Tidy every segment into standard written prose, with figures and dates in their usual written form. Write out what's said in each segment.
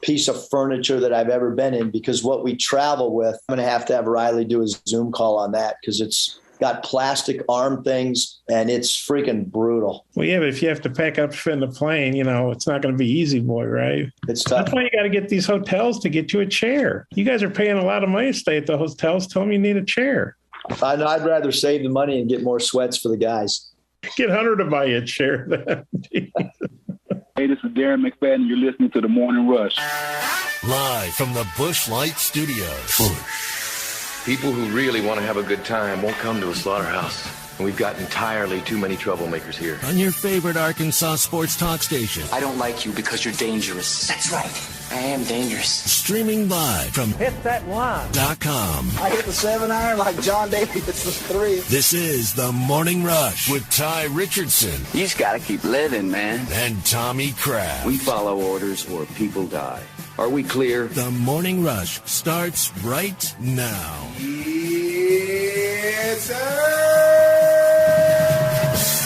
piece of furniture that I've ever been in, because what we travel with, I'm going to have Riley do a Zoom call on that because it's got plastic arm things and it's freaking brutal. Well, yeah, but if you have to pack up to fit in the plane, it's not going to be easy, boy, right? It's tough. That's why you got to get these hotels to get you a chair. You guys are paying a lot of money to stay at the hotels. Tell them you need a chair. I know, I'd rather save the money and get more sweats for the guys. Get Hunter to buy you a chair then. Hey, this is Darren McFadden. You're listening to The Morning Rush. Live from the Busch Light Studios. People who really want to have a good time won't come to a slaughterhouse. And we've got entirely too many troublemakers here. On your favorite Arkansas sports talk station. I don't like you because you're dangerous. That's right. I am dangerous. Streaming live from hitthatline.com. I hit the 7-iron like John Daly hits the 3. This is The Morning Rush with Ty Richardson. You just got to keep living, man. And Tommy Kraft. We follow orders or people die. Are we clear? The Morning Rush starts right now. Yes, sir.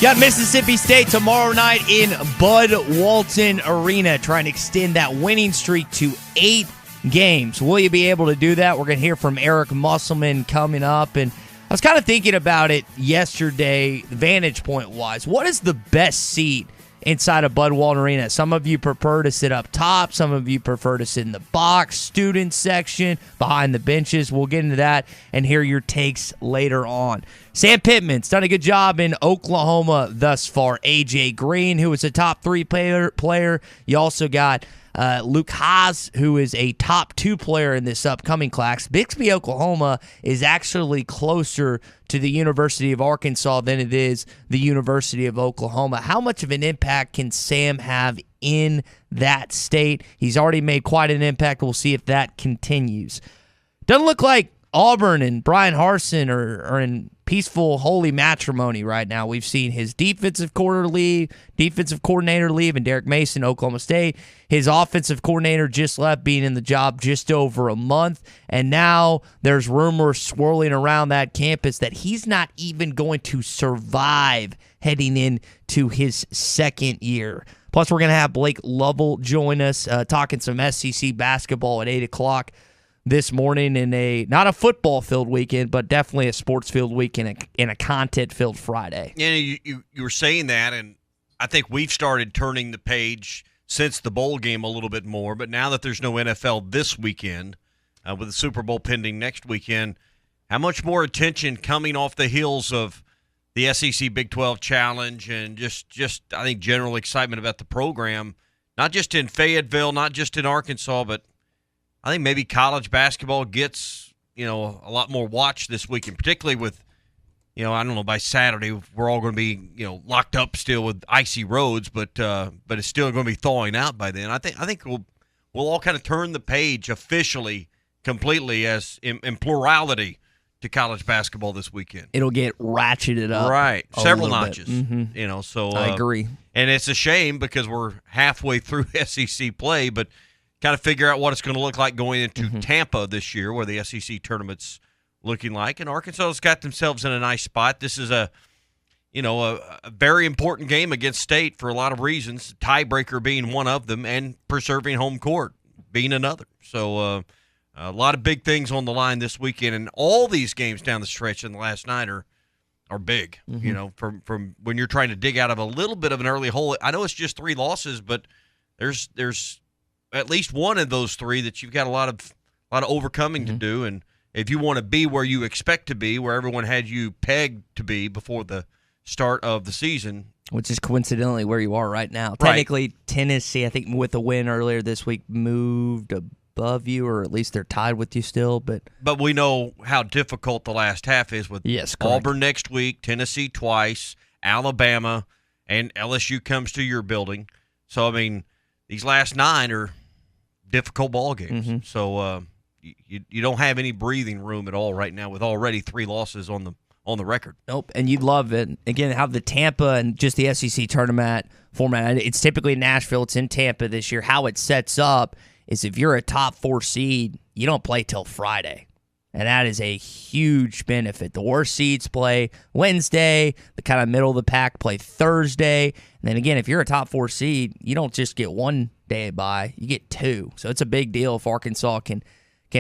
Got Mississippi State tomorrow night in Bud Walton Arena, trying to extend that winning streak to 8 games. Will you be able to do that? We're going to hear from Eric Musselman coming up. And I was kind of thinking about it yesterday, vantage point-wise. What is the best seat inside of Bud Walton Arena? Some of you prefer to sit up top. Some of you prefer to sit in the box, student section, behind the benches. We'll get into that and hear your takes later on. Sam Pittman's done a good job in Oklahoma thus far. A.J. Green, who is a top 3 player. You also got Luke Haas, who is a top 2 player in this upcoming class. Bixby, Oklahoma is actually closer to the University of Arkansas than it is the University of Oklahoma. How much of an impact can Sam have in that state? He's already made quite an impact. We'll see if that continues. Doesn't look like Auburn and Brian Harsin are in peaceful, holy matrimony right now. We've seen his defensive coordinator leave, and Derek Mason, Oklahoma State. His offensive coordinator just left, being in the job just over a month. And now there's rumors swirling around that campus that he's not even going to survive heading into his second year. Plus, we're going to have Blake Lovell join us, talking some SEC basketball at 8 o'clock. This morning in not a football-filled weekend, but definitely a sports-filled weekend and a content-filled Friday. Yeah, you were saying that, and I think we've started turning the page since the bowl game a little bit more. But now that there's no NFL this weekend, with the Super Bowl pending next weekend, how much more attention coming off the heels of the SEC Big 12 Challenge and just I think general excitement about the program, not just in Fayetteville, not just in Arkansas, but I think maybe college basketball gets, a lot more watch this weekend, particularly with, I don't know, by Saturday we're all going to be, locked up still with icy roads, but it's still going to be thawing out by then. I think we'll all kind of turn the page officially, completely as in plurality to college basketball this weekend. It'll get ratcheted up. Right. Several notches. Mm-hmm. So I agree. And it's a shame because we're halfway through SEC play, but kind of figure out what it's going to look like going into Tampa this year, where the SEC tournament's looking like. And Arkansas's got themselves in a nice spot. This is a very important game against State for a lot of reasons, tiebreaker being one of them, and preserving home court being another. So a lot of big things on the line this weekend, and all these games down the stretch in the last night are big. From when you're trying to dig out of a little bit of an early hole. I know it's just 3 losses, but there's at least one of those 3 that you've got a lot of overcoming to do. And if you want to be where you expect to be, where everyone had you pegged to be before the start of the season, which is coincidentally where you are right now. Right. Technically, Tennessee, I think with a win earlier this week, moved above you, or at least they're tied with you still. But we know how difficult the last half is with Auburn next week, Tennessee twice, Alabama, and LSU comes to your building. So, I mean, these last 9 are difficult ball games. So you don't have any breathing room at all right now with already 3 losses on the record. Nope, and you'd love it. Again, have the Tampa and just the SEC tournament format. It's typically Nashville. It's in Tampa this year. How it sets up is if you're a top 4 seed, you don't play till Friday. And that is a huge benefit. The worst seeds play Wednesday. The kind of middle of the pack play Thursday. And then again, if you're a top 4 seed, you don't just get one day bye. You get 2. So it's a big deal if Arkansas can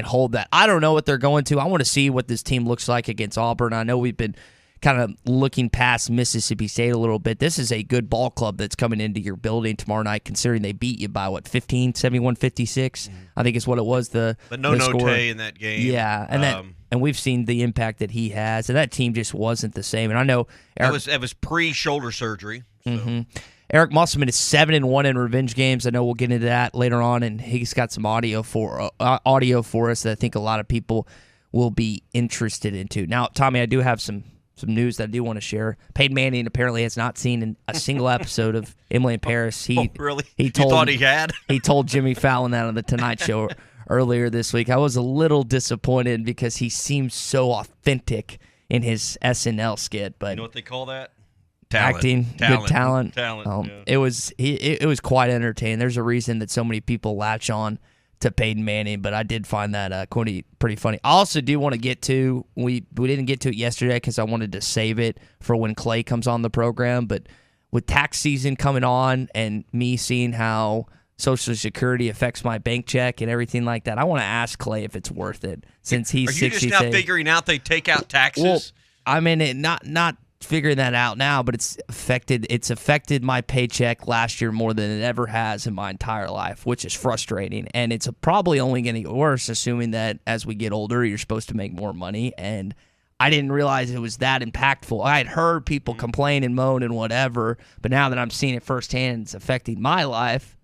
hold that. I don't know what they're going to. I want to see what this team looks like against Auburn. I know we've been kind of looking past Mississippi State a little bit. This is a good ball club that's coming into your building tomorrow night, considering they beat you by, 15, 71-56? I think is what it was. But no Note in that game. Yeah, and we've seen the impact that he has, and that team just wasn't the same. And I know that was pre-shoulder surgery. So. Eric Musselman is 7-1 in revenge games. I know we'll get into that later on, and he's got some audio for us that I think a lot of people will be interested into. Now, Tommy, I do have some news that I do want to share. Peyton Manning apparently has not seen a single episode of Emily in Paris. Really? You thought he had? He told Jimmy Fallon that on the Tonight Show earlier this week. I was a little disappointed because he seems so authentic in his SNL skit. But you know what they call that? Acting, good talent. Yeah. It was quite entertaining. There's a reason that so many people latch on to Peyton Manning, but I did find that pretty funny. I also do want to get to, we didn't get to it yesterday because I wanted to save it for when Clay comes on the program, but with tax season coming on and me seeing how Social Security affects my bank check and everything like that, I want to ask Clay if it's worth it since he's 60. Are you just now figuring out they take out taxes? Well, I mean, not figuring that out now, but it's affected my paycheck last year more than it ever has in my entire life, which is frustrating. And it's probably only going to get worse, assuming that as we get older, you're supposed to make more money. And I didn't realize it was that impactful. I had heard people complain and moan and whatever, but now that I'm seeing it firsthand, it's affecting my life.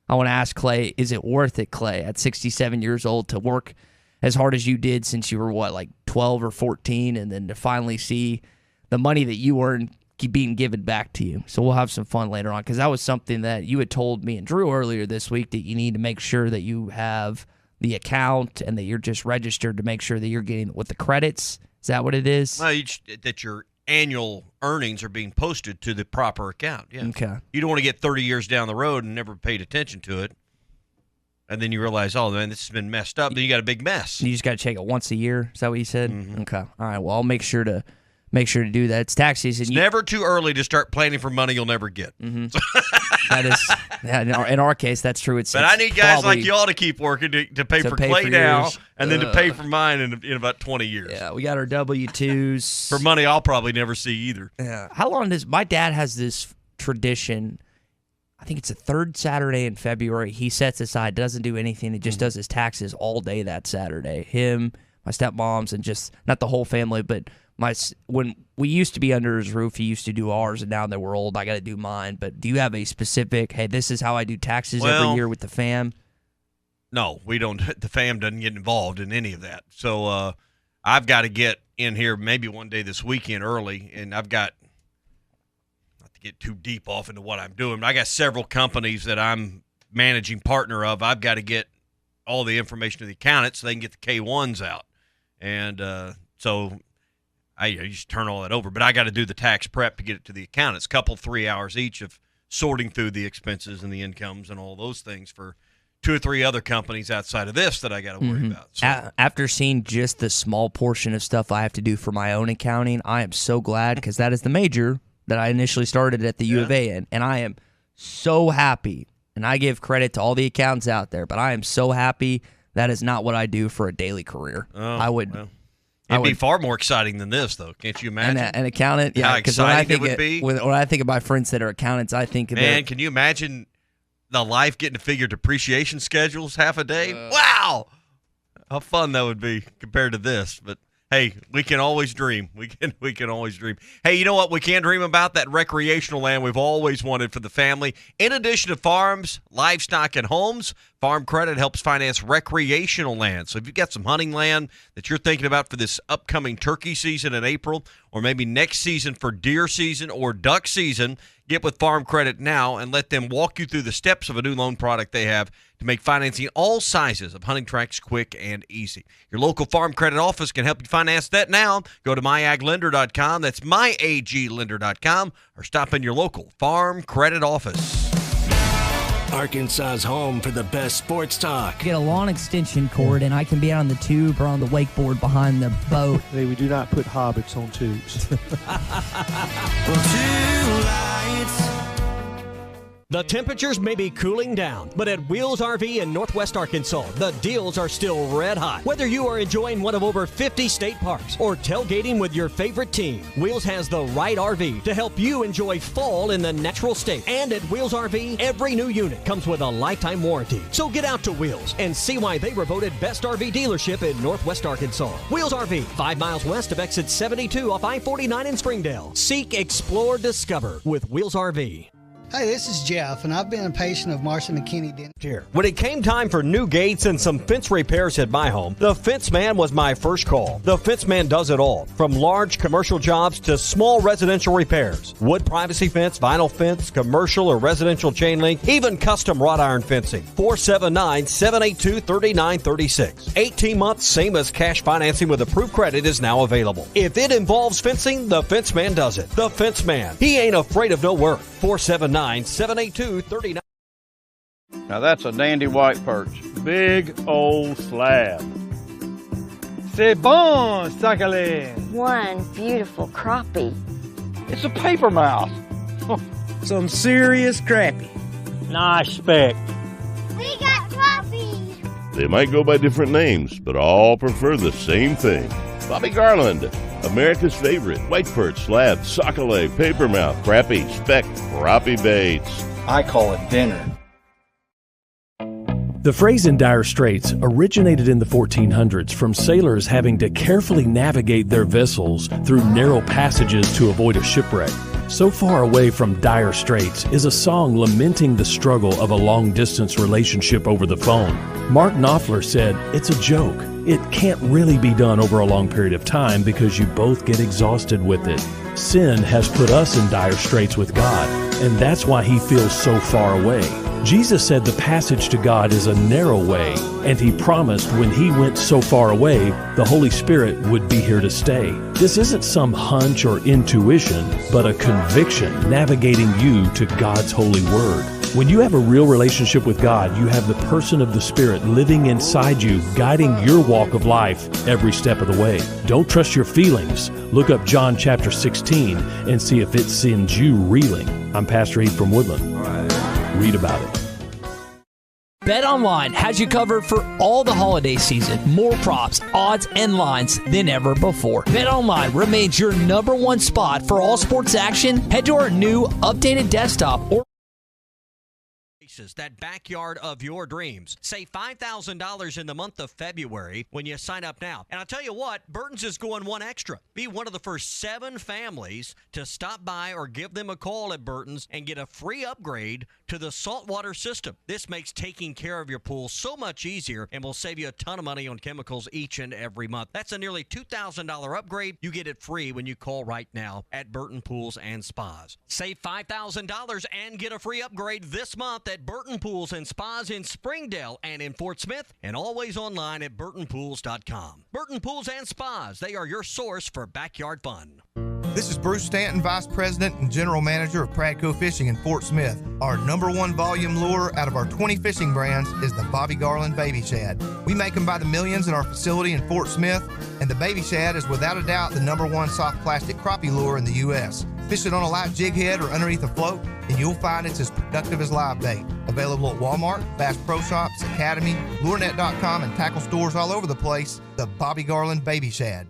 I want to ask Clay, is it worth it, Clay, at 67 years old to work as hard as you did since you were, 12 or 14, and then to finally see the money that you earned being given back to you? So we'll have some fun later on, because that was something that you had told me and Drew earlier this week, that you need to make sure that you have the account and that you're just registered to make sure that you're getting with the credits. Is that what it is? Well, that your annual earnings are being posted to the proper account. Yeah. Okay. You don't want to get 30 years down the road and never paid attention to it, and then you realize, oh, man, this has been messed up. Then you got a big mess. You just got to check it once a year. Is that what you said? Mm-hmm. Okay. All right. Well, I'll make sure to do that. It's tax season. It's never too early to start planning for money you'll never get. Mm-hmm. That is, in our case, that's true. But I need guys like y'all to keep working to pay for Clay now, and then to pay for mine in about 20 years. Yeah, we got our W-2s. For money I'll probably never see either. Yeah. How long does my dad has this tradition? I think it's the third Saturday in February. He sets aside, doesn't do anything. He just does his taxes all day that Saturday. Him, my stepmoms, and just not the whole family, but when we used to be under his roof, he used to do ours, and now that we're old, I got to do mine. But do you have a specific, hey, this is how I do taxes every year with the fam? No, we don't. The fam doesn't get involved in any of that. So I've got to get in here maybe one day this weekend early, and I've got, not to get too deep off into what I'm doing, but I got several companies that I'm managing partner of. I've got to get all the information to the accountants so they can get the K-1s out. And so I just turn all that over, but I got to do the tax prep to get it to the accountants. 3 hours each of sorting through the expenses and the incomes and all those things for 2 or 3 other companies outside of this that I got to worry about. So. After seeing just the small portion of stuff I have to do for my own accounting, I am so glad, because that is the major that I initially started at the U of A in, and I am so happy. And I give credit to all the accountants out there, but I am so happy that is not what I do for a daily career. It'd be far more exciting than this, though. Can't you imagine? An accountant, yeah. How exciting it would be. When I think of my friends that are accountants, I think of can you imagine the life getting to figure depreciation schedules half a day? Wow! How fun that would be compared to this. But hey, we can always dream. We can always dream. Hey, you know what we can dream about? That recreational land we've always wanted for the family. In addition to farms, livestock, and homes, Farm Credit helps finance recreational land. So if you've got some hunting land that you're thinking about for this upcoming turkey season in April, or maybe next season for deer season or duck season, get with Farm Credit now and let them walk you through the steps of a new loan product they have to make financing all sizes of hunting tracts quick and easy. Your local Farm Credit office can help you finance that now. Go to myaglender.com. That's myaglender.com, or stop in your local Farm Credit office. Arkansas's home for the best sports talk. Get a lawn extension cord, and I can be on the tube or on the wakeboard behind the boat. Hey, we do not put hobbits on tubes. The temperatures may be cooling down, but at Wheels RV in Northwest Arkansas, the deals are still red hot. Whether you are enjoying one of over 50 state parks or tailgating with your favorite team, Wheels has the right RV to help you enjoy fall in the natural state. And at Wheels RV, every new unit comes with a lifetime warranty. So get out to Wheels and see why they were voted best RV dealership in Northwest Arkansas. Wheels RV, 5 miles west of exit 72 off I-49 in Springdale. Seek, explore, discover with Wheels RV. Hey, this is Jeff, and I've been a patient of Marcia McKinney Dentist. When it came time for new gates and some fence repairs at my home, the Fence Man was my first call. The Fence Man does it all, from large commercial jobs to small residential repairs. Wood privacy fence, vinyl fence, commercial or residential chain link, even custom wrought iron fencing. 479-782-3936. 18 months, same as cash financing with approved credit is now available. If it involves fencing, the Fence Man does it. The Fence Man. He ain't afraid of no work. 479-782-39. Now that's a dandy white perch. Big old slab. C'est bon, sacalé. One beautiful crappie. It's a paper mouth. Some serious crappie. Nice speck. We got crappies. They might go by different names, but all prefer the same thing. Bobby Garland, America's favorite white perch, slab, sockeye, papermouth, crappie, speck, crappie baits. I call it dinner. The phrase in dire straits originated in the 1400s from sailors having to carefully navigate their vessels through narrow passages to avoid a shipwreck. So Far Away from Dire Straits is a song lamenting the struggle of a long-distance relationship over the phone. Mark Knopfler said, "It's a joke. It can't really be done over a long period of time because you both get exhausted with it. Sin has put us in dire straits with God, and that's why he feels so far away." Jesus said the passage to God is a narrow way, and he promised when he went so far away, the Holy Spirit would be here to stay. This isn't some hunch or intuition, but a conviction navigating you to God's holy word. When you have a real relationship with God, you have the person of the Spirit living inside you, guiding your walk of life every step of the way. Don't trust your feelings. Look up John chapter 16 and see if it sends you reeling. I'm Pastor Eve from Woodland. Read about it. BetOnline has you covered for all the holiday season. More props, odds, and lines than ever before. BetOnline remains your number one spot for all sports action. Head to our new updated desktop or that backyard of your dreams. Save $5,000 in the month of February when you sign up now. And I'll tell you what, Burton's is going one extra. Be one of the first 7 families to stop by or give them a call at Burton's and get a free upgrade to the saltwater system. This makes taking care of your pool so much easier and will save you a ton of money on chemicals each and every month. That's a nearly $2,000 upgrade. You get it free when you call right now at Burton Pools and Spas. Save $5,000 and get a free upgrade this month at Burton Pools and Spas in Springdale and in Fort Smith, and always online at burtonpools.com. Burton Pools and Spas, they are your source for backyard fun. This is Bruce Stanton, Vice President and General Manager of Pradco Fishing in Fort Smith. Our number one volume lure out of our 20 fishing brands is the Bobby Garland Baby Shad. We make them by the millions in our facility in Fort Smith, and the Baby Shad is without a doubt the number one soft plastic crappie lure in the U.S. Fish it on a light jig head or underneath a float, and you'll find it's as productive as live bait. Available at Walmart, Bass Pro Shops, Academy, LureNet.com, and tackle stores all over the place. The Bobby Garland Baby Shad.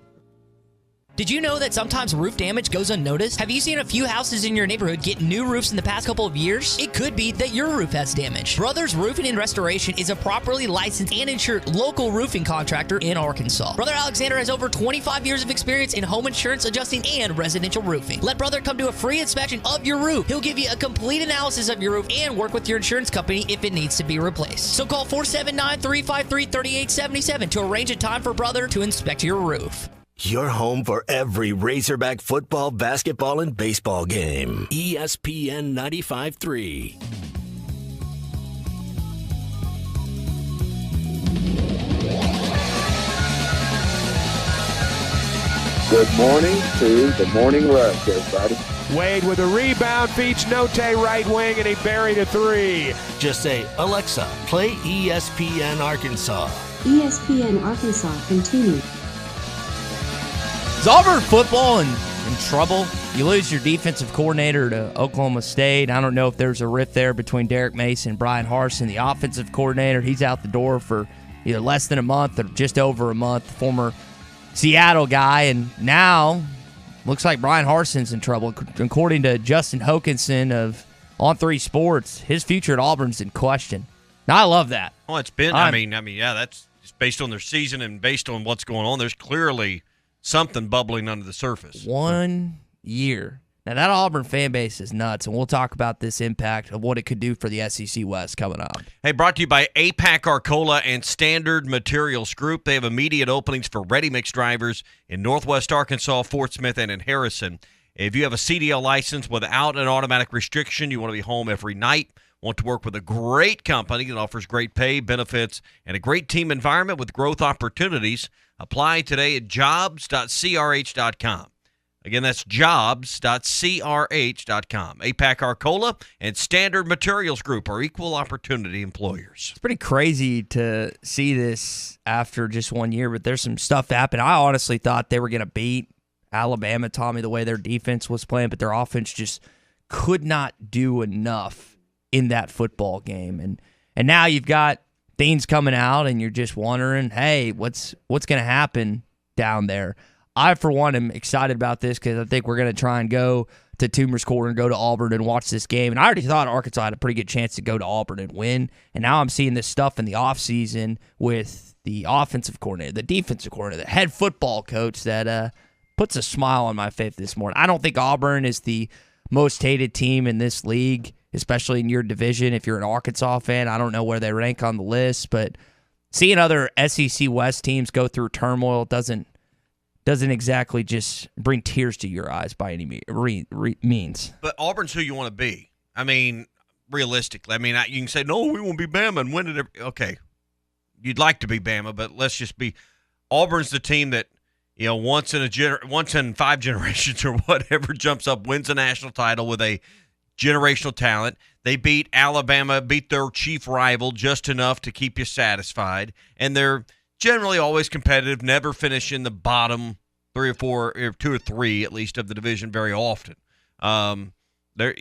Did you know that sometimes roof damage goes unnoticed? Have you seen a few houses in your neighborhood get new roofs in the past couple of years? It could be that your roof has damage. Brothers Roofing and Restoration is a properly licensed and insured local roofing contractor in Arkansas. Brother Alexander has over 25 years of experience in home insurance adjusting and residential roofing. Let Brother come do a free inspection of your roof. He'll give you a complete analysis of your roof and work with your insurance company if it needs to be replaced. So call 479-353-3877 to arrange a time for Brother to inspect your roof. Your home for every Razorback football, basketball, and baseball game. ESPN 95.3. Good morning to the Morning Rush, everybody. Wade with a rebound, feeds Note right wing, and he buried a three. Just say, Alexa, play ESPN Arkansas. ESPN Arkansas continue. Is Auburn football in trouble? You lose your defensive coordinator to Oklahoma State. I don't know if there's a rift there between Derek Mason and Brian Harsin, the offensive coordinator. He's out the door for either less than a month or just over a month, former Seattle guy. And now looks like Brian Harsin's in trouble. According to Justin Hokanson of On3 Sports, his future at Auburn's in question. Now, I love that. Well, it's been, I mean, yeah, that's based on their season and based on what's going on. There's clearly something bubbling under the surface. 1 year. Now, that Auburn fan base is nuts, and we'll talk about this impact of what it could do for the SEC West coming up. Hey, brought to you by APAC Arcola and Standard Materials Group. They have immediate openings for ready-mix drivers in Northwest Arkansas, Fort Smith, and in Harrison. If you have a CDL license without an automatic restriction, you want to be home every night, want to work with a great company that offers great pay, benefits, and a great team environment with growth opportunities, apply today at jobs.crh.com. Again, that's jobs.crh.com. APAC Arcola and Standard Materials Group are equal opportunity employers. It's pretty crazy to see this after just 1 year, but there's some stuff that happened. I honestly thought they were going to beat Alabama, Tommy, the way their defense was playing, but their offense just could not do enough in that football game. And now you've got things coming out, and you're just wondering, hey, what's going to happen down there? I, for one, am excited about this because I think we're going to try and go to Toomer's Corner and go to Auburn and watch this game. And I already thought Arkansas had a pretty good chance to go to Auburn and win. And now I'm seeing this stuff in the offseason with the offensive coordinator, the defensive coordinator, the head football coach that puts a smile on my face this morning. I don't think Auburn is the most hated team in this league, especially in your division. If you're an Arkansas fan, I don't know where they rank on the list. But seeing other SEC West teams go through turmoil doesn't exactly just bring tears to your eyes by any means. But Auburn's who you want to be. I mean, realistically. I mean, you can say, no, we won't be Bama and win it. Okay, you'd like to be Bama, but let's just be – Auburn's the team that, you know, once in 5 generations or whatever jumps up, wins a national title with a generational talent. They beat Alabama, beat their chief rival just enough to keep you satisfied, and they're – generally always competitive, never finish in the bottom 3 or 4, or 2 or 3 at least of the division very often. They're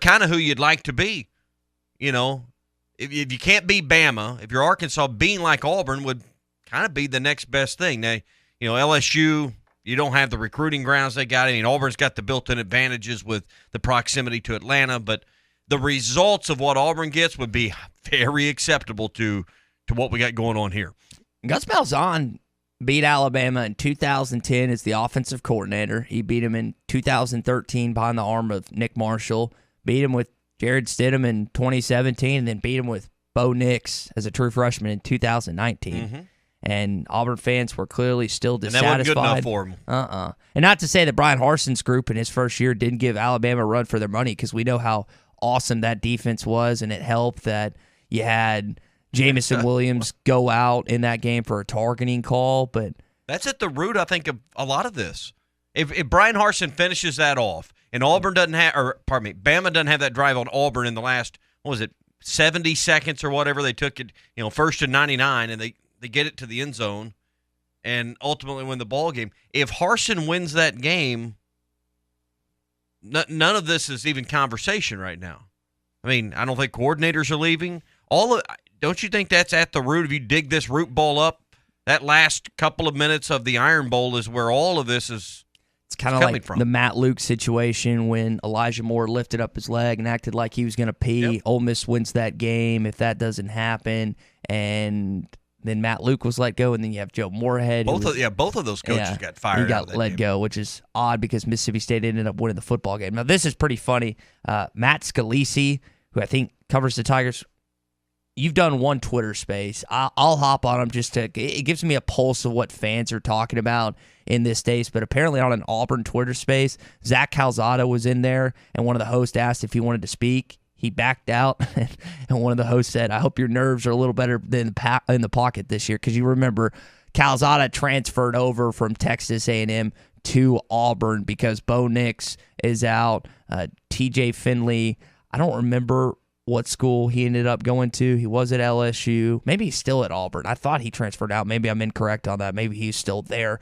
kind of who you'd like to be. You know, if you can't be Bama, if you're Arkansas, being like Auburn would kind of be the next best thing. Now, you know, LSU, you don't have the recruiting grounds they got. I mean, Auburn's got the built-in advantages with the proximity to Atlanta, but the results of what Auburn gets would be very acceptable to what we got going on here. Gus Malzahn beat Alabama in 2010 as the offensive coordinator. He beat him in 2013 behind the arm of Nick Marshall. Beat him with Jared Stidham in 2017, and then beat him with Bo Nix as a true freshman in 2019. Mm-hmm. And Auburn fans were clearly still dissatisfied. And that wasn't good enough for him. And not to say that Brian Harsin's group in his first year didn't give Alabama a run for their money, because we know how awesome that defense was, and it helped that you had Jamison Williams go out in that game for a targeting call. But that's at the root, I think, of a lot of this. If Brian Harsin finishes that off, and Auburn doesn't have, or pardon me, Bama doesn't have that drive on Auburn in the last, 70 seconds or whatever, they took it, first and 99, and they get it to the end zone and ultimately win the ball game. If Harsin wins that game, none of this is even conversation right now. I mean, I don't think coordinators are leaving. Don't you think that's at the root? If you dig this root ball up, that last couple of minutes of the Iron Bowl is where all of this is. It's kind of like the Matt Luke situation when Elijah Moore lifted up his leg and acted like he was going to pee. Yep. Ole Miss wins that game if that doesn't happen, and then Matt Luke was let go, and then you have Joe Moorhead. Both of those coaches got fired. He got let go, which is odd because Mississippi State ended up winning the football game. Now this is pretty funny. Matt Scalisi, who I think covers the Tigers. You've done one Twitter space. I'll hop on them it gives me a pulse of what fans are talking about in this space. But apparently on an Auburn Twitter space, Zach Calzada was in there, and one of the hosts asked if he wanted to speak. He backed out, and one of the hosts said, I hope your nerves are a little better than in the pocket this year, because you remember Calzada transferred over from Texas A&M to Auburn because Bo Nix is out. TJ Finley, I don't remember what school he ended up going to. He was at LSU. Maybe he's still at Auburn. I thought he transferred out. Maybe I'm incorrect on that. Maybe he's still there.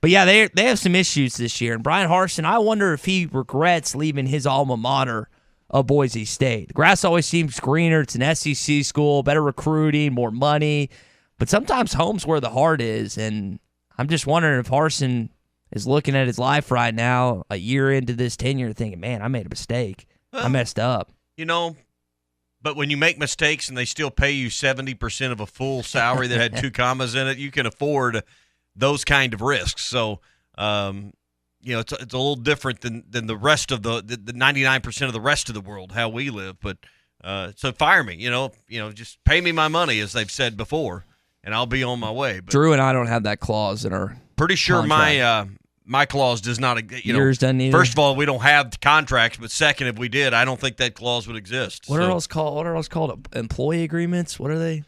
But yeah, they have some issues this year. And Brian Harsin, I wonder if he regrets leaving his alma mater of Boise State. The grass always seems greener. It's an SEC school, better recruiting, more money. But sometimes home's where the heart is. And I'm just wondering if Harsin is looking at his life right now, a year into this tenure, thinking, man, I made a mistake. I messed up. But when you make mistakes and they still pay you 70% of a full salary that had 2 commas in it, you can afford those kind of risks. So, it's a little different than the rest of the 99% of the rest of the world, how we live. But so fire me, just pay me my money, as they've said before, and I'll be on my way. But Drew and I don't have that clause in our pretty sure contract. My clause does not. Yours doesn't either. First of all, we don't have contracts, but second, if we did, I don't think that clause would exist. What are those called? Employee agreements? What are they?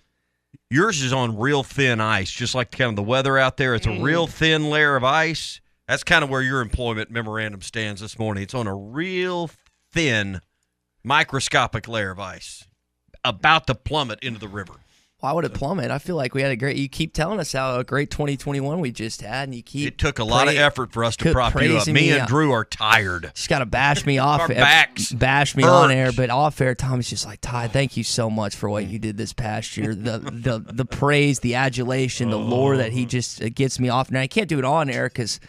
Yours is on real thin ice, just like kind of the weather out there. It's a real thin layer of ice. That's kind of where your employment memorandum stands this morning. It's on a real thin, microscopic layer of ice, about to plummet into the river. Why would it plummet? I feel like we had you keep telling us how a great 2021 we just had, and you keep. It took a lot of effort for us to prop you up. Me and Drew are tired. Just got to bash me off. Our backs bash me on air, but off air, Tommy's just like, Ty, thank you so much for what you did this past year. The praise, the adulation, the lore that he just gets me off. Now I can't do it on air because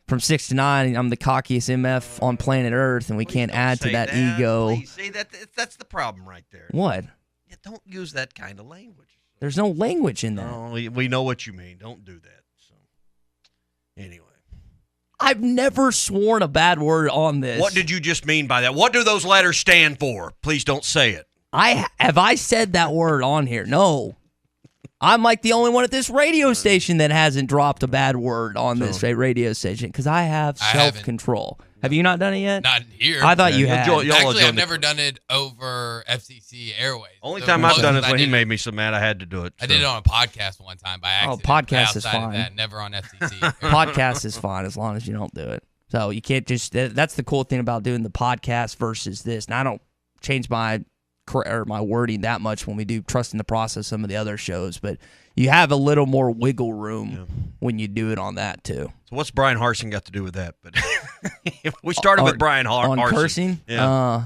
from 6 to 9, I'm the cockiest MF on planet Earth, and we can't add to that ego. Please. See, that's the problem right there. What? Yeah, don't use that kind of language. There's no language in that. No, we know what you mean. Don't do that. So, anyway. I've never sworn a bad word on this. What did you just mean by that? What do those letters stand for? Please don't say it. Have I said that word on here? No. I'm like the only one at this radio station that hasn't dropped a bad word on this radio station because I have self-control. Have you not done it yet? Not here. I thought you had. Actually, I've never done it over FCC Airways. Only time I've done it is when he made me so mad I had to do it. I did it on a podcast one time by accident. Oh, podcast is fine. That, never on FCC. Podcast is fine as long as you don't do it. So you can't just. That's the cool thing about doing the podcast versus this. And I don't change my wording that much when we do Trust in the Process, some of the other shows, but you have a little more wiggle room when you do it on that too. So what's Brian Harsin got to do with that? But we started with Brian Harsin. On cursing? Yeah.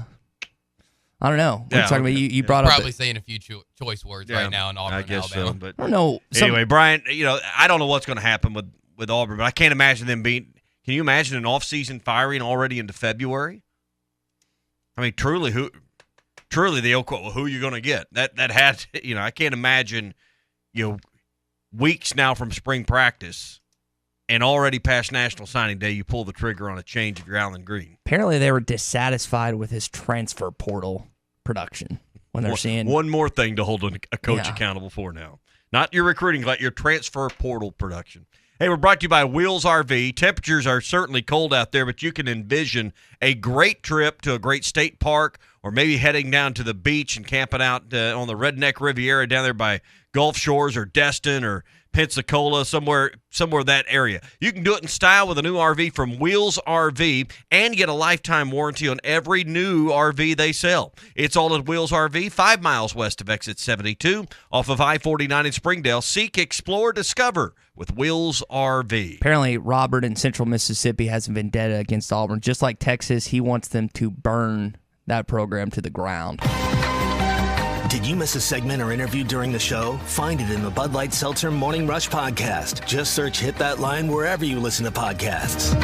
I don't know. We're talking about you brought probably saying a few choice words right now in Auburn, I guess Alabama. so, but I don't know. Anyway, Brian, I don't know what's going to happen with Auburn, but I can't imagine them being. Can you imagine an off-season firing already into February? I mean, truly, they'll quote, well, who are you going to get? That had, I can't imagine, weeks now from spring practice and already past National Signing Day, you pull the trigger on a change of your Allen Green. Apparently they were dissatisfied with his transfer portal production when they're seeing. One more thing to hold a coach accountable for now. Not your recruiting, but your transfer portal production. Hey, we're brought to you by Wheels RV. Temperatures are certainly cold out there, but you can envision a great trip to a great state park or maybe heading down to the beach and camping out on the Redneck Riviera down there by Gulf Shores or Destin or Pensacola, somewhere that area. You can do it in style with a new RV from Wheels RV and get a lifetime warranty on every new RV they sell. It's all at Wheels RV, 5 miles west of Exit 72, off of I-49 in Springdale. Seek, explore, discover with Wheels RV. Apparently, Robert in Central Mississippi has a vendetta against Auburn. Just like Texas, he wants them to burn that program to the ground. Did you miss a segment or interview during the show? Find it in the Bud Light Seltzer Morning Rush podcast. Just search Hit That Line wherever you listen to podcasts.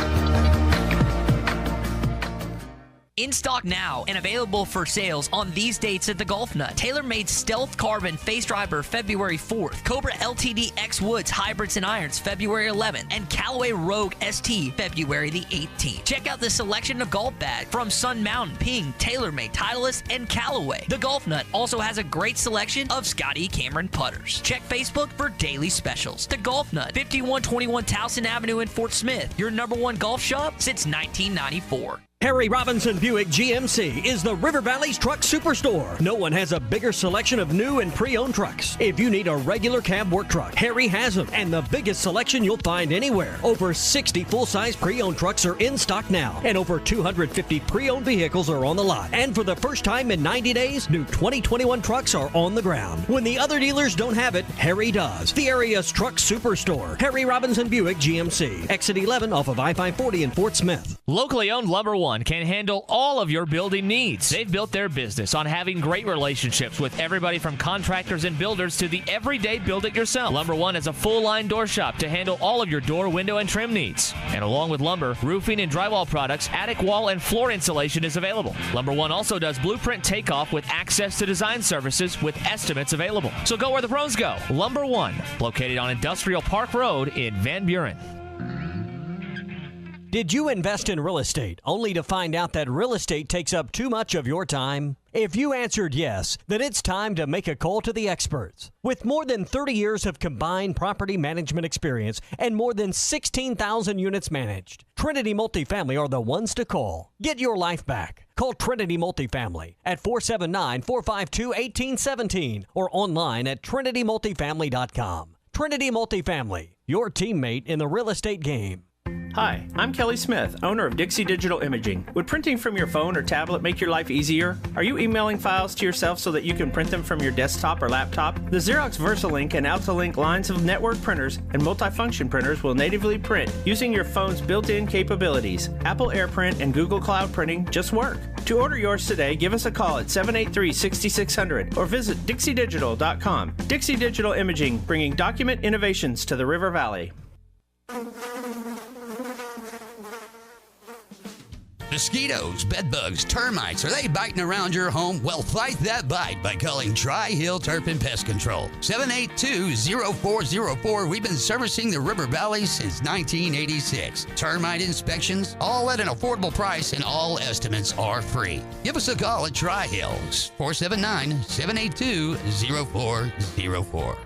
In stock now and available for sales on these dates at the Golf Nut. TaylorMade Stealth Carbon Face Driver February 4th. Cobra LTD X Woods Hybrids and Irons February 11th. And Callaway Rogue ST February the 18th. Check out the selection of golf bags from Sun Mountain, Ping, TaylorMade, Titleist, and Callaway. The Golf Nut also has a great selection of Scotty Cameron putters. Check Facebook for daily specials. The Golf Nut, 5121 Towson Avenue in Fort Smith. Your #1 golf shop since 1994. Harry Robinson Buick GMC is the River Valley's truck superstore. No one has a bigger selection of new and pre-owned trucks. If you need a regular cab work truck, Harry has them, and the biggest selection you'll find anywhere. Over 60 full-size pre-owned trucks are in stock now, and over 250 pre-owned vehicles are on the lot. And for the first time in 90 days, new 2021 trucks are on the ground. When the other dealers don't have it, Harry does. The area's truck superstore. Harry Robinson Buick GMC. Exit 11 off of I-540 in Fort Smith. Locally owned Lumber One can handle all of your building needs. They've built their business on having great relationships with everybody from contractors and builders to the everyday build-it-yourself. Lumber One is a full-line door shop to handle all of your door, window, and trim needs. And along with lumber, roofing and drywall products, attic wall and floor insulation is available. Lumber One also does blueprint takeoff with access to design services with estimates available. So go where the pros go. Lumber One, located on Industrial Park Road in Van Buren. Did you invest in real estate only to find out that real estate takes up too much of your time? If you answered yes, then it's time to make a call to the experts. With more than 30 years of combined property management experience and more than 16,000 units managed, Trinity Multifamily are the ones to call. Get your life back. Call Trinity Multifamily at 479-452-1817 or online at trinitymultifamily.com. Trinity Multifamily, your teammate in the real estate game. Hi, I'm Kelly Smith, owner of Dixie Digital Imaging. Would printing from your phone or tablet make your life easier? Are you emailing files to yourself so that you can print them from your desktop or laptop? The Xerox VersaLink and AltaLink lines of network printers and multifunction printers will natively print using your phone's built-in capabilities. Apple AirPrint and Google Cloud Printing just work. To order yours today, give us a call at 783-6600 or visit dixiedigital.com. Dixie Digital Imaging, bringing document innovations to the River Valley. Mosquitoes, bedbugs, termites, are they biting around your home? Well, fight that bite by calling Tri-Hill Turpin Pest Control. 782-0404. We've been servicing the River Valley since 1986. Termite inspections, all at an affordable price, and all estimates are free. Give us a call at Tri-Hills, 479-782-0404.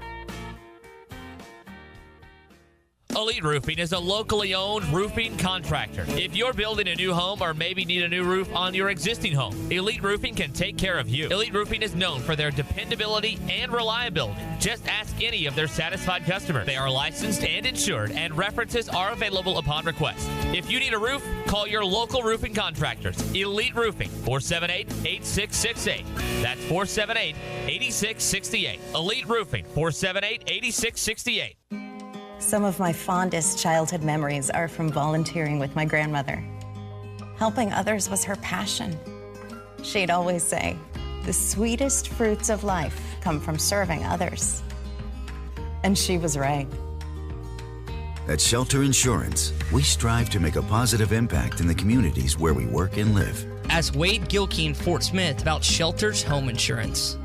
Elite Roofing is a locally owned roofing contractor. If you're building a new home or maybe need a new roof on your existing home, Elite Roofing can take care of you. Elite Roofing is known for their dependability and reliability. Just ask any of their satisfied customers. They are licensed and insured, and references are available upon request. If you need a roof, call your local roofing contractors. Elite Roofing, 478-8668. That's 478-8668. Elite Roofing, 478-8668. Some of my fondest childhood memories are from volunteering with my grandmother. Helping others was her passion. She'd always say, the sweetest fruits of life come from serving others. And she was right. At Shelter Insurance, we strive to make a positive impact in the communities where we work and live. Ask Wade Gilkey in Fort Smith about Shelter's home insurance.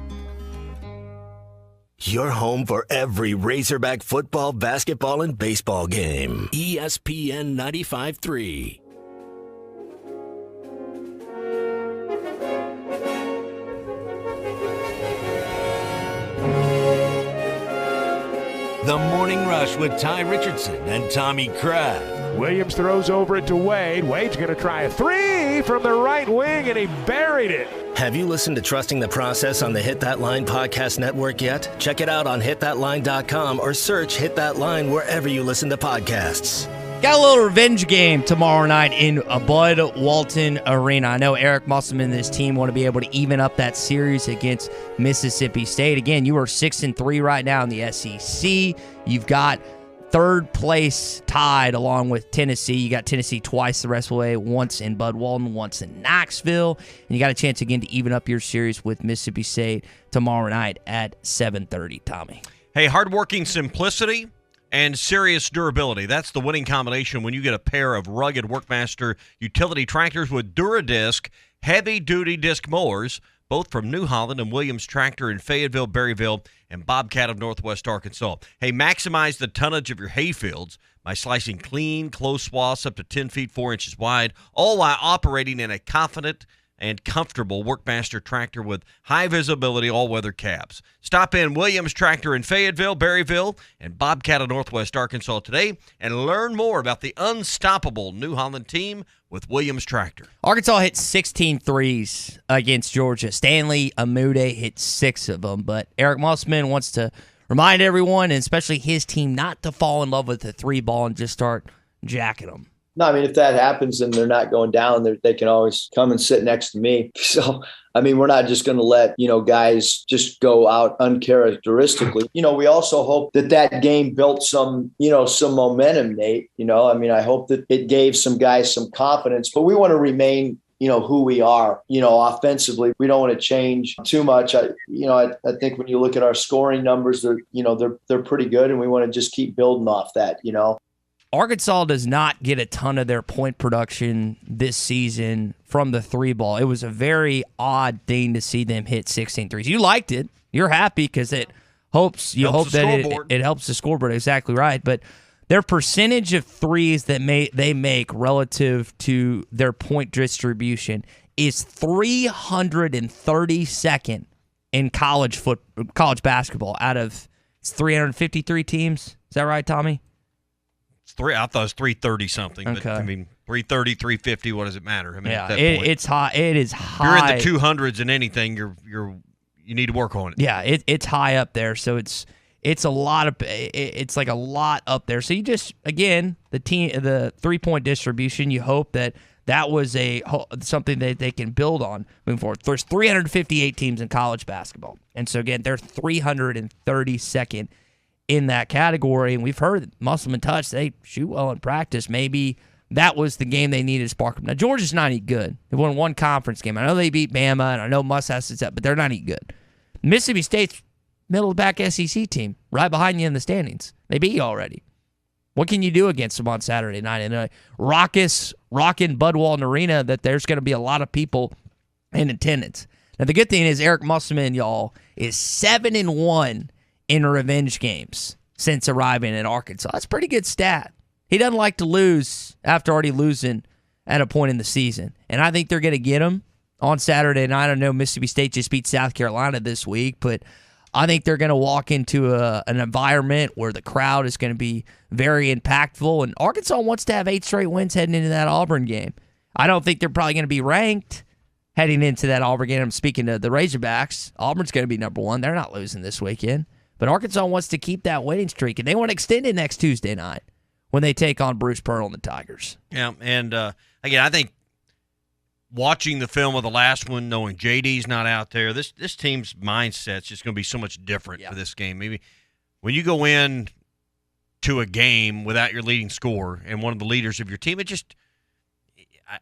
Your home for every Razorback football, basketball, and baseball game. ESPN 95.3. The Morning Rush with Ty Richardson and Tommy Crabb. Williams throws over it to Wade. Wade's going to try a three from the right wing, and he buried it. Have you listened to Trusting the Process on the Hit That Line podcast network yet? Check it out on hitthatline.com or search Hit That Line wherever you listen to podcasts. Got a little revenge game tomorrow night in Bud Walton Arena. I know Eric Musselman and his team want to be able to even up that series against Mississippi State. Again, you are 6-3 right now in the SEC. You've got third place tied along with Tennessee. You got Tennessee twice the rest of the way, once in Bud Walton, once in Knoxville. And you got a chance again to even up your series with Mississippi State tomorrow night at 7:30, Tommy. Hey, hardworking simplicity and serious durability. That's the winning combination when you get a pair of rugged Workmaster utility tractors with Dura-Disc heavy-duty disc mowers, both from New Holland and Williams Tractor in Fayetteville, Berryville, and Bobcat of Northwest Arkansas. Hey, maximize the tonnage of your hay fields by slicing clean, close swaths up to 10 feet, 4 inches wide, all while operating in a confident and comfortable Workmaster tractor with high visibility all-weather cabs. Stop in Williams Tractor in Fayetteville, Berryville, and Bobcat of Northwest Arkansas today and learn more about the unstoppable New Holland team with Williams Tractor. Arkansas hit 16 threes against Georgia. Stanley Amude hit 6 of them, but Eric Musselman wants to remind everyone, and especially his team, not to fall in love with the 3-ball and just start jacking them. No, I mean, if that happens and they're not going down, they can always come and sit next to me. So, I mean, we're not just going to let, guys just go out uncharacteristically. We also hope that game built some momentum, Nate. I mean, I hope that it gave some guys some confidence, but we want to remain, who we are, offensively. We don't want to change too much. I think when you look at our scoring numbers, they're pretty good, and we want to just keep building off that, Arkansas does not get a ton of their point production this season from the 3-ball. It was a very odd thing to see them hit 16 threes. You liked it. You're happy because it helps that it helps the scoreboard. Exactly right. But their percentage of threes that they make relative to their point distribution is 332nd in college basketball out of 353 teams. Is that right, Tommy? I thought it was 330 something. Okay. But, 330, 350. What does it matter? I mean, yeah, at that point, it's high. It is high. If you're in the 200s in anything, you need to work on it. Yeah, it's high up there. So it's a lot of it's like a lot up there. So you just again the 3-point distribution. You hope that was something that they can build on moving forward. There's 358 teams in college basketball, and so again they're 332nd. in that category, and we've heard Musselman touch. They shoot well in practice. Maybe that was the game they needed to spark them. Now, Georgia's not any good. They won one conference game. I know they beat Bama, and I know Muss has to step, but they're not any good. Mississippi State's middle-of-the-back SEC team, right behind you in the standings. They beat you already. What can you do against them on Saturday night in a rocking Bud Walton Arena that there's going to be a lot of people in attendance? Now, the good thing is Eric Musselman, y'all, is 7-1 in revenge games since arriving at Arkansas. That's a pretty good stat. He doesn't like to lose after already losing at a point in the season. And I think they're going to get him on Saturday night. I know Mississippi State just beat South Carolina this week, but I think they're going to walk into an environment where the crowd is going to be very impactful. And Arkansas wants to have 8 straight wins heading into that Auburn game. I don't think they're probably going to be ranked heading into that Auburn game. I'm speaking to the Razorbacks. Auburn's going to be number 1. They're not losing this weekend. But Arkansas wants to keep that winning streak, and they want to extend it next Tuesday night when they take on Bruce Pearl and the Tigers. Yeah, and again, I think watching the film of the last one, knowing JD's not out there, this team's mindset's just going to be so much different for this game. Maybe when you go in to a game without your leading scorer and one of the leaders of your team,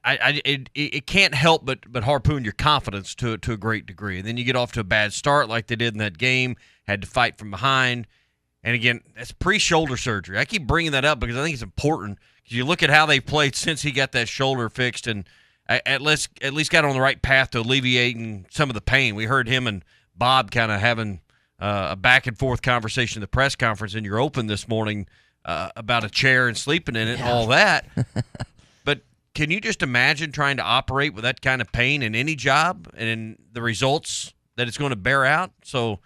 it can't help but harpoon your confidence to a great degree. And then you get off to a bad start like they did in that game, had to fight from behind. And again, that's pre-shoulder surgery. I keep bringing that up because I think it's important. Because you look at how they've played since he got that shoulder fixed, and at least got on the right path to alleviating some of the pain. We heard him and Bob kind of having a back-and-forth conversation at the press conference in your open this morning about a chair and sleeping in it and all that. But can you just imagine trying to operate with that kind of pain in any job and in the results that it's going to bear out? So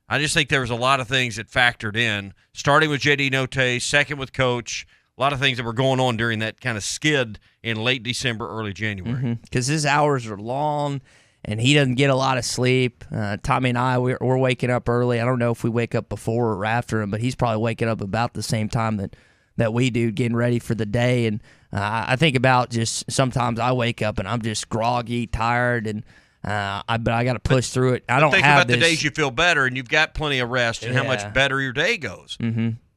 I just think there was a lot of things that factored in, starting with J.D. Notae, second with Coach, a lot of things that were going on during that kind of skid in late December, early January. Because his hours are long, and he doesn't get a lot of sleep. Tommy and I, we're waking up early. I don't know if we wake up before or after him, but he's probably waking up about the same time that we do, getting ready for the day. And I think about just sometimes I wake up and I'm just groggy, tired, and but I got to push through it. I don't think have about the days you feel better and you've got plenty of rest and how much better your day goes.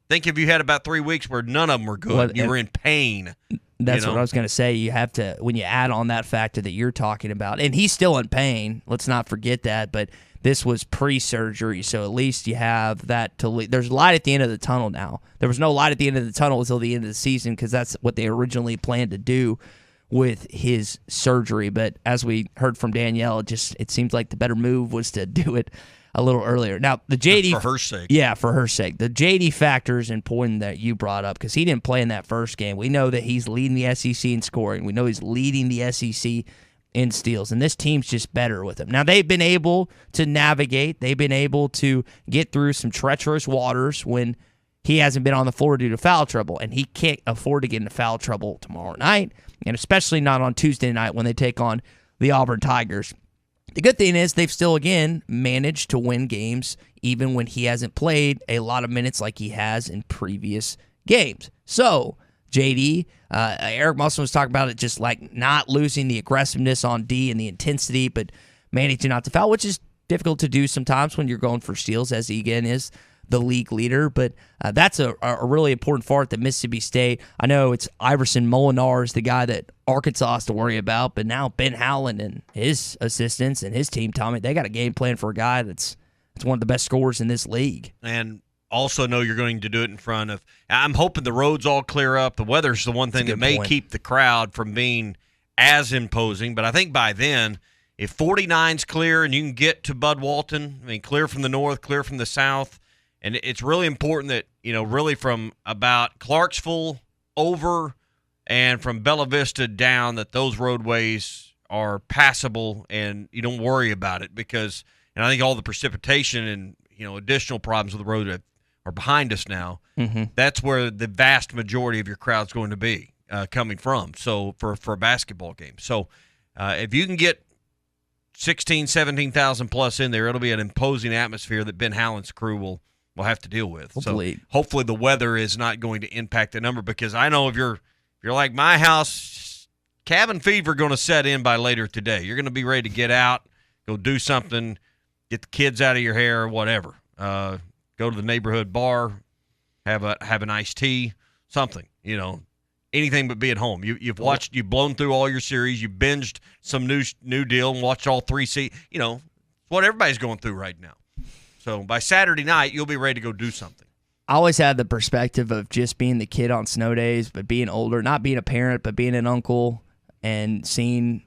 Think if you had about 3 weeks where none of them were good, you were in pain. That's what I was going to say. You have to, when you add on that factor that you're talking about, and he's still in pain. Let's not forget that. But this was pre-surgery, so at least you have that to lead. There's light at the end of the tunnel now. There was no light at the end of the tunnel until the end of the season because that's what they originally planned to do with his surgery. But as we heard from Danielle, it seems like the better move was to do it a little earlier. Now, the JD... For her sake. Yeah, for her sake. The JD factor is important that you brought up because he didn't play in that first game. We know that he's leading the SEC in scoring. We know he's leading the SEC in steals, and this team's just better with him. Now, they've been able to navigate. They've been able to get through some treacherous waters when he hasn't been on the floor due to foul trouble, and he can't afford to get into foul trouble tomorrow night, and especially not on Tuesday night when they take on the Auburn Tigers. The good thing is they've still, again, managed to win games even when he hasn't played a lot of minutes like he has in previous games. So, JD, Eric Musselman was talking about it, just like not losing the aggressiveness on D and the intensity, but managing not to foul, which is difficult to do sometimes when you're going for steals, as he, again, is the league leader. But that's a really important part that Mississippi State, I know it's Iverson Molinar is the guy that Arkansas has to worry about, but now Ben Howland and his assistants and his team, Tommy, they got a game plan for a guy that's one of the best scorers in this league. And also know you're going to do it in front of – I'm hoping the roads all clear up. The weather's the one thing that may keep the crowd from being as imposing. But I think by then, if 49's clear and you can get to Bud Walton, I mean, clear from the north, clear from the south, and it's really important that, really from about Clarksville over and from Bella Vista down, that those roadways are passable and you don't worry about it because – and I think all the precipitation and, additional problems with the road are behind us now. Mm-hmm. That's where the vast majority of your crowd's going to be coming from. So for a basketball game. So if you can get 16,000, 17,000 plus in there, it'll be an imposing atmosphere that Ben Howland's crew will have to deal with. Hopefully. So hopefully the weather is not going to impact the number, because I know if you're like my house, cabin fever going to set in by later today. You're going to be ready to get out, go do something, get the kids out of your hair or whatever. Go to the neighborhood bar, have an iced tea, something, anything but be at home. You've blown through all your series, you binged some new deal and watched all 3 what everybody's going through right now. So by Saturday night, you'll be ready to go do something. I always had the perspective of just being the kid on snow days, but being older, not being a parent, but being an uncle and seeing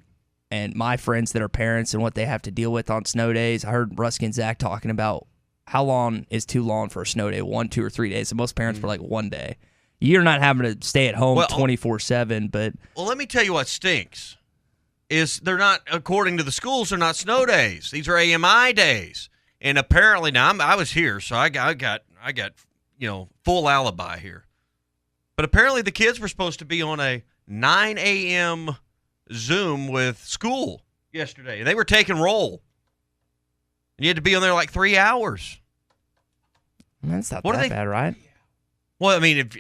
and my friends that are parents and what they have to deal with on snow days. I heard Ruskin and Zach talking about how long is too long for a snow day, 1, 2, or 3 days. And most parents were like 1 day. You're not having to stay at home 24/7, but... Well, let me tell you what stinks is they're not, according to the schools, they're not snow days. These are AMI days. And apparently, now I was here, so I got full alibi here. But apparently the kids were supposed to be on a 9 a.m. Zoom with school yesterday, and they were taking roll. And you had to be on there like 3 hours. That's not that bad, right? Well, I mean, if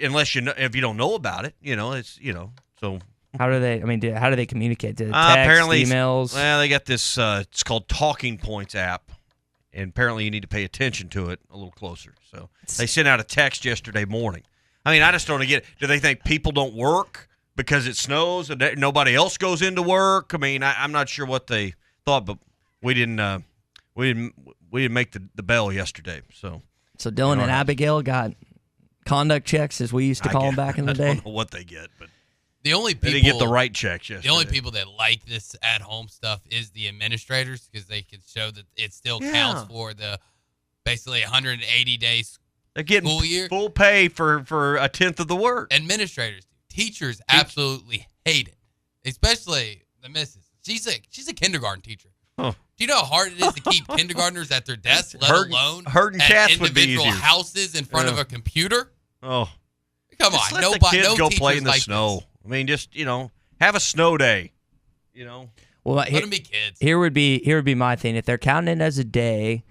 you don't know about it, so. How do they communicate? To text, apparently, emails? Well, they got this, it's called Talking Points app, and apparently you need to pay attention to it a little closer. So they sent out a text yesterday morning. I mean, I just don't get it. Do they think people don't work because it snows and nobody else goes into work? I mean, I'm not sure what they thought, but we didn't make the bell yesterday. So Dylan and Abigail got conduct checks, as we used to call them back in the day. I don't know what they get, but the only people they didn't get the right checks yesterday. The only people that like this at-home stuff is the administrators, because they can show that it still counts for the basically 180 days. They're getting school year. Full pay for a tenth of the work. Administrators, teachers absolutely hate it, especially the missus. She's a kindergarten teacher. Huh. Do you know how hard it is to keep kindergartners at their desks, let alone herding at cats would be individual easier. houses in front of a computer? Oh, come just on! let the kids go play in the snow. This. I mean, just have a snow day. Well, let them be kids. Here would be my thing. If they're counting it as a day,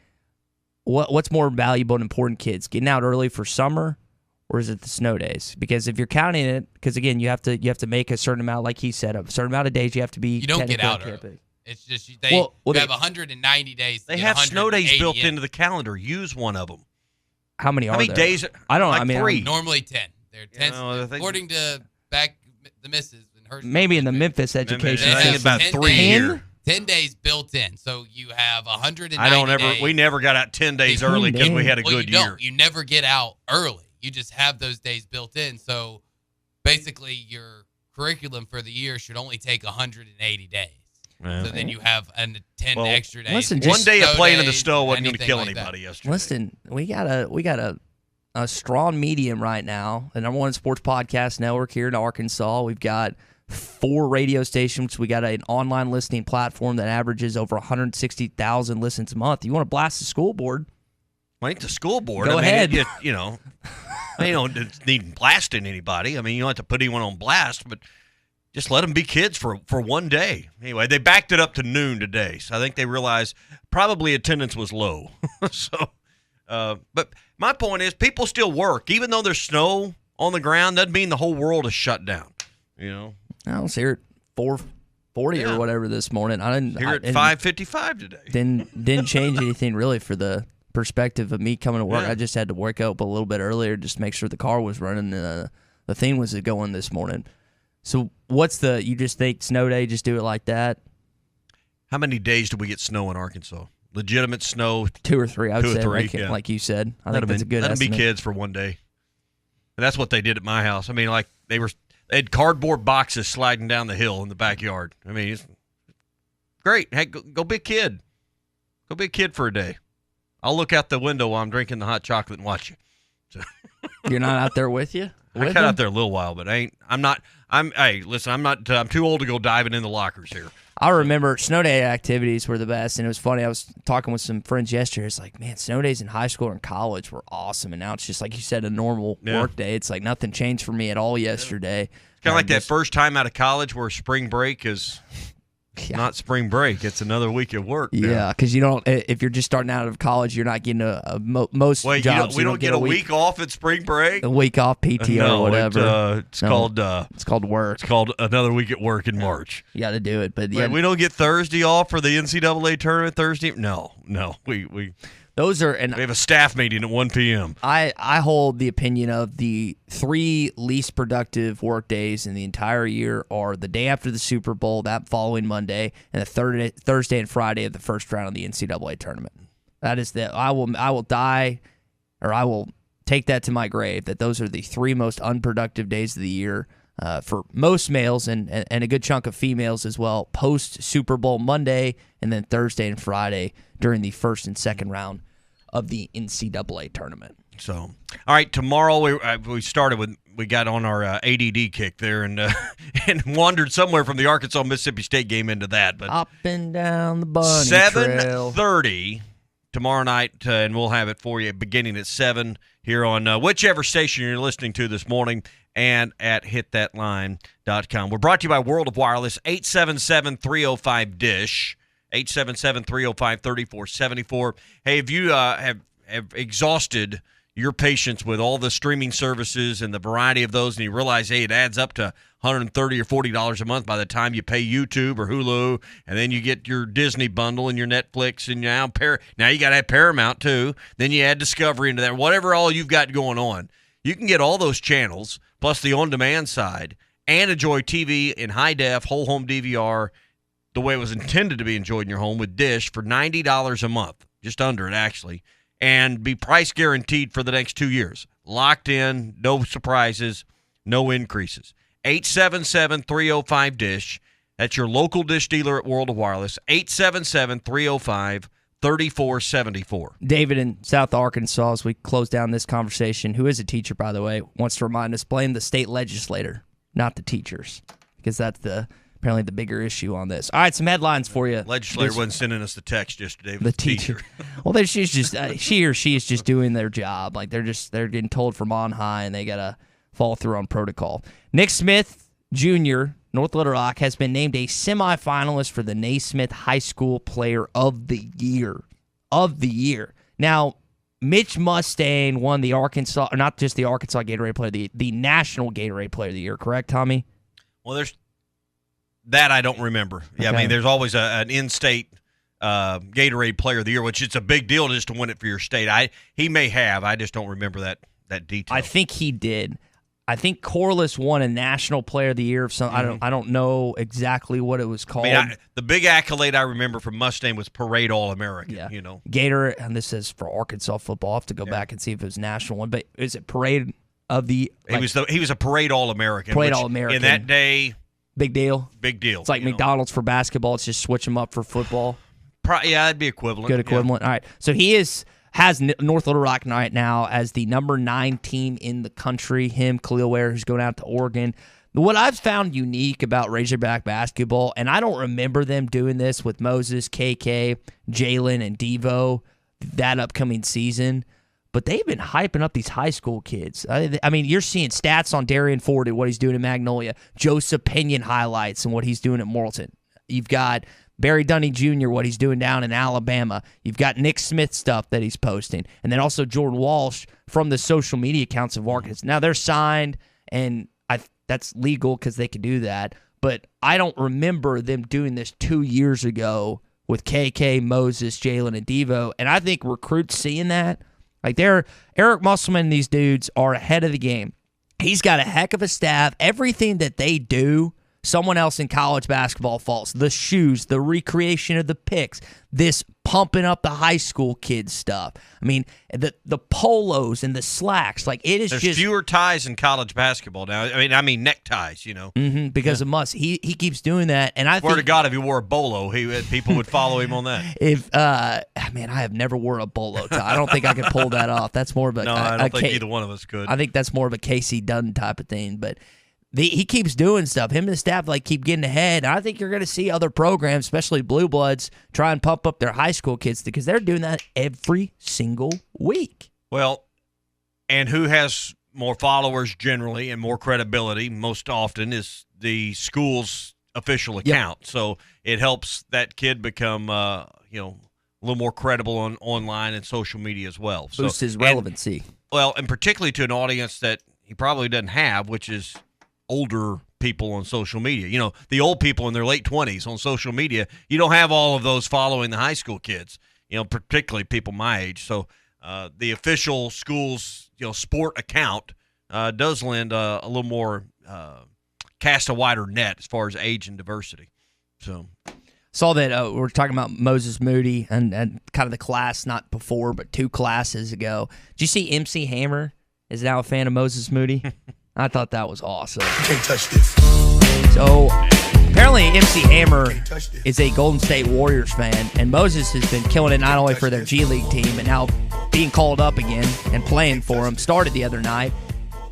what's more valuable and important, kids getting out early for summer, or is it the snow days? Because if you're counting it, because again, you have to make a certain amount, like he said, a certain amount of days you have to be. You don't get out early. It's just they have 190 days. They have snow days built into the calendar. Use one of them. How many there? days? I don't know. Like 3. Normally 10. They're 10 according to the missus and her. Maybe in the Memphis education. I think about 3 here. 10 days built in, so you have 190 days. We never got out 10 days early because we had a good year. You never get out early. You just have those days built in. So basically, your curriculum for the year should only take 180 days. Yeah. So then you have 10 extra days. Listen, one day of playing in the snow wasn't going to kill anybody yesterday. Listen, we got a strong medium right now, the number one sports podcast network here in Arkansas. We've got 4 radio stations. We got an online listening platform that averages over 160,000 listens a month. You want to blast the school board? Well, ain't the school board. Go ahead. You don't need blasting anybody. I mean, you don't have to put anyone on blast, but just let them be kids for one day. Anyway, they backed it up to noon today, so I think they realized probably attendance was low. But my point is, people still work. Even though there's snow on the ground, doesn't mean the whole world is shut down. I was here at 4:40 or whatever this morning. I didn't here at 5:55 today. Didn't change anything really for the perspective of me coming to work. I just had to wake up a little bit earlier just to make sure the car was running. The thing was going this morning. So you just think snow day, just do it like that? How many days do we get snow in Arkansas? Legitimate snow? 2 or 3, I would say, like you said. I think that's a good estimate. Let them be kids for one day. And that's what they did at my house. I mean, like they had cardboard boxes sliding down the hill in the backyard. I mean, it's great. Hey, go be a kid. Go be a kid for a day. I'll look out the window while I'm drinking the hot chocolate and watch you. So. You're not out there with you? I got out there a little while, but hey, listen, I'm too old to go diving in the lockers here. I remember snow day activities were the best, and it was funny. I was talking with some friends yesterday. It's like, man, snow days in high school and college were awesome, and now it's just like you said, a normal work day. It's like nothing changed for me at all yesterday. It's kind of like that first time out of college where spring break is not spring break. It's another week at work. Yeah, because you don't. If you're just starting out of college, you're not getting most jobs. We don't get a week off at spring break. A week off PTO or whatever. It's called work. It's called another week at work in March. You got to do it, but we don't get Thursday off for the NCAA tournament Thursday. No, we. Those are, we have a staff meeting at 1 p.m. I hold the opinion of the 3 least productive work days in the entire year are the day after the Super Bowl, that following Monday, and the Thursday and Friday of the first round of the NCAA tournament. That is I will die, or I will take that to my grave, that those are the 3 most unproductive days of the year for most males and a good chunk of females as well, post Super Bowl Monday and then Thursday and Friday during the first and second round of the NCAA tournament. So, all right, tomorrow we got on our ADD kick there and wandered somewhere from the Arkansas-Mississippi State game into that. But up and down the bunny trail. 7:30 tomorrow night, and we'll have it for you beginning at 7 here on whichever station you're listening to this morning and at hitthatline.com. We're brought to you by World of Wireless, 877-305-DISH. 877-305-3474. Hey, if you have exhausted your patience with all the streaming services and the variety of those, and you realize, hey, it adds up to $130 or $40 a month by the time you pay YouTube or Hulu, and then you get your Disney bundle and your Netflix, and now you got to have Paramount too. Then you add Discovery into that. Whatever all you've got going on, you can get all those channels plus the on-demand side and enjoy TV in high def, whole home DVR, the way it was intended to be enjoyed in your home with Dish for $90 a month, just under it actually, and be price guaranteed for the next 2 years. Locked in, no surprises, no increases. 877-305-DISH. That's your local Dish dealer at World of Wireless, 877-305-3474. David in South Arkansas, as we close down this conversation, who is a teacher, by the way, wants to remind us, blame the state legislator, not the teachers, because that's apparently the bigger issue on this. All right, some headlines for you. Legislator wasn't sending us the text yesterday. The teacher. Well, she's just she or she is just doing their job. Like they're getting told from on high, and they gotta follow through on protocol. Nick Smith Jr., North Little Rock, has been named a semifinalist for the Naismith High School Player of the Year. Now, Mitch Mustaine won the Arkansas, or not just the Arkansas Gatorade Player of the Year, the National Gatorade Player of the Year. Correct, Tommy? Well, there's. That I don't remember. Yeah, okay. I mean, there's always an in-state Gatorade Player of the Year, which it's a big deal just to win it for your state. He may have. I just don't remember that detail. I think he did. I think Corliss won a National Player of the Year. I don't know exactly what it was called. I mean, the big accolade I remember from Mustaine was Parade All-American. Yeah. You know, Gator, and this is for Arkansas football. I'll have to go back and see if it was national one. But is it Parade of the? He was a Parade All-American. Parade All-American in that day. Big deal. Big deal. It's like McDonald's for basketball. It's just switch them up for football. Yeah, that'd be equivalent. Good equivalent. All right. So he has North Little Rock right now as the number 9 team in the country. Him, Khalil Ware, who's going out to Oregon. What I've found unique about Razorback basketball, and I don't remember them doing this with Moses, KK, Jalen, and Devo that upcoming season, but they've been hyping up these high school kids. I mean, you're seeing stats on Darian Ford and what he's doing in Magnolia, Joseph Pinion highlights and what he's doing at Morrilton. You've got Barry Dunning Jr., what he's doing down in Alabama. You've got Nick Smith stuff that he's posting. And then also Jordan Walsh from the social media accounts of Arkansas. Now, they're signed, and that's legal because they can do that. But I don't remember them doing this 2 years ago with KK, Moses, Jalen, and Devo. And I think recruits seeing that, like Eric Musselman and these dudes are ahead of the game. He's got a heck of a staff. Everything that they do, someone else in college basketball falls. The shoes, the recreation of the picks, this pumping up the high school kids stuff. I mean, the polos and the slacks, like it is. There's fewer ties in college basketball now. I mean neckties, you know. Because of Muss. He keeps doing that, and I swear think, to God, if he wore a bolo, people would follow him on that. Man, I have never worn a bolo tie. I don't think I could pull that off. That's more of a I don't think either one of us could. I think that's more of a Casey Dunn type of thing, but. He keeps doing stuff. Him and the staff keep getting ahead. And I think you're going to see other programs, especially Blue Bloods, try and pump up their high school kids because they're doing that every single week. Well, and who has more followers generally and more credibility most often is the school's official account. Yep. So it helps that kid become a little more credible online and social media as well. Boost his relevancy. And particularly to an audience that he probably doesn't have, which is older people on social media. You know, the old people in their late 20s on social media, you don't have all of those following the high school kids, particularly people my age. So the official school's, sport account does lend a little more, cast a wider net as far as age and diversity. So saw that we're talking about Moses Moody and kind of the class, not before, but 2 classes ago. Did you see MC Hammer is now a fan of Moses Moody? I thought that was awesome. Can't touch this. So apparently MC Hammer is a Golden State Warriors fan, and Moses has been killing it not only for their G League team, but now being called up again and playing for him. Started the other night.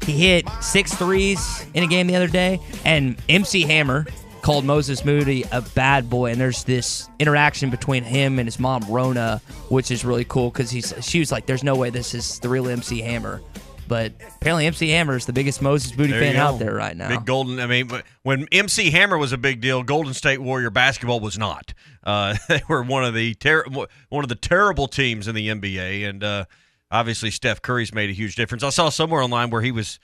He hit 6 threes in a game the other day, and MC Hammer called Moses Moody a bad boy, and there's this interaction between him and his mom, Rona, which is really cool because she was like, there's no way this is the real MC Hammer. But apparently MC Hammer is the biggest Moses Moody fan out there right now. Big Golden. I mean, when MC Hammer was a big deal, Golden State Warrior basketball was not. They were one of the terrible teams in the NBA, and obviously Steph Curry's made a huge difference. I saw somewhere online where he was,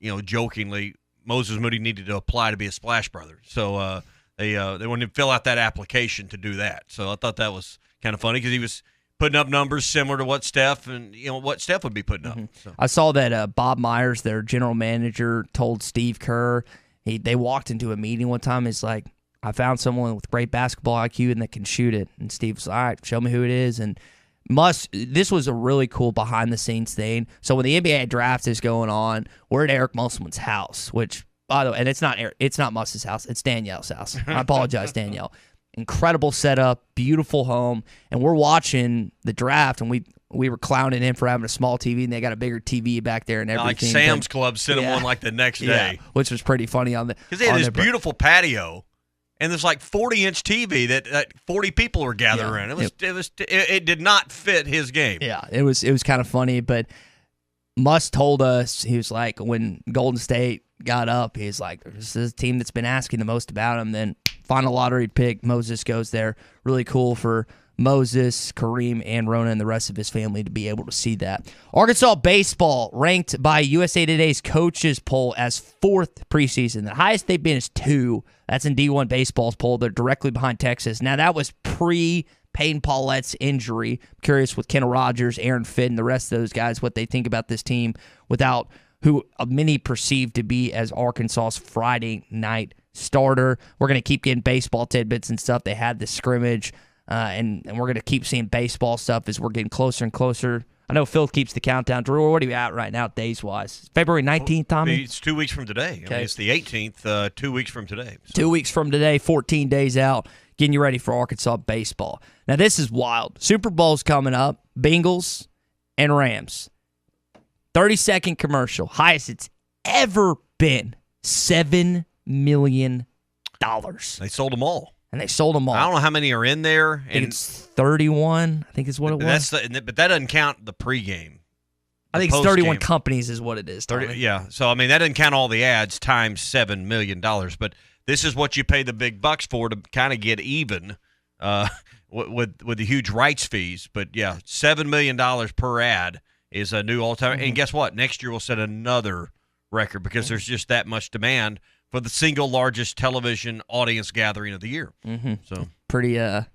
jokingly, Moses Moody needed to apply to be a Splash Brother. So they wanted to fill out that application to do that. So I thought that was kind of funny because he was putting up numbers similar to what Steph would be putting up. So. I saw that Bob Myers, their general manager, told Steve Kerr, they walked into a meeting one time. He's like, I found someone with great basketball IQ and that can shoot it. And Steve was like, all right, show me who it is. And this was a really cool behind-the-scenes thing. So when the NBA draft is going on, we're at Eric Musselman's house, which, by the way, and it's not Muss's house, it's Danielle's house. I apologize, Danielle. Incredible setup, beautiful home, and we're watching the draft, and we were clowning him for having a small TV, and they got a bigger TV back there and everything. Like Sam's Club sent him one like the next day, which was pretty funny on the because they had this beautiful patio, and there's like 40-inch TV that 40 people were gathered around. It did not fit his game. Yeah, it was kind of funny, but Muss told us, he was like, when Golden State got up, he's like, this is a team that's been asking the most about him. Then final lottery pick, Moses goes there. Really cool for Moses, Kareem, and Rona and the rest of his family to be able to see that. Arkansas baseball ranked by USA Today's coaches poll as 4th preseason. The highest they've been is 2. That's in D1 Baseball's poll. They're directly behind Texas. Now, that was pre-Peyton Paulette's injury. I'm curious with Kenna Rogers, Aaron Finn, the rest of those guys, what they think about this team without who many perceive to be as Arkansas's Friday night starter. We're going to keep getting baseball tidbits and stuff. They had the scrimmage, and we're going to keep seeing baseball stuff as we're getting closer and closer. I know Phil keeps the countdown. Drew, what are you at right now, days-wise? February 19th, Tommy? It's 2 weeks from today. Okay. I mean, it's the 18th, 2 weeks from today. So. 2 weeks from today, 14 days out, getting you ready for Arkansas baseball. Now, this is wild. Super Bowl's coming up. Bengals and Rams. 30-second commercial. Highest it's ever been $7 million. They sold them all. And they sold them all. I don't know how many are in there. I think it's 31. I think is what it was. But that doesn't count the pregame. I think it's 31 companies is what it is. 30, yeah. So, I mean, that doesn't count all the ads times $7 million. But this is what you pay the big bucks for to kind of get even with the huge rights fees. But, yeah, $7 million per ad is a new all-time. And guess what? Next year we'll set another record because there's just that much demand for the single largest television audience gathering of the year. So pretty a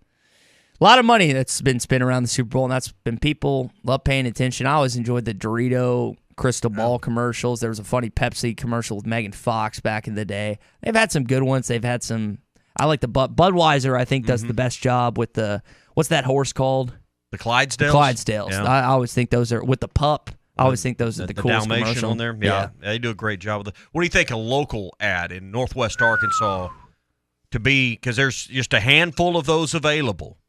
lot of money that's been spent around the Super Bowl, and that's been people love paying attention. I always enjoyed the Dorito crystal ball commercials. There was a funny Pepsi commercial with Megan Fox back in the day. They've had some good ones. They've had some. I like the Budweiser. I think does the best job with the what's that horse called? The Clydesdales. Clydesdales. Yeah. I always think those are with the pup. I always think those are the coolest Dalmatian commercial on there. Yeah, they do a great job with it. What do you think a local ad in Northwest Arkansas to be? Because there's just a handful of those available.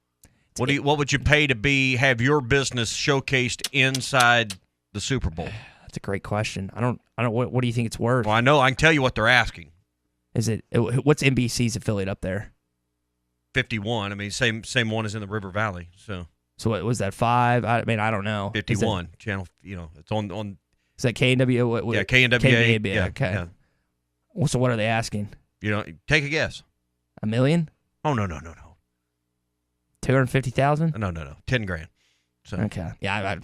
What would you pay to have your business showcased inside the Super Bowl? That's a great question. I don't. What do you think it's worth? Well, I know. I can tell you what they're asking. Is it what's NBC's affiliate up there? 51. I mean, same one as in the River Valley. So what was that 5? I mean, I don't know. 51 channel. It's on. Is that KNW? Yeah, KNWA. Yeah, okay. Yeah. Well, so what are they asking? Take a guess. $1 million? Oh no. 250,000? No. $10,000. So. Okay. Yeah,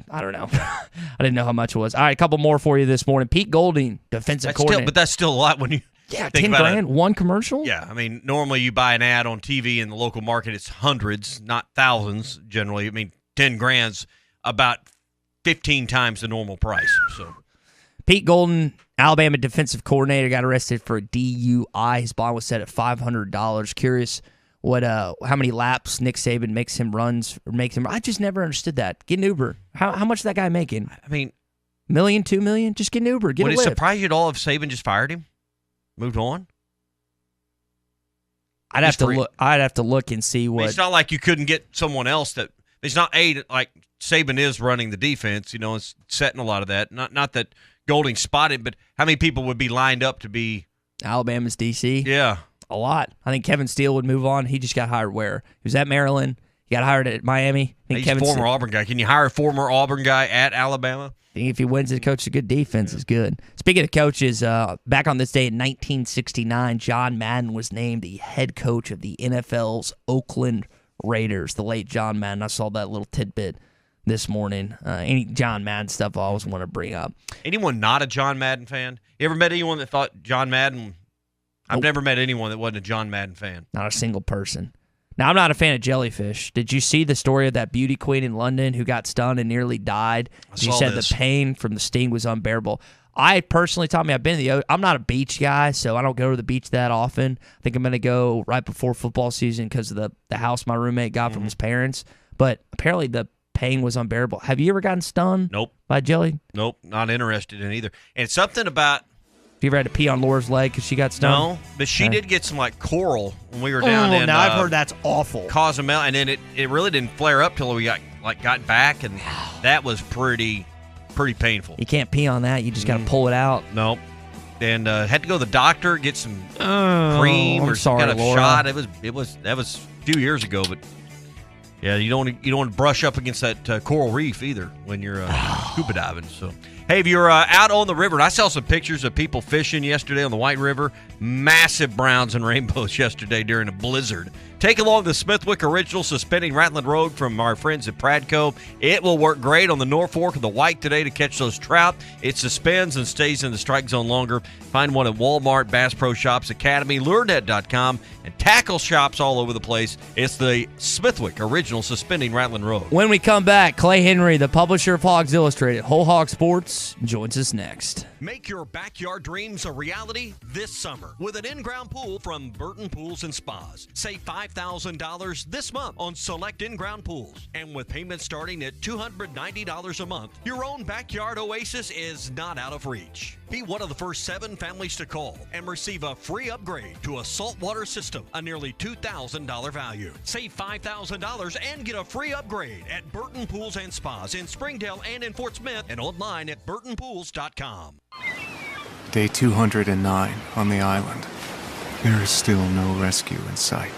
I don't know. I didn't know how much it was. All right, a couple more for you this morning. Pete Golding, defensive coordinator. But that's still a lot when you. Yeah, think $10,000, one commercial? Yeah, I mean, normally you buy an ad on TV in the local market, it's hundreds, not thousands generally. I mean, $10,000's about 15 times the normal price. So, Pete Golding, Alabama defensive coordinator, got arrested for a DUI. His bond was set at $500. Curious how many laps Nick Saban makes him. I just never understood that. Get an Uber. How much is that guy making? I mean, $1 million, $2 million? Just get an Uber. Get a Would Lyft. it surprise you at all if Saban just fired him? Moved on. I'd have to look and see what. It's not like you couldn't get someone else that. It's not like Saban is running the defense. It's setting a lot of that. Not that Golding spotted, but how many people would be lined up to be Alabama's DC? Yeah, a lot. I think Kevin Steele would move on. He just got hired where? He was at Maryland. He got hired at Miami. He's a former Auburn guy. Can you hire a former Auburn guy at Alabama? I think if he wins and coaches a good defense, is good. Speaking of coaches, back on this day in 1969, John Madden was named the head coach of the NFL's Oakland Raiders. The late John Madden. I saw that little tidbit this morning. Any John Madden stuff I always want to bring up. Anyone not a John Madden fan? You ever met anyone that thought John Madden? I've never met anyone that wasn't a John Madden fan. Not a single person. Now, I'm not a fan of jellyfish. Did you see the story of that beauty queen in London who got stung and nearly died? She said the pain from the sting was unbearable. I personally, Tommy, I'm not a beach guy, so I don't go to the beach that often. I think I'm going to go right before football season because of the house my roommate got from his parents. But apparently the pain was unbearable. Have you ever gotten stung? Nope. By jelly? Nope, not interested in either. And something about... Have you ever had to pee on Laura's leg because she got stung? No, but she did get some coral when we were down in. Now I've heard that's awful. Cozumel, and then it really didn't flare up till we got back, and that was pretty painful. You can't pee on that. You just got to pull it out. Nope. And had to go to the doctor, get some cream or some kind of shot. That was a few years ago, but yeah, you don't want to brush up against that coral reef either when you're scuba diving. So. Hey, if you're out on the river, and I saw some pictures of people fishing yesterday on the White River, massive browns and rainbows yesterday during a blizzard. Take along the Smithwick Original Suspending Rattling Rogue from our friends at Pradco. It will work great on the North Fork of the White today to catch those trout. It suspends and stays in the strike zone longer. Find one at Walmart, Bass Pro Shops, Academy, LureNet.com, and tackle shops all over the place. It's the Smithwick Original Suspending Rattling Rogue. When we come back, Clay Henry, the publisher of Hogs Illustrated, Whole Hog Sports, joins us next. Make your backyard dreams a reality this summer with an in-ground pool from Burton Pools and Spas. Save $5,000 this month on select in-ground pools. And with payments starting at $290 a month, your own backyard oasis is not out of reach. Be one of the first 7 families to call and receive a free upgrade to a saltwater system, a nearly $2,000 value. Save $5,000 and get a free upgrade at Burton Pools and Spas in Springdale and in Fort Smith and online at burtonpools.com. Day 209 on the island. There is still no rescue in sight.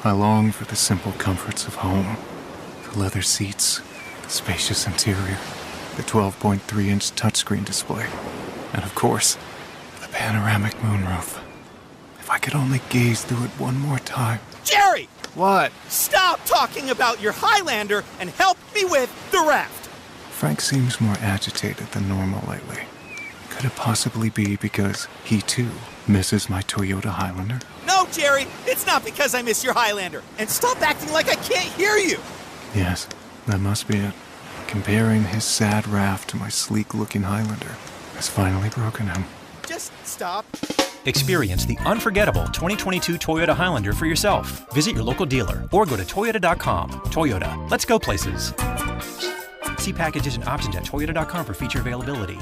I long for the simple comforts of home. The leather seats, the spacious interior, the 12.3-inch touchscreen display, and of course, the panoramic moonroof. If I could only gaze through it one more time. Jerry! What? Stop talking about your Highlander and help me with the raft! Frank seems more agitated than normal lately. Could it possibly be because he too misses my Toyota Highlander? No, Jerry, it's not because I miss your Highlander. And stop acting like I can't hear you. Yes, that must be it. Comparing his sad raft to my sleek-looking Highlander has finally broken him. Just stop. Experience the unforgettable 2022 Toyota Highlander for yourself. Visit your local dealer or go to Toyota.com. Toyota, let's go places. See packages and options at Toyota.com for feature availability.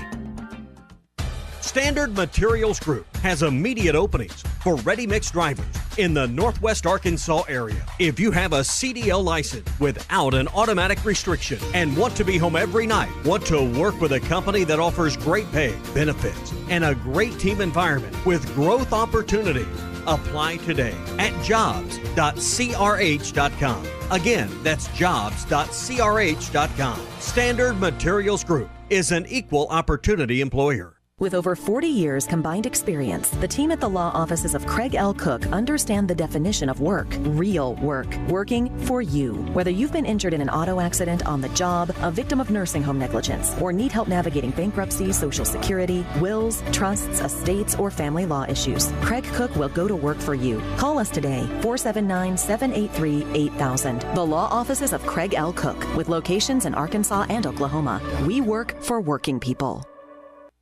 Standard Materials Group has immediate openings for ready-mix drivers in the Northwest Arkansas area. If you have a CDL license without an automatic restriction and want to be home every night, want to work with a company that offers great pay, benefits, and a great team environment with growth opportunities, apply today at jobs.crh.com. Again, that's jobs.crh.com. Standard Materials Group is an equal opportunity employer. With over 40 years combined experience, the team at the law offices of Craig L. Cook understand the definition of work, real work, working for you. Whether you've been injured in an auto accident, on the job, a victim of nursing home negligence, or need help navigating bankruptcy, Social Security, wills, trusts, estates, or family law issues, Craig Cook will go to work for you. Call us today, 479-783-8000. The law offices of Craig L. Cook, with locations in Arkansas and Oklahoma. We work for working people.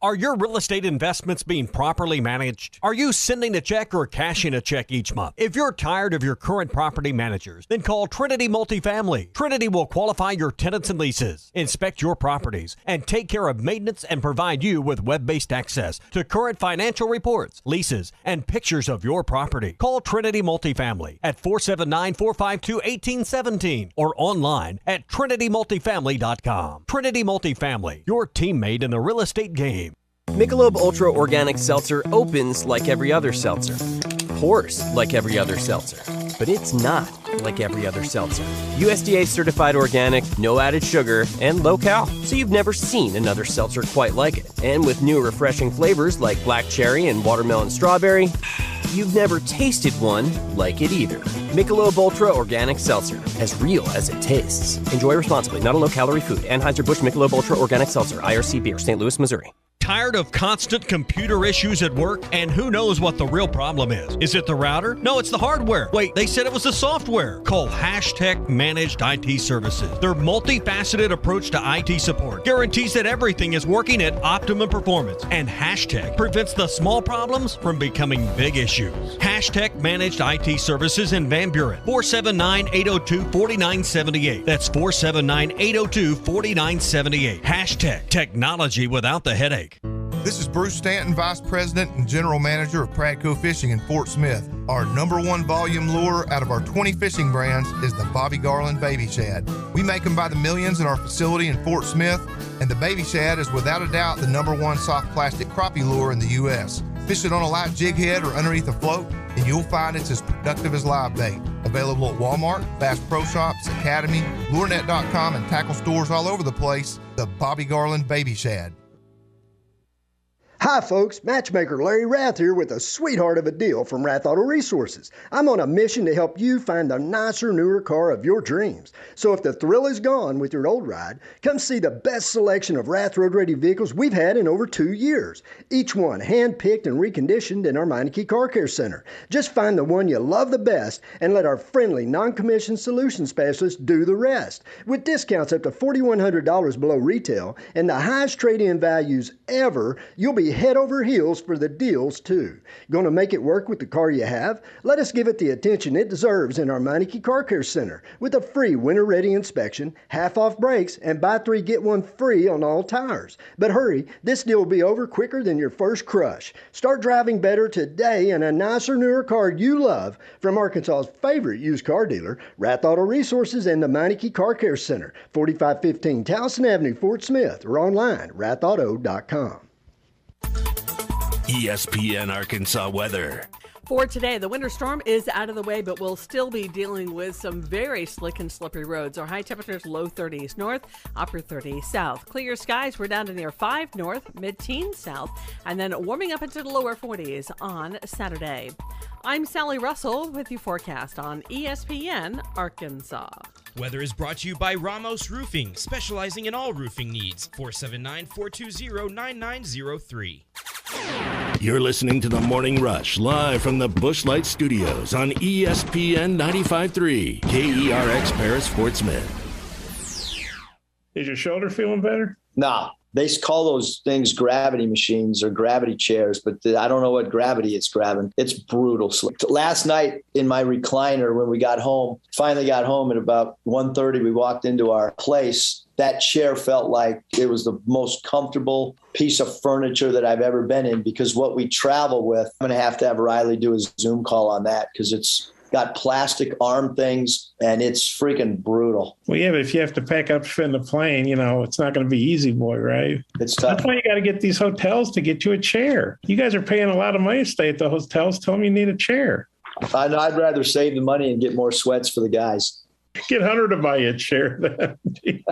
Are your real estate investments being properly managed? Are you sending a check or cashing a check each month? If you're tired of your current property managers, then call Trinity Multifamily. Trinity will qualify your tenants and leases, inspect your properties, and take care of maintenance and provide you with web-based access to current financial reports, leases, and pictures of your property. Call Trinity Multifamily at 479-452-1817 or online at trinitymultifamily.com. Trinity Multifamily, your teammate in the real estate game. Michelob Ultra Organic Seltzer opens like every other seltzer, pours like every other seltzer, but it's not like every other seltzer. USDA certified organic, no added sugar, and low cal, so you've never seen another seltzer quite like it. And with new refreshing flavors like black cherry and watermelon strawberry, you've never tasted one like it either. Michelob Ultra Organic Seltzer, as real as it tastes. Enjoy responsibly, not a low-calorie food. Anheuser-Busch Michelob Ultra Organic Seltzer, IRC Beer, St. Louis, Missouri. Tired of constant computer issues at work? And who knows what the real problem is? Is it the router? No, it's the hardware. Wait, they said it was the software. Call Hashtag Managed IT Services. Their multifaceted approach to IT support guarantees that everything is working at optimum performance. And Hashtag prevents the small problems from becoming big issues. Hashtag Managed IT Services in Van Buren. 479-802-4978. That's 479-802-4978. Hashtag Technology without the headache. This is Bruce Stanton, Vice President and General Manager of Pradco Fishing in Fort Smith. Our #1 volume lure out of our 20 fishing brands is the Bobby Garland Baby Shad. We make them by the millions in our facility in Fort Smith, and the Baby Shad is without a doubt the #1 soft plastic crappie lure in the U.S. Fish it on a light jig head or underneath a float, and you'll find it's as productive as live bait. Available at Walmart, Bass Pro Shops, Academy, LureNet.com, and tackle stores all over the place. The Bobby Garland Baby Shad. Hi folks, Matchmaker Larry Rath here with a sweetheart of a deal from Rath Auto Resources. I'm on a mission to help you find the nicer, newer car of your dreams. So if the thrill is gone with your old ride, come see the best selection of Rath Road Ready vehicles we've had in over 2 years. Each one hand-picked and reconditioned in our Meineke Car Care Center. Just find the one you love the best and let our friendly, non-commissioned solution specialists do the rest. With discounts up to $4,100 below retail and the highest trade-in values ever, you'll be head over heels for the deals too. Gonna make it work with the car you have? Let us give it the attention it deserves in our Meineke Car Care Center with a free winter-ready inspection, half-off brakes, and buy 3 get 1 free on all tires. But hurry, this deal will be over quicker than your first crush. Start driving better today in a nicer, newer car you love from Arkansas's favorite used car dealer, Rath Auto Resources and the Meineke Car Care Center, 4515 Towson Avenue, Fort Smith, or online, rathauto.com. ESPN Arkansas weather. For today, the winter storm is out of the way, but we'll still be dealing with some very slick and slippery roads. Our high temperatures low 30s north, upper 30s south. Clear skies, we're down to near 5 north, mid-teens south, and then warming up into the lower 40s on Saturday. I'm Sally Russell with your forecast on ESPN Arkansas. Weather is brought to you by Ramos Roofing, specializing in all roofing needs. 479-420-9903. You're listening to The Morning Rush, live from the Busch Light Studios on ESPN 95.3, KERX Paris, Fort Smith. Is your shoulder feeling better? Nah. They call those things gravity machines or gravity chairs, but I don't know what gravity it's grabbing. It's brutal. Last night in my recliner when we got home, finally got home at about 1:30, we walked into our place. That chair felt like it was the most comfortable piece of furniture that I've ever been in, because what we travel with, I'm going to have Riley do a Zoom call on that because it's got plastic arm things, and it's freaking brutal. Well, yeah, but if you have to pack up in the plane, it's not going to be easy, boy, right? It's tough. That's why you got to get these hotels to get you a chair. You guys are paying a lot of money to stay at the hotels. Tell them you need a chair. I'd rather save the money and get more sweats for the guys. Get Hunter to buy you a chair. Hey,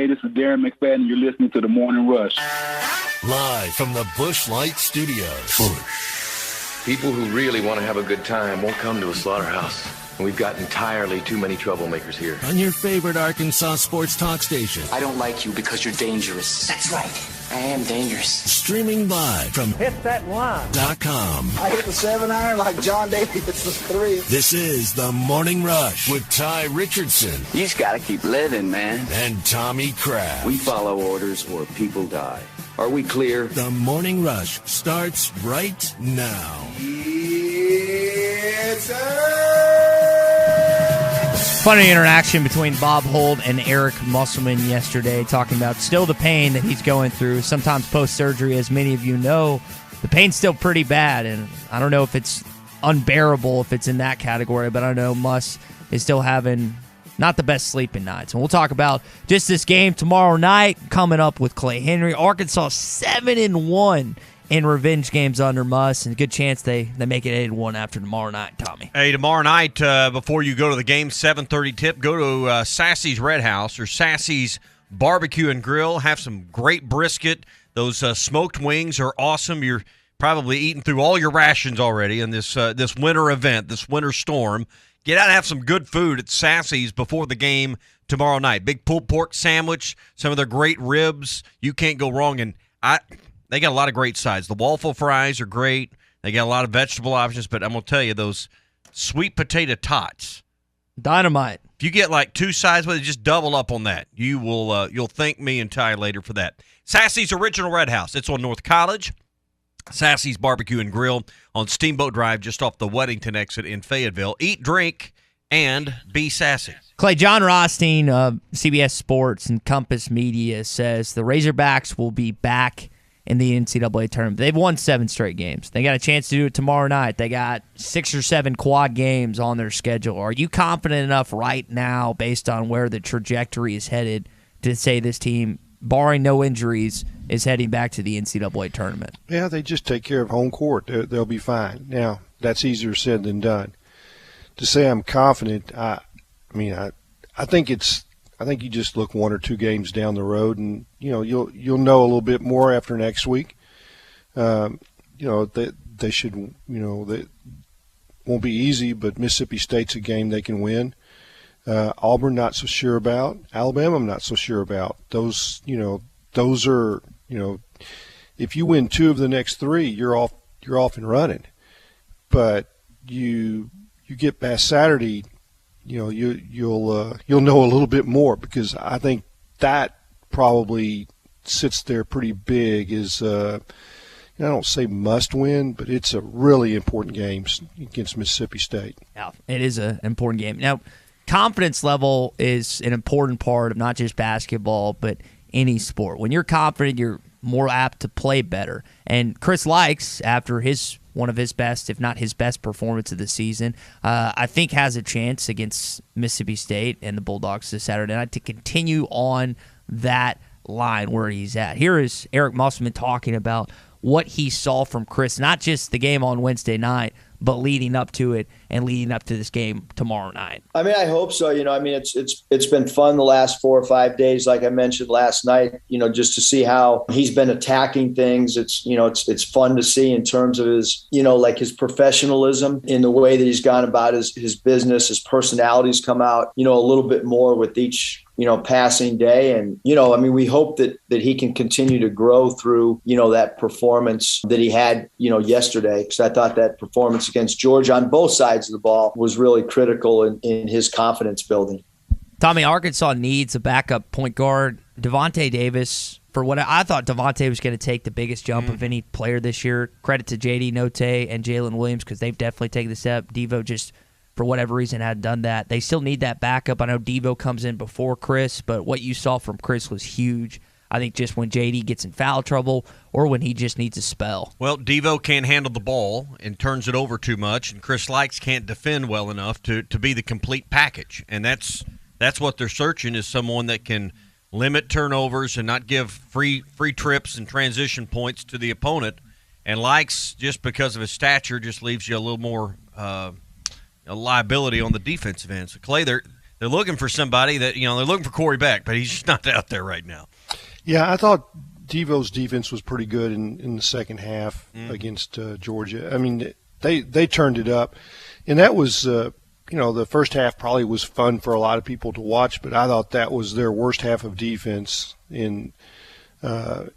this is Darren McFadden. You're listening to The Morning Rush. Live from the Busch Light Studios. People who really want to have a good time won't come to a slaughterhouse. And we've got entirely too many troublemakers here. On your favorite Arkansas sports talk station. I don't like you because you're dangerous. That's right. I am dangerous. Streaming live from hitthatline.com. I hit the 7-iron like John Daly hits the 3. This is The Morning Rush with Ty Richardson. You just got to keep living, man. And Tommy Kraft. We follow orders or people die. Are we clear? The Morning Rush starts right now. Funny interaction between Bob Holt and Eric Musselman yesterday, talking about still the pain that he's going through. Sometimes post-surgery, as many of you know, the pain's still pretty bad, and I don't know if it's unbearable if it's in that category, but I know Muss is still having not the best sleeping nights. And we'll talk about just this game tomorrow night coming up with Clay Henry. Arkansas 7-1 in revenge games under Muss, and a good chance they make it 8-1 after tomorrow night, Tommy. Hey, tomorrow night, before you go to the game, 7:30 tip, go to Sassy's Red House or Sassy's Barbecue and Grill. Have some great brisket. Those smoked wings are awesome. You're probably eating through all your rations already in this winter event, this winter storm. Get out and have some good food at Sassy's before the game tomorrow night. Big pulled pork sandwich, some of their great ribs. You can't go wrong. And they got a lot of great sides. The waffle fries are great. They got a lot of vegetable options. But I'm going to tell you, those sweet potato tots. Dynamite. If you get like 2 sides with it, just double up on that. You'll thank me and Ty later for that. Sassy's Original Red House. It's on North College. Sassy's Barbecue and Grill on Steamboat Drive, just off the Weddington exit in Fayetteville. Eat, drink, and be sassy. Clay, John Rothstein of CBS Sports and Compass Media says the Razorbacks will be back in the NCAA tournament. They've won 7 straight games. They got a chance to do it tomorrow night. They got 6 or 7 quad games on their schedule. Are you confident enough right now, based on where the trajectory is headed, to say this team, barring no injuries, is heading back to the NCAA tournament? Yeah, they just take care of home court. They'll be fine. Now, that's easier said than done. To say I'm confident, I think you just look 1 or 2 games down the road, and you'll know a little bit more after next week. They should, they won't be easy, but Mississippi State's a game they can win. Auburn, not so sure about. Alabama, I'm not so sure about. Those are, if you win 2 of the next 3, you're off and running. But you get past Saturday, you'll know a little bit more, because I think that probably sits there pretty big. Is I don't say must win, but it's a really important game against Mississippi State. Yeah, it is an important game. Now, confidence level is an important part of not just basketball, but any sport. When you're confident, you're more apt to play better. And Chris Likes, after one of his best, if not his best performance of the season, I think has a chance against Mississippi State and the Bulldogs this Saturday night to continue on that line where he's at. Here is Eric Musselman talking about what he saw from Chris, not just the game on Wednesday night, but leading up to it and leading up to this game tomorrow night. I mean, I hope so. It's been fun the last 4 or 5 days, like I mentioned last night, just to see how he's been attacking things. It's fun to see in terms of his, like his professionalism in the way that he's gone about his business. His personalities come out, a little bit more with each passing day. And, we hope that he can continue to grow through, that performance that he had, yesterday, because I thought that performance against Georgia on both sides of the ball was really critical in his confidence building. Tommy, Arkansas needs a backup point guard. Devontae Davis, for what I thought Devontae was going to take the biggest jump of any player this year. Credit to J.D. Note and Jalen Williams because they've definitely taken the step. Devo just, for whatever reason, hadn't done that. They still need that backup. I know Devo comes in before Chris, but what you saw from Chris was huge. I think just when J.D. gets in foul trouble or when he just needs a spell. Well, Devo can't handle the ball and turns it over too much, and Chris Likes can't defend well enough to be the complete package. And that's what they're searching, is someone that can limit turnovers and not give free trips and transition points to the opponent. And Likes, just because of his stature, just leaves you a little more a liability on the defensive end. So, Clay, they're looking for somebody that, they're looking for Corey Beck, but he's just not out there right now. Yeah, I thought Devo's defense was pretty good in the second half against Georgia. I mean, they turned it up, and that was the first half probably was fun for a lot of people to watch, but I thought that was their worst half of defense in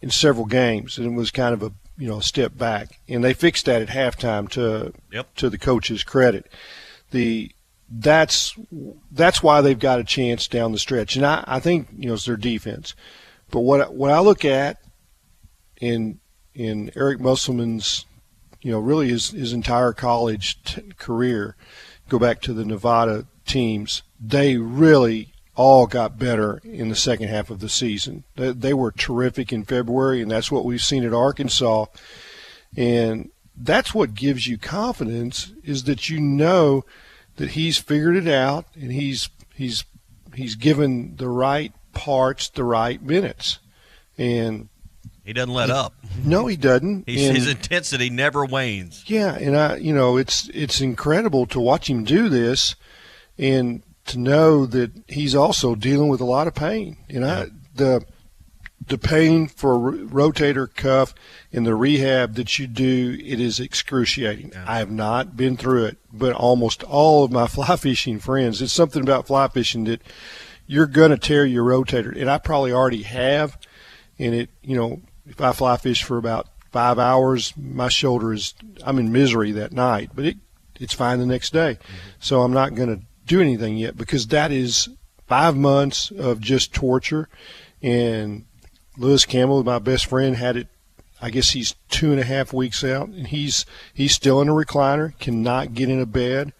several games, and it was kind of a step back, and they fixed that at halftime to the coach's credit. That's why they've got a chance down the stretch, and I think it's their defense. But what I look at in Eric Musselman's, really his entire college career, go back to the Nevada teams, they really all got better in the second half of the season. They were terrific in February, and that's what we've seen at Arkansas. And that's what gives you confidence, is that that he's figured it out, and he's given the right parts the right minutes, and he doesn't let up. No, he doesn't. His intensity never wanes. Yeah, and it's incredible to watch him do this, and to know that he's also dealing with a lot of pain. The pain for a rotator cuff in the rehab that you do, it is excruciating. Yeah. I have not been through it, but almost all of my fly fishing friends, it's something about fly fishing that you're going to tear your rotator. And I probably already have. And if I fly fish for about 5 hours, my shoulder I'm in misery that night, but it's fine the next day. Mm-hmm. So I'm not going to do anything yet, because that is 5 months of just torture. And Lewis Campbell, my best friend, had it, I guess he's 2.5 weeks out, and he's still in a recliner, cannot get in a bed.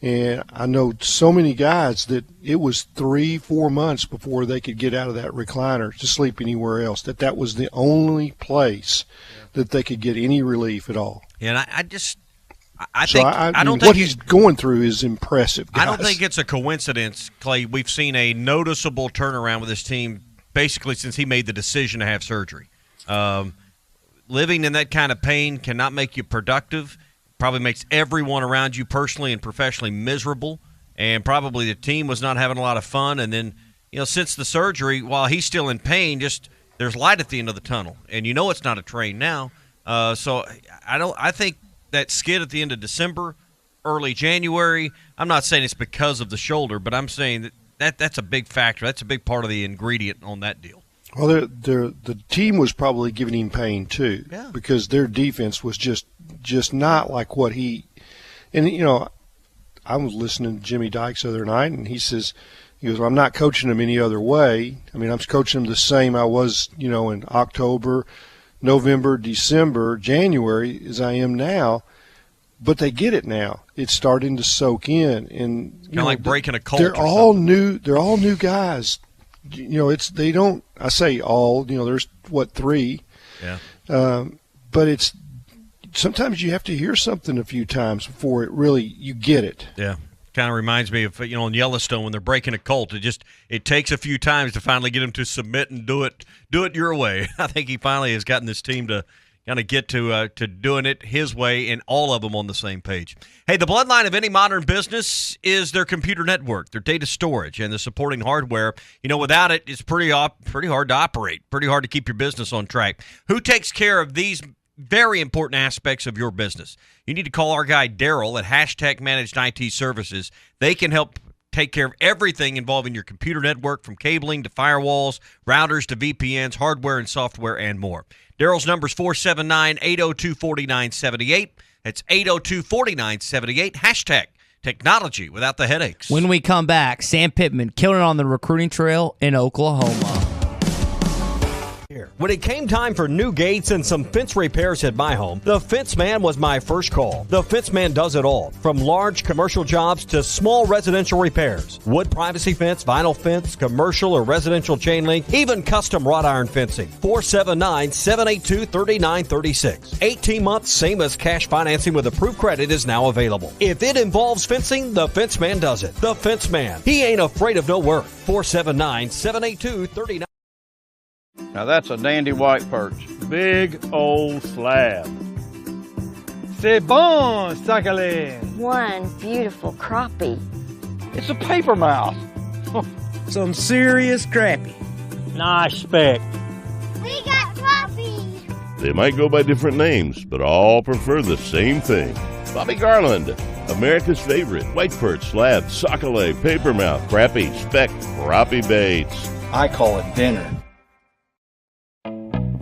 And I know so many guys that it was 3-4 months before they could get out of that recliner to sleep anywhere else, that was the only place that they could get any relief at all. And I don't think what he's going through is impressive, guys. I don't think it's a coincidence, Clay. We've seen a noticeable turnaround with this team basically since he made the decision to have surgery. Living in that kind of pain cannot make you productive. Probably makes everyone around you personally and professionally miserable, and probably the team was not having a lot of fun. And then, since the surgery, while he's still in pain, just there's light at the end of the tunnel, and it's not a train now. So I think that skid at the end of December, early January, I'm not saying it's because of the shoulder, but I'm saying that's a big factor. That's a big part of the ingredient on that deal. Well, the team was probably giving him pain too, because their defense was just not like what he. And I was listening to Jimmy Dykes the other night, and he goes, well, I'm not coaching them any other way. I mean, I'm coaching them the same I was, in October, November, December, January as I am now. But they get it now. It's starting to soak in, and kind of like breaking a cold. They're all new. They're all new guys. They don't. I say all. There's 3. Yeah. But sometimes you have to hear something a few times before you get it. Yeah. kind of reminds me of, in Yellowstone when they're breaking a colt. It takes a few times to finally get them to submit and do it your way. I think he finally has gotten this team to kind of get to doing it his way, and all of them on the same page. Hey, the bloodline of any modern business is their computer network, their data storage, and the supporting hardware. Without it, it's pretty hard to operate, pretty hard to keep your business on track. Who takes care of these very important aspects of your business? You need to call our guy Daryl at Hashtag Managed IT Services. They can help take care of everything involving your computer network, from cabling to firewalls, routers to VPNs, hardware and software, and more. Daryl's number is 479-802-4978. That's 802-4978. Hashtag technology without the headaches. When we come back, Sam Pittman killing it on the recruiting trail in Oklahoma. When it came time for new gates and some fence repairs at my home, the Fence Man was my first call. The Fence Man does it all, from large commercial jobs to small residential repairs. Wood privacy fence, vinyl fence, commercial or residential chain link, even custom wrought iron fencing. 479-782-3936. 18 months, same as cash financing with approved credit, is now available. If it involves fencing, the Fence Man does it. The Fence Man. He ain't afraid of no work. 479-782-3936. Now that's a dandy white perch. Big old slab. C'est bon, sacalé. One beautiful crappie. It's a paper mouth. Some serious crappie. Nice speck. We got crappies. They might go by different names, but all prefer the same thing. Bobby Garland, America's favorite white perch, slab, sacalé, paper mouth, crappie, speck, crappie baits. I call it dinner.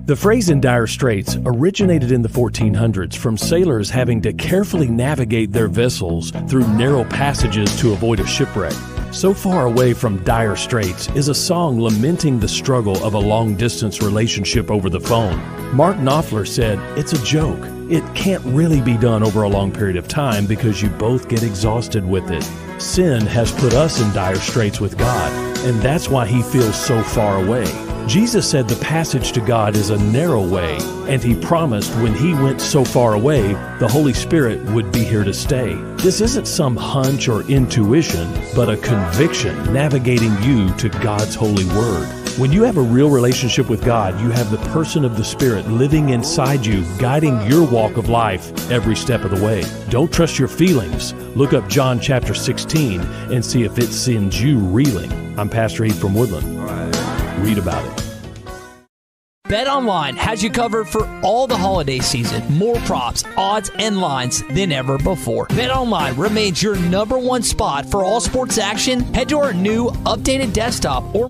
The phrase "in dire straits" originated in the 1400s from sailors having to carefully navigate their vessels through narrow passages to avoid a shipwreck. So Far Away from Dire Straits is a song lamenting the struggle of a long-distance relationship over the phone. Mark Knopfler said, "It's a joke. It can't really be done over a long period of time because you both get exhausted with it. Sin has put us in dire straits with God, and that's why he feels so far away." Jesus said the passage to God is a narrow way, and he promised when he went so far away, the Holy Spirit would be here to stay. This isn't some hunch or intuition, but a conviction navigating you to God's holy word. When you have a real relationship with God, you have the person of the Spirit living inside you, guiding your walk of life every step of the way. Don't trust your feelings. Look up John chapter 16 and see if it sends you reeling. I'm Pastor Heath from Woodland. Read about it. BetOnline has you covered for all the holiday season. More props, odds, and lines than ever before. BetOnline remains your number one spot for all sports action. Head to our new updated desktop or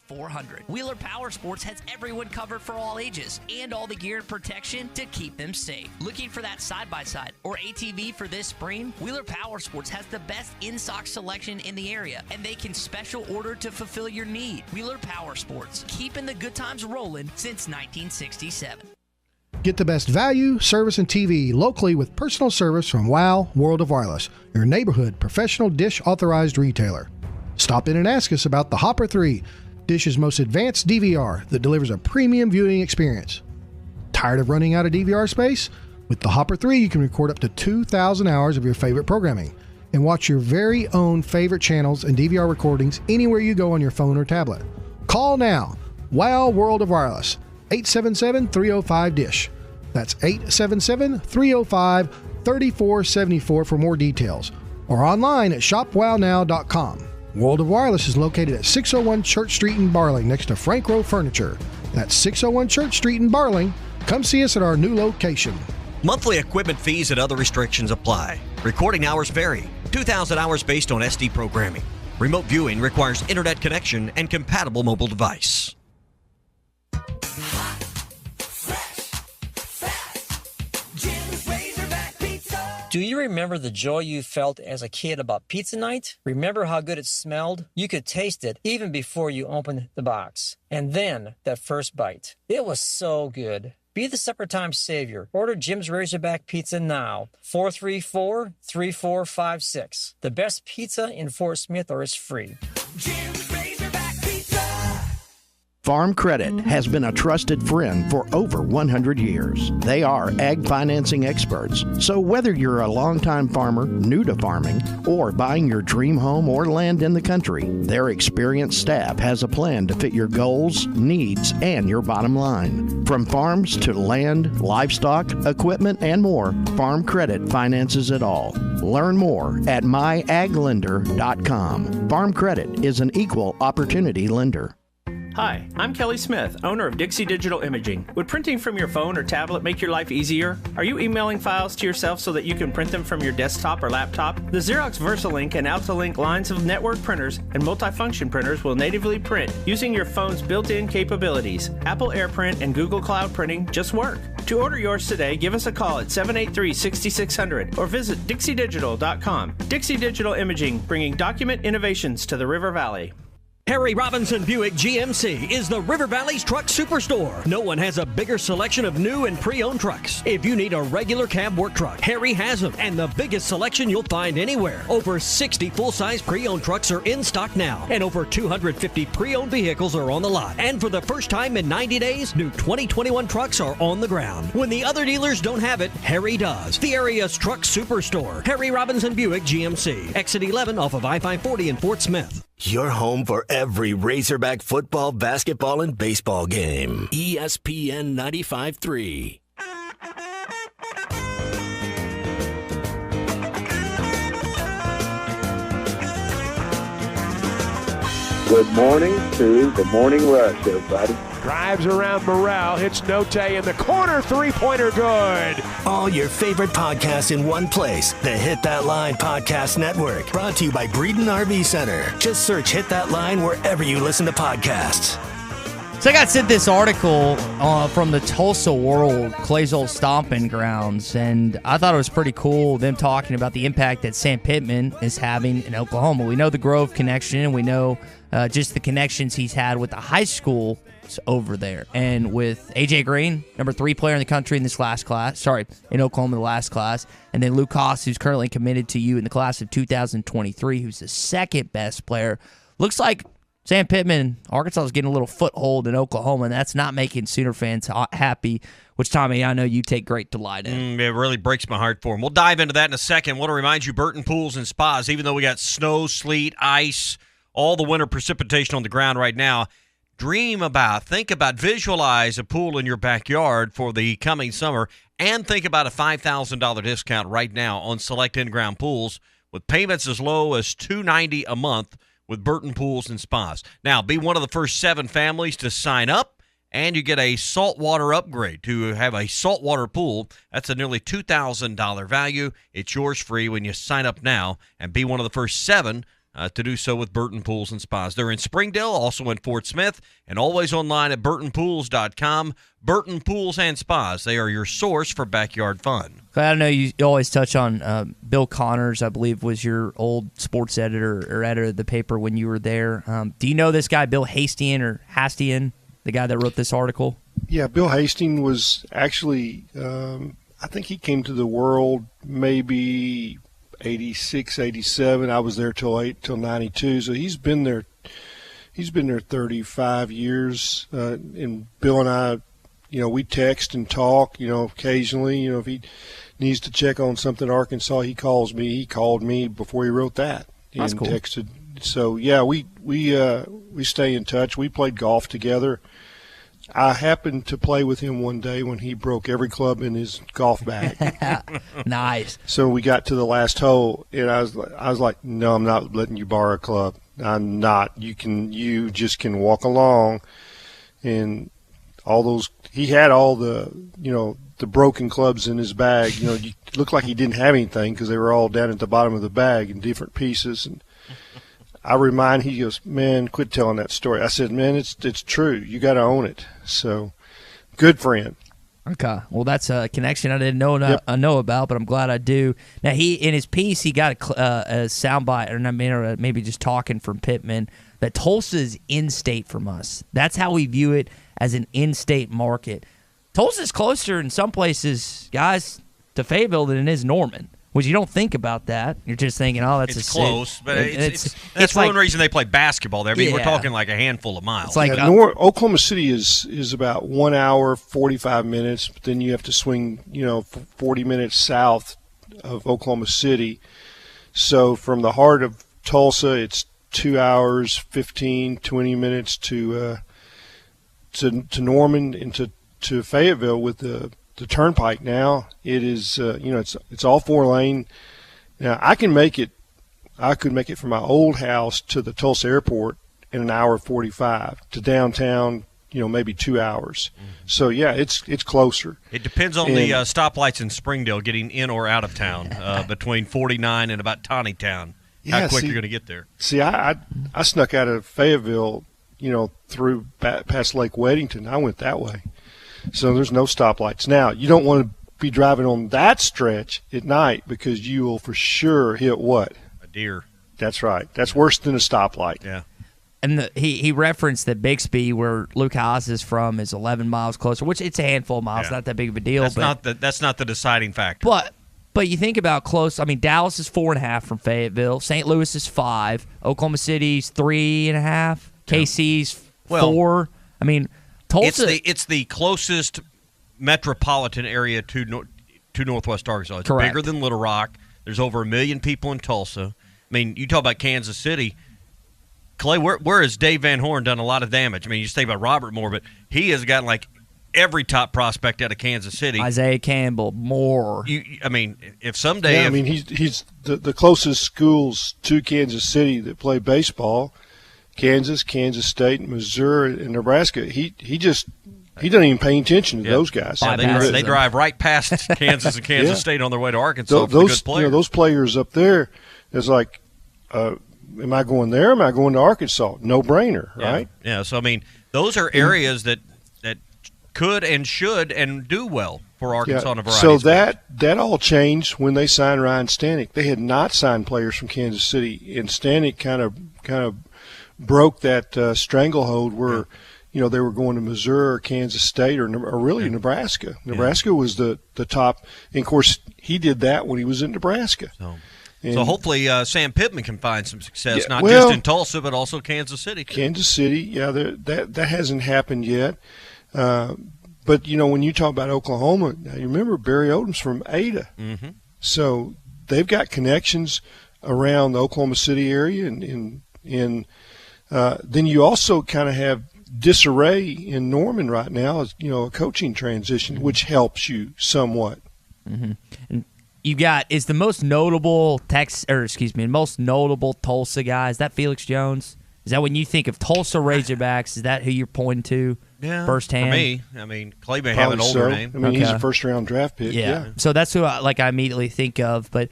400. Wheeler Power Sports has everyone covered for all ages and all the gear and protection to keep them safe. Looking for that side-by-side or ATV for this spring? Wheeler Power Sports has the best in-stock selection in the area, and they can special order to fulfill your need. Wheeler Power Sports, keeping the good times rolling since 1967. Get the best value, service, and TV locally with personal service from WOW World of Wireless, your neighborhood professional Dish authorized retailer. Stop in and ask us about the Hopper 3, Dish's most advanced DVR that delivers a premium viewing experience. Tired of running out of DVR space? With the Hopper 3, you can record up to 2,000 hours of your favorite programming and watch your very own favorite channels and DVR recordings anywhere you go on your phone or tablet. Call now. WOW World of Wireless. 877-305-DISH. That's 877-305-3474 for more details. Or online at shopwownow.com. World of Wireless is located at 601 Church Street in Barling, next to Frank Rowe Furniture. That's 601 Church Street in Barling. Come see us at our new location. Monthly equipment fees and other restrictions apply. Recording hours vary. 2,000 hours based on SD programming. Remote viewing requires internet connection and compatible mobile device. Do you remember the joy you felt as a kid about pizza night? Remember how good it smelled? You could taste it even before you opened the box. And then, that first bite. It was so good. Be the supper time savior. Order Jim's Razorback Pizza now. 434-3456. The best pizza in Fort Smith, or it's free. For Farm Credit has been a trusted friend for over 100 years. They are ag financing experts, so whether you're a longtime farmer, new to farming, or buying your dream home or land in the country, their experienced staff has a plan to fit your goals, needs, and your bottom line. From farms to land, livestock, equipment, and more, Farm Credit finances it all. Learn more at myaglender.com. Farm Credit is an equal opportunity lender. Hi, I'm Kelly Smith, owner of Dixie Digital Imaging. Would printing from your phone or tablet make your life easier? Are you emailing files to yourself so that you can print them from your desktop or laptop? The Xerox VersaLink and AltaLink lines of network printers and multifunction printers will natively print using your phone's built-in capabilities. Apple AirPrint and Google Cloud Printing just work. To order yours today, give us a call at 783-6600 or visit dixiedigital.com. Dixie Digital Imaging, bringing document innovations to the River Valley. Harry Robinson Buick GMC is the River Valley's truck superstore. No one has a bigger selection of new and pre-owned trucks. If you need a regular cab work truck, Harry has them, and the biggest selection you'll find anywhere. Over 60 full-size pre-owned trucks are in stock now, and over 250 pre-owned vehicles are on the lot. And for the first time in 90 days, new 2021 trucks are on the ground. When the other dealers don't have it, Harry does. The area's truck superstore, Harry Robinson Buick GMC, exit 11 off of I-540 in Fort Smith. Your home for every Razorback football, basketball, and baseball game. ESPN 95.3. Good morning to the Morning Rush, everybody. Drives around Morrell, hits Note in the corner, three-pointer good. All your favorite podcasts in one place. The Hit That Line Podcast Network. Brought to you by Breeden RV Center. Just search Hit That Line wherever you listen to podcasts. So I got sent this article from the Tulsa World, Clay's old stomping grounds, and I thought it was pretty cool, them talking about the impact that Sam Pittman is having in Oklahoma. We know the Grove connection, and we know just the connections he's had with the high school over there. And with A.J. Green, number 3 player in the country in this last class, in Oklahoma, the last class, and then Luke Haas, who's currently committed to you in the class of 2023, who's the second best player. Looks like Sam Pittman, Arkansas is getting a little foothold in Oklahoma, and that's not making Sooner fans happy, which, Tommy, I know you take great delight in. It really breaks my heart for him. We'll dive into that in a second. I want to remind you, Burton Pools and Spas, even though we got snow, sleet, ice, all the winter precipitation on the ground right now, think about, visualize a pool in your backyard for the coming summer, and think about a $5,000 discount right now on select in-ground pools with payments as low as $290 a month with Burton Pools and Spas. Now, be one of the first 7 families to sign up, and you get a saltwater upgrade to have a saltwater pool. That's a nearly $2,000 value. It's yours free when you sign up now, and be one of the first 7 to do so with Burton Pools and Spas. They're in Springdale, also in Fort Smith, and always online at burtonpools.com. Burton Pools and Spas, they are your source for backyard fun. I know you always touch on Bill Connors, I believe, was your old sports editor or editor of the paper when you were there. Do you know this guy, Bill Hastian, the guy that wrote this article? Yeah, Bill Hastings was actually, I think he came to the World maybe 86, 87. I was there till 92. So he's been there 35 years. And Bill and I, we text and talk, occasionally. If he needs to check on something in Arkansas, he calls me. He called me before he wrote that. That's cool. Texted. So yeah, we stay in touch. We played golf together. I happened to play with him one day when he broke every club in his golf bag. Nice. So we got to the last hole, and I was like, no, I'm not letting you borrow a club. I'm not. You just can walk along, and he had all the broken clubs in his bag. You looked like he didn't have anything because they were all down at the bottom of the bag in different pieces. And he goes, man, quit telling that story. I said, man, it's true. You got to own it. So, good friend. Okay. Well, that's a connection I didn't know about, but I'm glad I do. Now, in his piece, he got a soundbite, or maybe just talking from Pittman, that Tulsa is in-state from us. That's how we view it, as an in-state market. Tulsa's closer in some places, guys, to Fayetteville than it is Norman. which you don't think about that. You're just thinking, oh, that's it's a close, city. but that's one reason they play basketball there. I mean, we're talking like a handful of miles. It's like Oklahoma City is about 1 hour 45 minutes, but then you have to swing 40 minutes south of Oklahoma City. So from the heart of Tulsa, it's 2 hours 15-20 minutes to Norman and to Fayetteville with the turnpike. Now it is it's all 4-lane. Now I could make it from my old house to the Tulsa airport in 1 hour 45, to downtown maybe 2 hours. So yeah, it's closer. It depends on the stoplights in Springdale getting in or out of town between 49 and about Tawnytown. How quick you're going to get there. See, I snuck out of Fayetteville through past Lake Weddington. I went that way. So there's no stoplights. Now, you don't want to be driving on that stretch at night because you will for sure hit what? A deer. That's right. That's worse than a stoplight. Yeah. And he referenced that Bixby, where Luke Haas is from, is 11 miles closer, which it's a handful of miles, not that big of a deal. That's not the deciding factor. But you think about close. I mean, Dallas is 4.5 from Fayetteville. St. Louis is 5. Oklahoma City's 3.5. KC's 4. I mean, Tulsa. It's the closest metropolitan area to Northwest Arkansas. It's Correct. bigger than Little Rock. There's over 1 million people in Tulsa. I mean, you talk about Kansas City. Clay, where has Dave Van Horn done a lot of damage? I mean, you just think about Robert Moore, but he has gotten like every top prospect out of Kansas City. Isaiah Campbell, Moore. If someday... Yeah, he's the closest schools to Kansas City that play baseball, Kansas State, Missouri, and Nebraska. He doesn't even pay attention to those guys. Yeah, they drive right past Kansas and Kansas State on their way to Arkansas for good players. Those players up there, it's like... am I going there? Am I going to Arkansas? No brainer, right? Yeah. So I mean, those are areas that could and should and do well for Arkansas in a variety. So of sports. that all changed when they signed Ryan Stanek. They had not signed players from Kansas City, and Stanek kind of broke that stranglehold where they were going to Missouri or Kansas State or really Nebraska. Nebraska was the top, and of course he did that when he was in Nebraska. So hopefully Sam Pittman can find some success, not just in Tulsa, but also Kansas City. Kansas City, that hasn't happened yet. But, when you talk about Oklahoma, now you remember Barry Odom's from Ada. Mm-hmm. So they've got connections around the Oklahoma City area. And then you also kind of have disarray in Norman right now, as a coaching transition, which helps you somewhat. Mm-hmm. And you got is the most notable most notable Tulsa guy. Is that Felix Jones? Is that when you think of Tulsa Razorbacks? Is that who you're pointing to firsthand? For me, I mean, Clay may have an older name. I mean, he's a first-round draft pick. Yeah. So that's who I immediately think of. But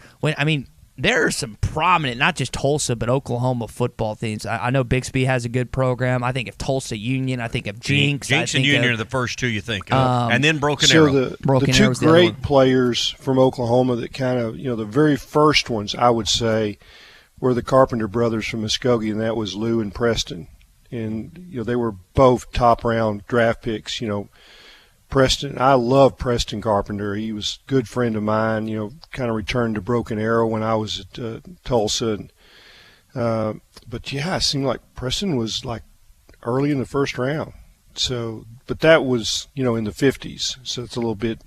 there are some prominent, not just Tulsa, but Oklahoma football teams. I know Bixby has a good program. I think of Tulsa Union. I think of Jinx. Jinx and Union are the first two you think of. And then Broken Arrow. So the two great players from Oklahoma that kind of, the very first ones, I would say, were the Carpenter brothers from Muskogee, and that was Lou and Preston. And, they were both top-round draft picks, Preston, I love Preston Carpenter. He was a good friend of mine, kind of returned to Broken Arrow when I was at Tulsa. But, it seemed like Preston was like early in the first round. So, but that was, in the 50s. So it's a little bit,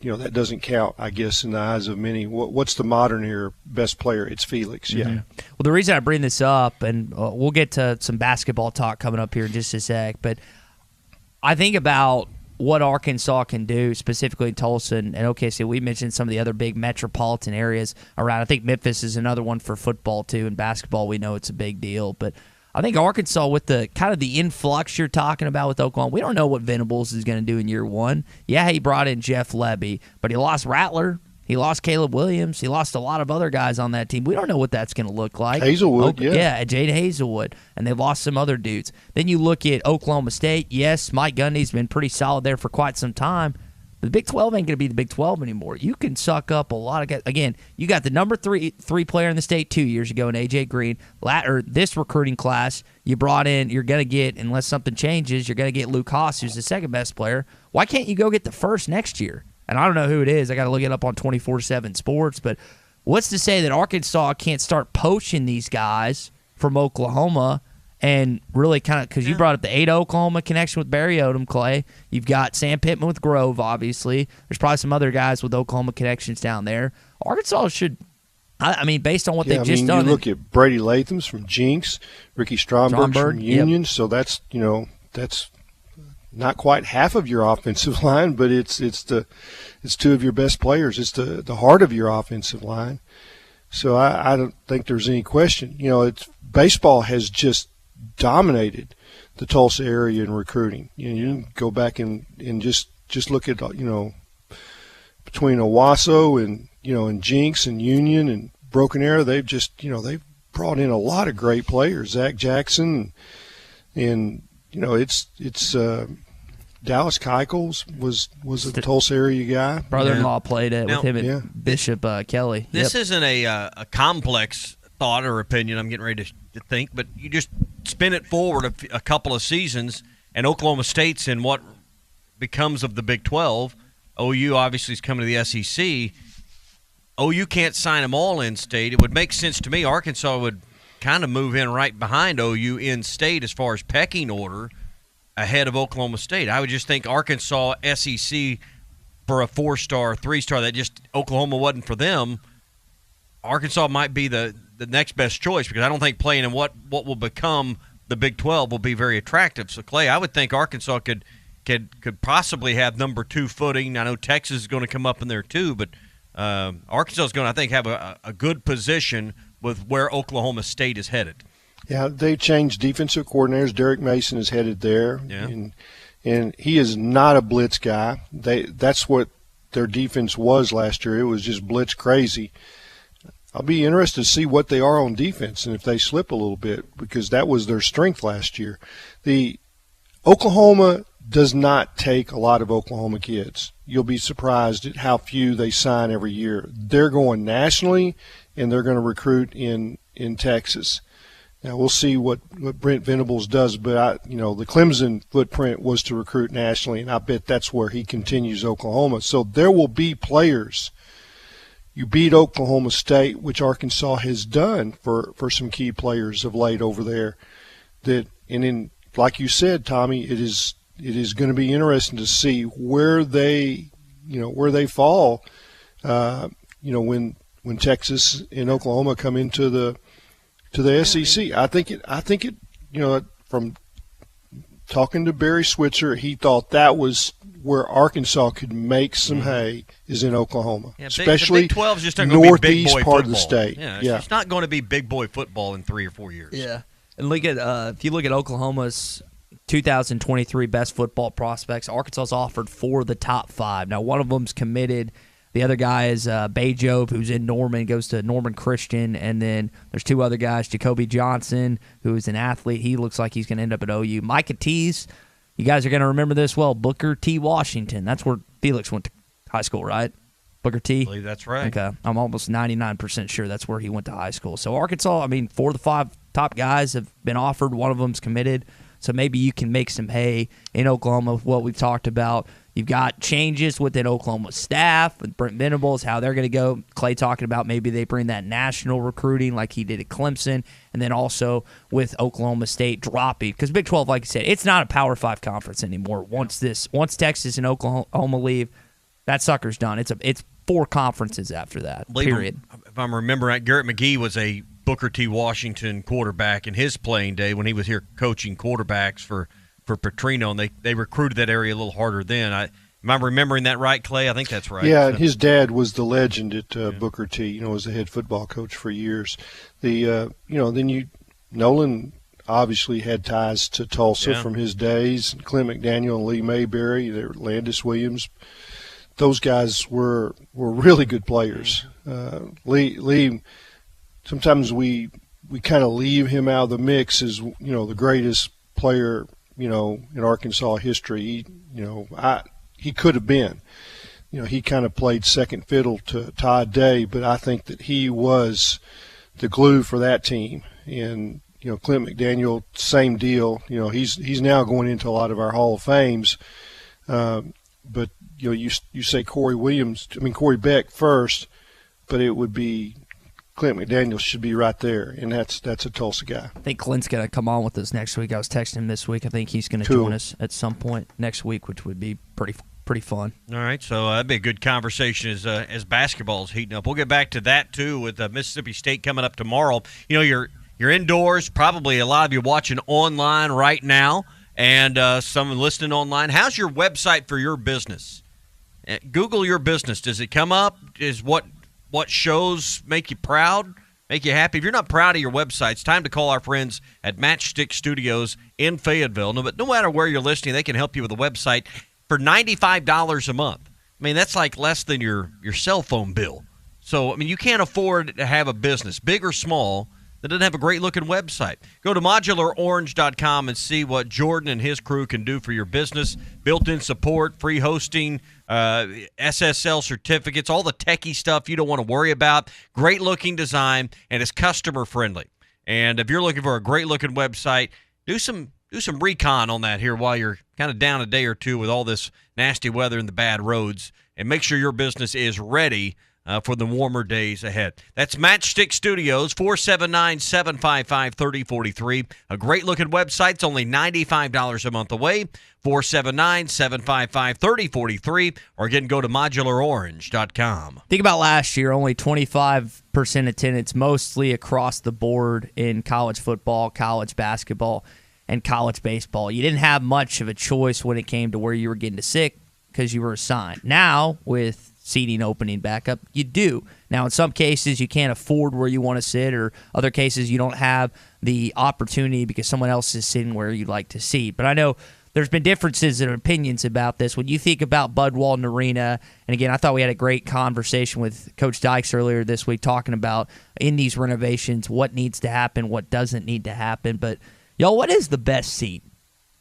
that doesn't count, I guess, in the eyes of many. What's the modern era best player? It's Felix, yeah. Well, the reason I bring this up, and we'll get to some basketball talk coming up here in just a sec, but I think about what Arkansas can do, specifically in Tulsa and OKC. We mentioned some of the other big metropolitan areas around. I think Memphis is another one for football, too. And basketball, we know it's a big deal. But I think Arkansas, with the kind of the influx you're talking about with Oklahoma, we don't know what Venables is going to do in year one. Yeah, he brought in Jeff Lebby, but he lost Rattler. He lost Caleb Williams. He lost a lot of other guys on that team. We don't know what that's going to look like. Hazelwood, Yeah, Jade Hazelwood. And they've lost some other dudes. Then you look at Oklahoma State. Yes, Mike Gundy's been pretty solid there for quite some time. But the Big 12 ain't going to be the Big 12 anymore. You can suck up a lot of guys. Again, you got the number three player in the state 2 years ago in A.J. Green. This recruiting class, you brought in, you're going to get, unless something changes, you're going to get Luke Haas, who's the second best player. Why can't you go get the first next year? And I don't know who it is. I got to look it up on 24/7 Sports. But what's to say that Arkansas can't start poaching these guys from Oklahoma and really kind of, because you brought up the Ada Oklahoma connection with Barry Odom, Clay. You've got Sam Pittman with Grove, obviously. There's probably some other guys with Oklahoma connections down there. Arkansas should, I mean, based on what they've just done. You look at Brady Latham's from Jinx, Ricky Stromberg from Union, so that's, that's not quite half of your offensive line, but it's two of your best players. It's the heart of your offensive line. So I don't think there's any question. Baseball has just dominated the Tulsa area in recruiting. You can go back and just look at between Owasso and Jinx and Union and Broken Arrow, they've just they've brought in a lot of great players. Zach Jackson and it's Dallas Keuchels was a Tulsa area guy. Brother-in-law played it with him and Bishop Kelly. This isn't a complex thought or opinion I'm getting ready to think, but you just spin it forward a couple of seasons, and Oklahoma State's in what becomes of the Big 12. OU obviously is coming to the SEC. OU can't sign them all in state. It would make sense to me. Arkansas would kind of move in right behind OU in state as far as pecking order ahead of Oklahoma State. I would just think Arkansas, SEC for a 4-star, 3-star, that just Oklahoma wasn't for them. Arkansas might be the next best choice because I don't think playing in what will become the Big 12 will be very attractive. So, Clay, I would think Arkansas could possibly have number 2 footing. I know Texas is going to come up in there too, but Arkansas is going to, I think, have a good position with where Oklahoma State is headed. Yeah, they changed defensive coordinators. Derek Mason is headed there, and he is not a blitz guy. That's what their defense was last year. It was just blitz crazy. I'll be interested to see what they are on defense and if they slip a little bit because that was their strength last year. The Oklahoma does not take a lot of Oklahoma kids. You'll be surprised at how few they sign every year. They're going nationally, and they're going to recruit in Texas. Now, we'll see what Brent Venables does, but the Clemson footprint was to recruit nationally, and I bet that's where he continues Oklahoma. So there will be players. You beat Oklahoma State, which Arkansas has done for some key players of late over there. Like you said, Tommy, it is going to be interesting to see where they fall. When Texas and Oklahoma come into the SEC, I think it. From talking to Barry Switzer, he thought that was where Arkansas could make some hay is in Oklahoma, especially the Big 12 is just not northeast be big boy part football. of the state. It's not going to be big boy football in 3 or 4 years. Yeah, and look at if you look at Oklahoma's 2023 best football prospects, Arkansas's offered 4 of the top 5. Now, one of them's committed. The other guy is Bajove, who's in Norman, goes to Norman Christian. And then there's 2 other guys, Jacoby Johnson, who is an athlete. He looks like he's going to end up at OU. Micah Tees, you guys are going to remember this well, Booker T. Washington. That's where Felix went to high school, right? Booker T? I believe that's right. Okay. I'm almost 99% sure that's where he went to high school. So Arkansas, 4 of the 5 top guys have been offered. One of them's committed. So maybe you can make some hay in Oklahoma with what we've talked about. You've got changes within Oklahoma staff with Brent Venables, how they're going to go. Clay talking about maybe they bring that national recruiting like he did at Clemson, and then also with Oklahoma State dropping. Because Big 12, like you said, it's not a Power 5 conference anymore. Once Texas and Oklahoma leave, that sucker's done. It's 4 conferences after that, period. If I'm remembering right, Garrett McGee was a Booker T. Washington quarterback in his playing day when he was here coaching quarterbacks for Petrino, and they recruited that area a little harder then. Am I remembering that right, Clay? I think that's right. Yeah, and his dad was the legend at Booker T. Was the head football coach for years. Nolan obviously had ties to Tulsa from his days. Clint McDaniel and Lee Mayberry, Landis Williams. Those guys were really good players. Lee, sometimes we kind of leave him out of the mix as the greatest player in Arkansas history. He could have been. He kind of played second fiddle to Todd Day, but I think that he was the glue for that team. And Clint McDaniel, same deal. He's now going into a lot of our Hall of Fames. But you say Corey Beck first. but it would be Clint McDaniel should be right there, and that's a Tulsa guy. I think Clint's going to come on with us next week. I was texting him this week. I think he's going to join us at some point next week, which would be pretty fun. All right, so that'd be a good conversation as basketball's heating up. We'll get back to that too with Mississippi State coming up tomorrow. You know, you're indoors. Probably a lot of you watching online right now, and some listening online. How's your website for your business? Google your business. Does it come up? Is what shows make you proud, make you happy? If you're not proud of your website, it's time to call our friends at Matchstick Studios in Fayetteville. No matter where you're listening, they can help you with a website for $95 a month. I mean, that's like less than your cell phone bill. So, I mean, you can't afford to have a business, big or small, that doesn't have a great-looking website. Go to modularorange.com and see what Jordan and his crew can do for your business. Built-in support, free hosting, SSL certificates, all the techie stuff you don't want to worry about. Great-looking design, and it's customer-friendly. And if you're looking for a great-looking website, do some recon on that here while you're kind of down a day or two with all this nasty weather and the bad roads, and make sure your business is ready for the warmer days ahead. That's Matchstick Studios, 479-755-3043. A great-looking website. It's only $95 a month away, 479-755-3043. Or again, go to modularorange.com. Think about last year, only 25% attendance, mostly across the board in college football, college basketball, and college baseball. You didn't have much of a choice when it came to where you were getting to sit because you were assigned. Now, with seating opening back up, you do. Now, in some cases, you can't afford where you want to sit, or other cases, you don't have the opportunity because someone else is sitting where you'd like to seat. But I know there's been differences in opinions about this. When you think about Bud Walton Arena, and again, I thought we had a great conversation with Coach Dykes earlier this week talking about in these renovations, what needs to happen, what doesn't need to happen. But, y'all, what is the best seat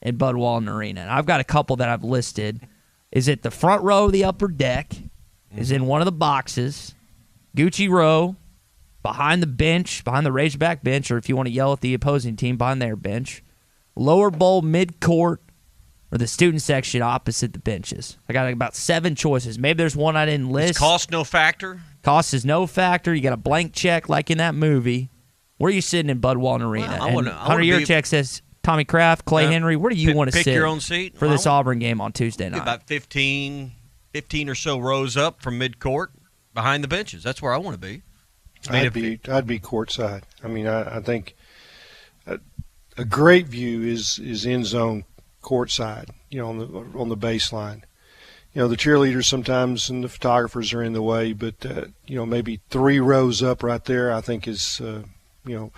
in Bud Walton Arena? And I've got a couple that I've listed. Is it the front row of the upper deck? Is in one of the boxes, Gucci row, behind the bench, behind the Razorback bench, or if you want to yell at the opposing team, behind their bench, lower bowl, mid-court, or the student section opposite the benches. I got about 7 choices. Maybe there's one I didn't list. Is cost no factor? Cost is no factor. You got a blank check like in that movie. Where are you sitting in Bud Walton Arena? Well, Hunter Yurchek says Tommy Kraft, Clay Henry. Where do you want to sit? Pick your own seat for this Auburn game on Tuesday night. About 15 or so rows up from mid-court behind the benches. That's where I want to be. I'd be courtside. I mean, I think a great view is end zone courtside, you know, on the baseline. You know, the cheerleaders sometimes and the photographers are in the way, but, you know, maybe 3 rows up right there I think is, you know,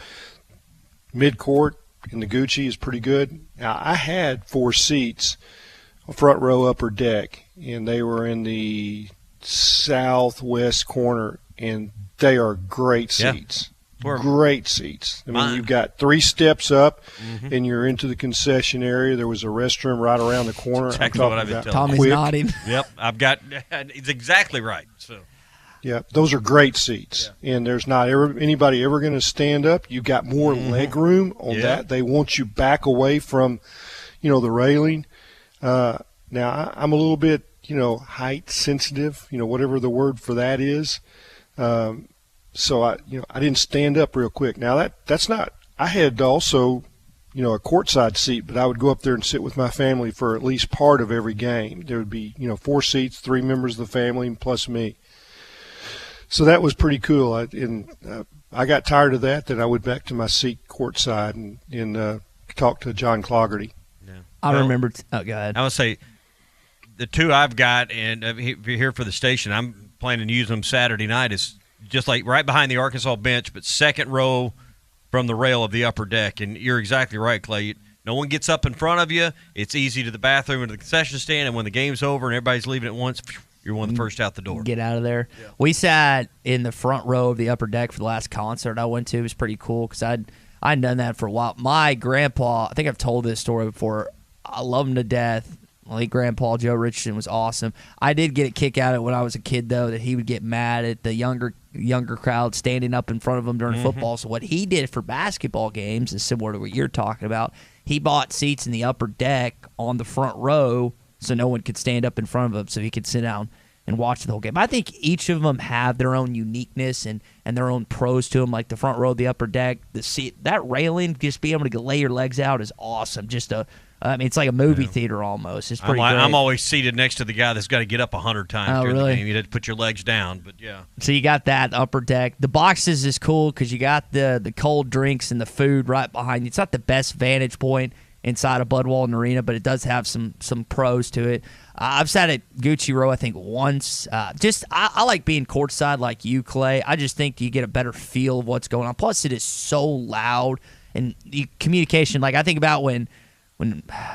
mid-court in the Gucci is pretty good. Now, I had 4 seats, front row upper deck, and they were in the southwest corner, and they are great seats. Yeah. Great seats. I mean, you've got 3 steps up, and you're into the concession area. There was a restroom right around the corner. Exactly what I've been telling. Tommy's nodding. Yep, I've got. It's exactly right. So. Yeah, those are great seats, and there's not anybody ever going to stand up. You've got more leg room on that. They want you back away from, you know, the railing. Now, I'm a little bit, you know, height sensitive, you know, whatever the word for that is. So I didn't stand up real quick. Now that's not. I had also, you know, a courtside seat, but I would go up there and sit with my family for at least part of every game. There would be, you know, 4 seats, 3 members of the family plus me. So that was pretty cool. I got tired of that. Then I went back to my seat courtside and talked to John Clougherty. Yeah. I remember. Go ahead. I would say the 2 I've got, and if you're here for the station, I'm planning to use them Saturday night, is just like right behind the Arkansas bench, but second row from the rail of the upper deck. And you're exactly right, Clay. No one gets up in front of you. It's easy to the bathroom and to the concession stand, and when the game's over and everybody's leaving at once, you're one of the first out the door. Get out of there. Yeah. We sat in the front row of the upper deck for the last concert I went to. It was pretty cool because I'd done that for a while. My grandpa, I think I've told this story before, I love him to death. My late grandpa, Joe Richardson, was awesome. I did get a kick out of it when I was a kid, though, that he would get mad at the younger crowd standing up in front of him during football. So what he did for basketball games is similar to what you're talking about. He bought seats in the upper deck on the front row so no one could stand up in front of him, so he could sit down and watch the whole game. I think each of them have their own uniqueness and their own pros to them, like the front row of the upper deck, the seat, that railing, just being able to lay your legs out is awesome. It's like a movie theater almost. It's pretty great. I'm always seated next to the guy that's got to get up 100 times during the game. You had to put your legs down, but yeah. So you got that upper deck. The boxes is cool because you got the cold drinks and the food right behind you. It's not the best vantage point inside of Bud Walton Arena, but it does have some pros to it. I've sat at Gucci Row, I think, once. I like being courtside like you, Clay. I just think you get a better feel of what's going on. Plus, it is so loud. And the communication, like I think about when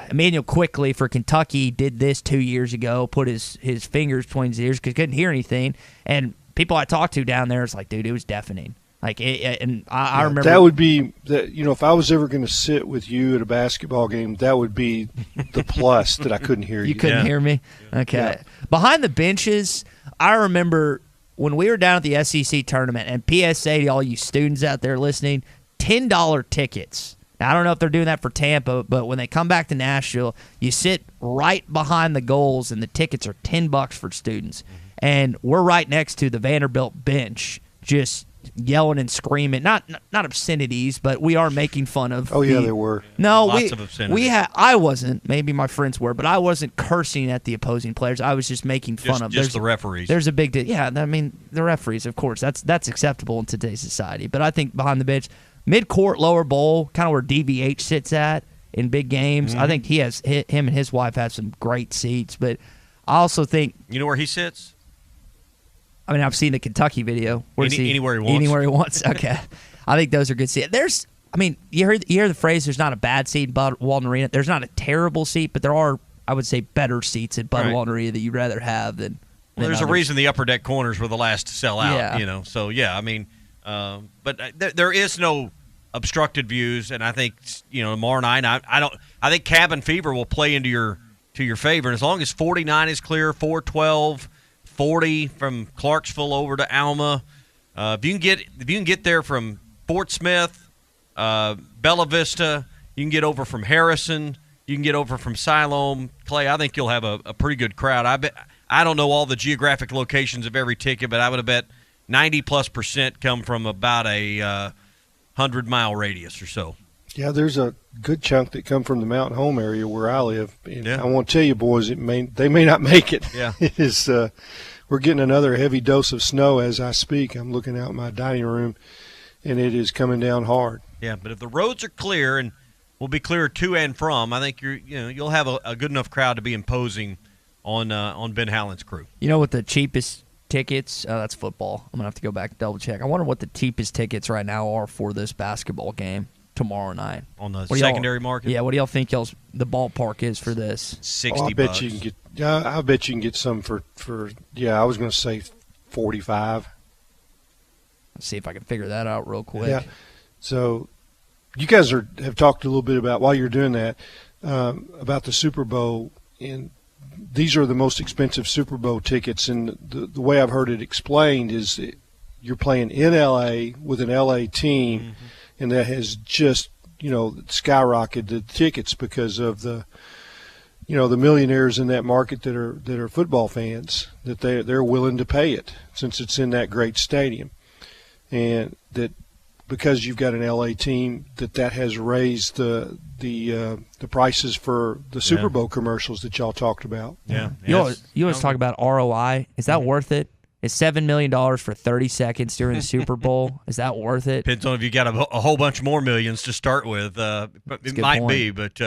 Emmanuel Quickly for Kentucky did this 2 years ago, put his fingers between his ears because he couldn't hear anything. And people I talked to down there, it's like, dude, it was deafening. I remember that would be that. If I was ever going to sit with you at a basketball game, that would be the plus that I couldn't hear you. You couldn't hear me? Okay. Yeah. Behind the benches, I remember when we were down at the SEC tournament, and PSA to all you students out there listening, $10 tickets. Now, I don't know if they're doing that for Tampa, but when they come back to Nashville, you sit right behind the goals, and the tickets are $10 for students. And we're right next to the Vanderbilt bench, just yelling and screaming, not obscenities, but we are making fun of. Oh yeah, there were. No, lots of obscenities. I wasn't. Maybe my friends were, but I wasn't cursing at the opposing players. I was just making fun of. Just the referees. There's a big deal. Yeah, I mean the referees, of course. That's acceptable in today's society. But I think behind the bench, mid-court, lower bowl, kind of where DVH sits at in big games. I think him and his wife have some great seats. But I also think you know where he sits. I mean, I've seen the Kentucky video. Anywhere he wants. Anywhere he wants. Okay. I think those are good seats. You hear the phrase, there's not a bad seat in Bud Walton Arena. There's not a terrible seat, but there are, I would say, better seats at Bud Walton Arena that you'd rather have than there's others. A reason the upper deck corners were the last to sell out, So, yeah, I mean, but there is no obstructed views, and I think, tomorrow night, I think cabin fever will play into your favor. And as long as 49 is clear, 412, 40 from Clarksville over to Alma. If you can get there from Fort Smith, Bella Vista, you can get over from Harrison, you can get over from Siloam, Clay. I think you'll have a pretty good crowd. I don't know all the geographic locations of every ticket, but I would have bet 90+% come from about a 100-mile radius or so. Yeah, there's a good chunk that come from the Mountain Home area where I live. And I want to tell you, boys, they may not make it. Yeah. It is. We're getting another heavy dose of snow as I speak. I'm looking out my dining room, and it is coming down hard. Yeah, but if the roads are clear and will be clear to and from, I think you'll have a good enough crowd to be imposing on Ben Hallen's crew. You know what the cheapest tickets? That's football. I'm gonna have to go back and double check. I wonder what the cheapest tickets right now are for this basketball game tomorrow night on the secondary market. Yeah, what do y'all think the ballpark is for this? $60. I bet you can get. Yeah, I bet you can get some for. I was going to say 45. Let's see if I can figure that out real quick. Yeah. So, you guys have talked a little bit about while you're doing that about the Super Bowl, and these are the most expensive Super Bowl tickets. And the way I've heard it explained is you're playing in LA with an LA team, and that has just skyrocketed the tickets because of the millionaires in that market that are football fans, that they're willing to pay it since it's in that great stadium, and that because you've got an LA team that has raised the prices for the Super Bowl commercials that y'all talked about. Yeah, you always talk about ROI. Is that worth it? Is $7 million for 30 seconds during the Super Bowl? Is that worth it? Depends on if you got a whole bunch more millions to start with. It might be, but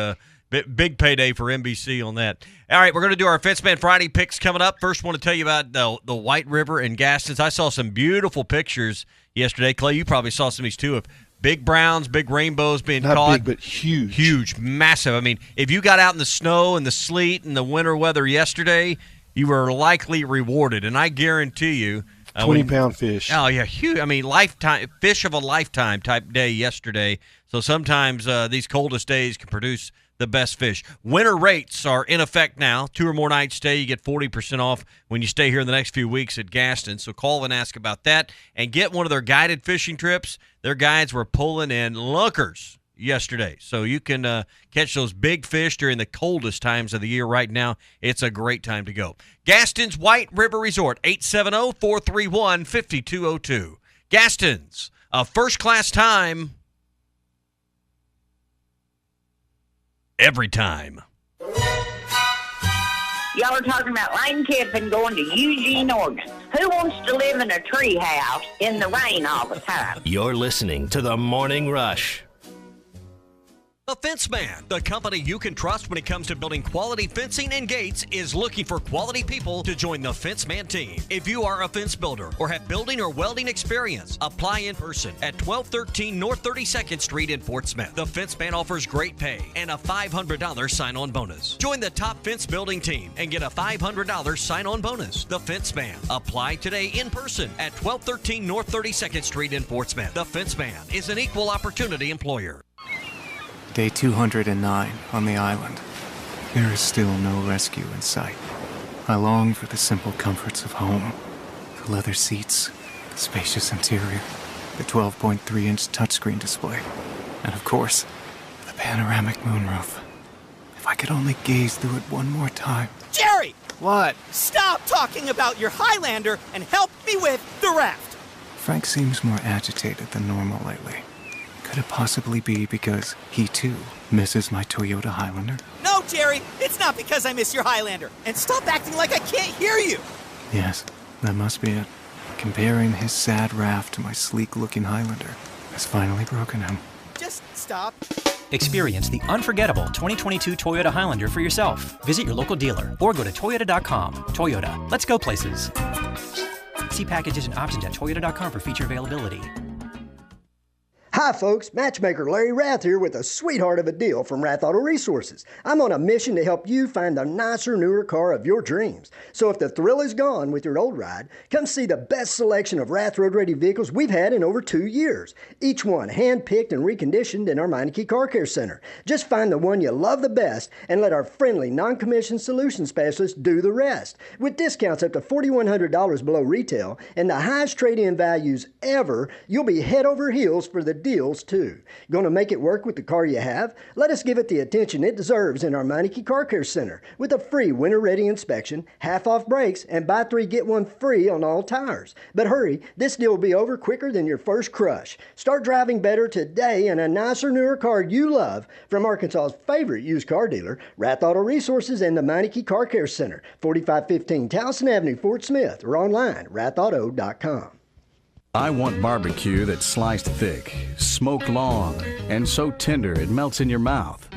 big payday for NBC on that. All right, we're going to do our Fenceman Friday picks coming up. First, want to tell you about the White River and Gaston's. I saw some beautiful pictures yesterday. Clay, you probably saw some of these too, of big browns, big rainbows being caught. Not big, but huge. Huge, massive. I mean, if you got out in the snow and the sleet and the winter weather yesterday, you were likely rewarded, and I guarantee you 20-pound fish. Oh, yeah, huge. I mean, lifetime fish of a lifetime type day yesterday. So sometimes these coldest days can produce the best fish. Winter rates are in effect now. 2 or more nights stay, you get 40% off when you stay here in the next few weeks at Gaston. So call and ask about that and get one of their guided fishing trips. Their guides were pulling in lookers yesterday. So you can catch those big fish during the coldest times of the year right now. It's a great time to go. Gaston's White River Resort, 870-431-5202. Gaston's, a first-class time every time. Y'all are talking about Lane Kiffin going to Eugene, Oregon. Who wants to live in a tree house in the rain all the time? You're listening to The Morning Rush. The Fence Man, the company you can trust when it comes to building quality fencing and gates, is looking for quality people to join the Fence Man team. If you are a fence builder or have building or welding experience, apply in person at 1213 North 32nd Street in Fort Smith. The Fence Man offers great pay and a $500 sign-on bonus. Join the top fence building team and get a $500 sign-on bonus. The Fence Man. Apply today in person at 1213 North 32nd Street in Fort Smith. The Fence Man is an equal opportunity employer. Day 209 on the island. There is still no rescue in sight. I long for the simple comforts of home. The leather seats, the spacious interior, the 12.3-inch touchscreen display, and of course, the panoramic moonroof. If I could only gaze through it one more time. Jerry! What? Stop talking about your Highlander and help me with the raft! Frank seems more agitated than normal lately. Could it possibly be because he, too, misses my Toyota Highlander? No, Jerry, it's not because I miss your Highlander. And stop acting like I can't hear you. Yes, that must be it. Comparing his sad raft to my sleek-looking Highlander has finally broken him. Just stop. Experience the unforgettable 2022 Toyota Highlander for yourself. Visit your local dealer or go to Toyota.com. Toyota, let's go places. See packages and options at Toyota.com for feature availability. Hi folks, Matchmaker Larry Rath here with a sweetheart of a deal from Rath Auto Resources. I'm on a mission to help you find the nicer, newer car of your dreams. So if the thrill is gone with your old ride, come see the best selection of Rath Road Ready vehicles we've had in over 2 years. Each one hand-picked and reconditioned in our Meineke Car Care Center. Just find the one you love the best and let our friendly, non-commissioned solution specialists do the rest. With discounts up to $4,100 below retail and the highest trade-in values ever, you'll be head over heels for the deals too. Gonna make it work with the car you have? Let us give it the attention it deserves in our Meineke Car Care Center with a free winter-ready inspection, half-off brakes, and buy 3 get 1 free on all tires. But hurry, this deal will be over quicker than your first crush. Start driving better today in a nicer, newer car you love from Arkansas's favorite used car dealer, Rath Auto Resources and the Meineke Car Care Center, 4515 Towson Avenue, Fort Smith, or online, rathauto.com. I want barbecue that's sliced thick, smoked long, and so tender it melts in your mouth.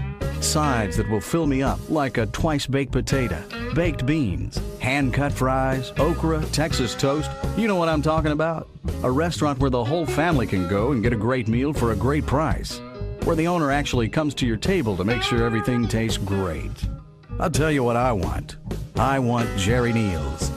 Sides that will fill me up like a twice-baked potato, baked beans, hand-cut fries, okra, Texas toast. You know what I'm talking about? A restaurant where the whole family can go and get a great meal for a great price. Where the owner actually comes to your table to make sure everything tastes great. I'll tell you what I want. I want Jerry Neal's.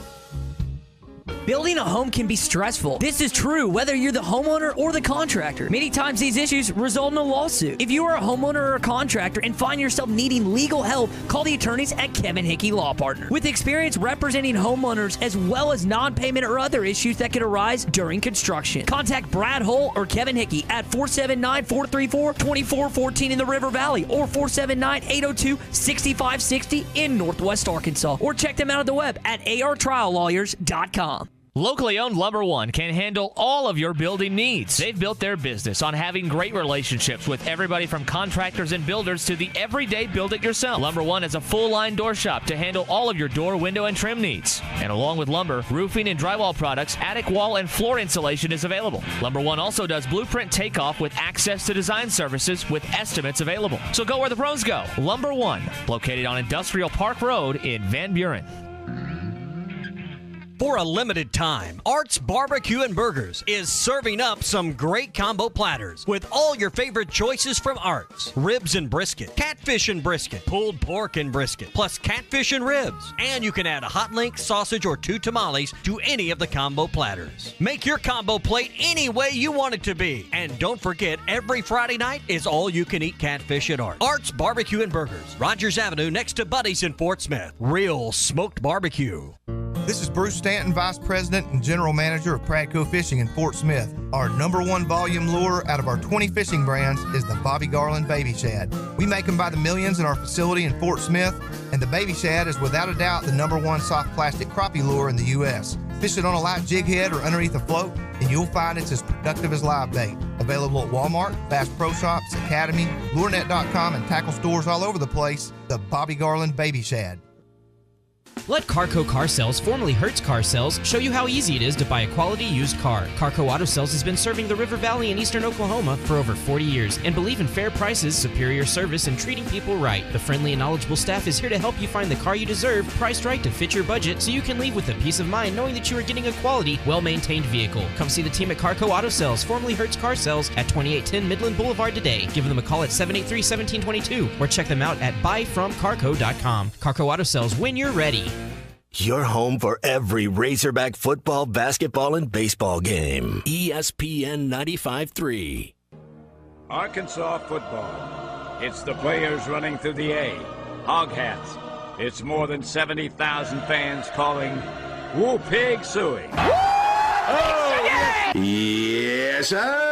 Building a home can be stressful. This is true whether you're the homeowner or the contractor. Many times these issues result in a lawsuit. If you are a homeowner or a contractor and find yourself needing legal help, call the attorneys at Kevin Hickey Law Partner. With experience representing homeowners as well as non-payment or other issues that could arise during construction. Contact Brad Hull or Kevin Hickey at 479-434-2414 in the River Valley or 479-802-6560 in Northwest Arkansas. Or check them out on the web at artriallawyers.com. Locally owned Lumber One can handle all of your building needs. They've built their business on having great relationships with everybody from contractors and builders to the everyday build-it-yourself. Lumber One is a full-line door shop to handle all of your door, window, and trim needs. And along with lumber, roofing and drywall products, attic wall and floor insulation is available. Lumber One also does blueprint takeoff with access to design services with estimates available. So go where the pros go. Lumber One, located on Industrial Park Road in Van Buren. For a limited time, Art's Barbecue and Burgers is serving up some great combo platters with all your favorite choices from Art's. Ribs and brisket, catfish and brisket, pulled pork and brisket, plus catfish and ribs. And you can add a hot link, sausage, or 2 tamales to any of the combo platters. Make your combo plate any way you want it to be. And don't forget, every Friday night is all-you-can-eat catfish at Art's. Art's Barbecue and Burgers, Rogers Avenue next to Buddy's in Fort Smith. Real smoked barbecue. This is Bruce Stanton, Vice President and General Manager of Pradco Fishing in Fort Smith. Our #1 volume lure out of our 20 fishing brands is the Bobby Garland Baby Shad. We make them by the millions in our facility in Fort Smith, and the Baby Shad is without a doubt the #1 soft plastic crappie lure in the U.S. Fish it on a light jig head or underneath a float, and you'll find it's as productive as live bait. Available at Walmart, Bass Pro Shops, Academy, LureNet.com, and tackle stores all over the place. The Bobby Garland Baby Shad. Let Carco Car Sales, formerly Hertz Car Sales, show you how easy it is to buy a quality used car. Carco Auto Sales has been serving the River Valley in eastern Oklahoma for over 40 years and believe in fair prices, superior service, and treating people right. The friendly and knowledgeable staff is here to help you find the car you deserve, priced right to fit your budget, so you can leave with a peace of mind knowing that you are getting a quality, well-maintained vehicle. Come see the team at Carco Auto Sales, formerly Hertz Car Sales, at 2810 Midland Boulevard today. Give them a call at 783-1722 or check them out at buyfromcarco.com. Carco Auto Sales, when you're ready. Your home for every Razorback football, basketball, and baseball game. ESPN 95.3. Arkansas football. It's the players running through the A. Hog hats. It's more than 70,000 fans calling Woo Pig Suey. Yes, sir.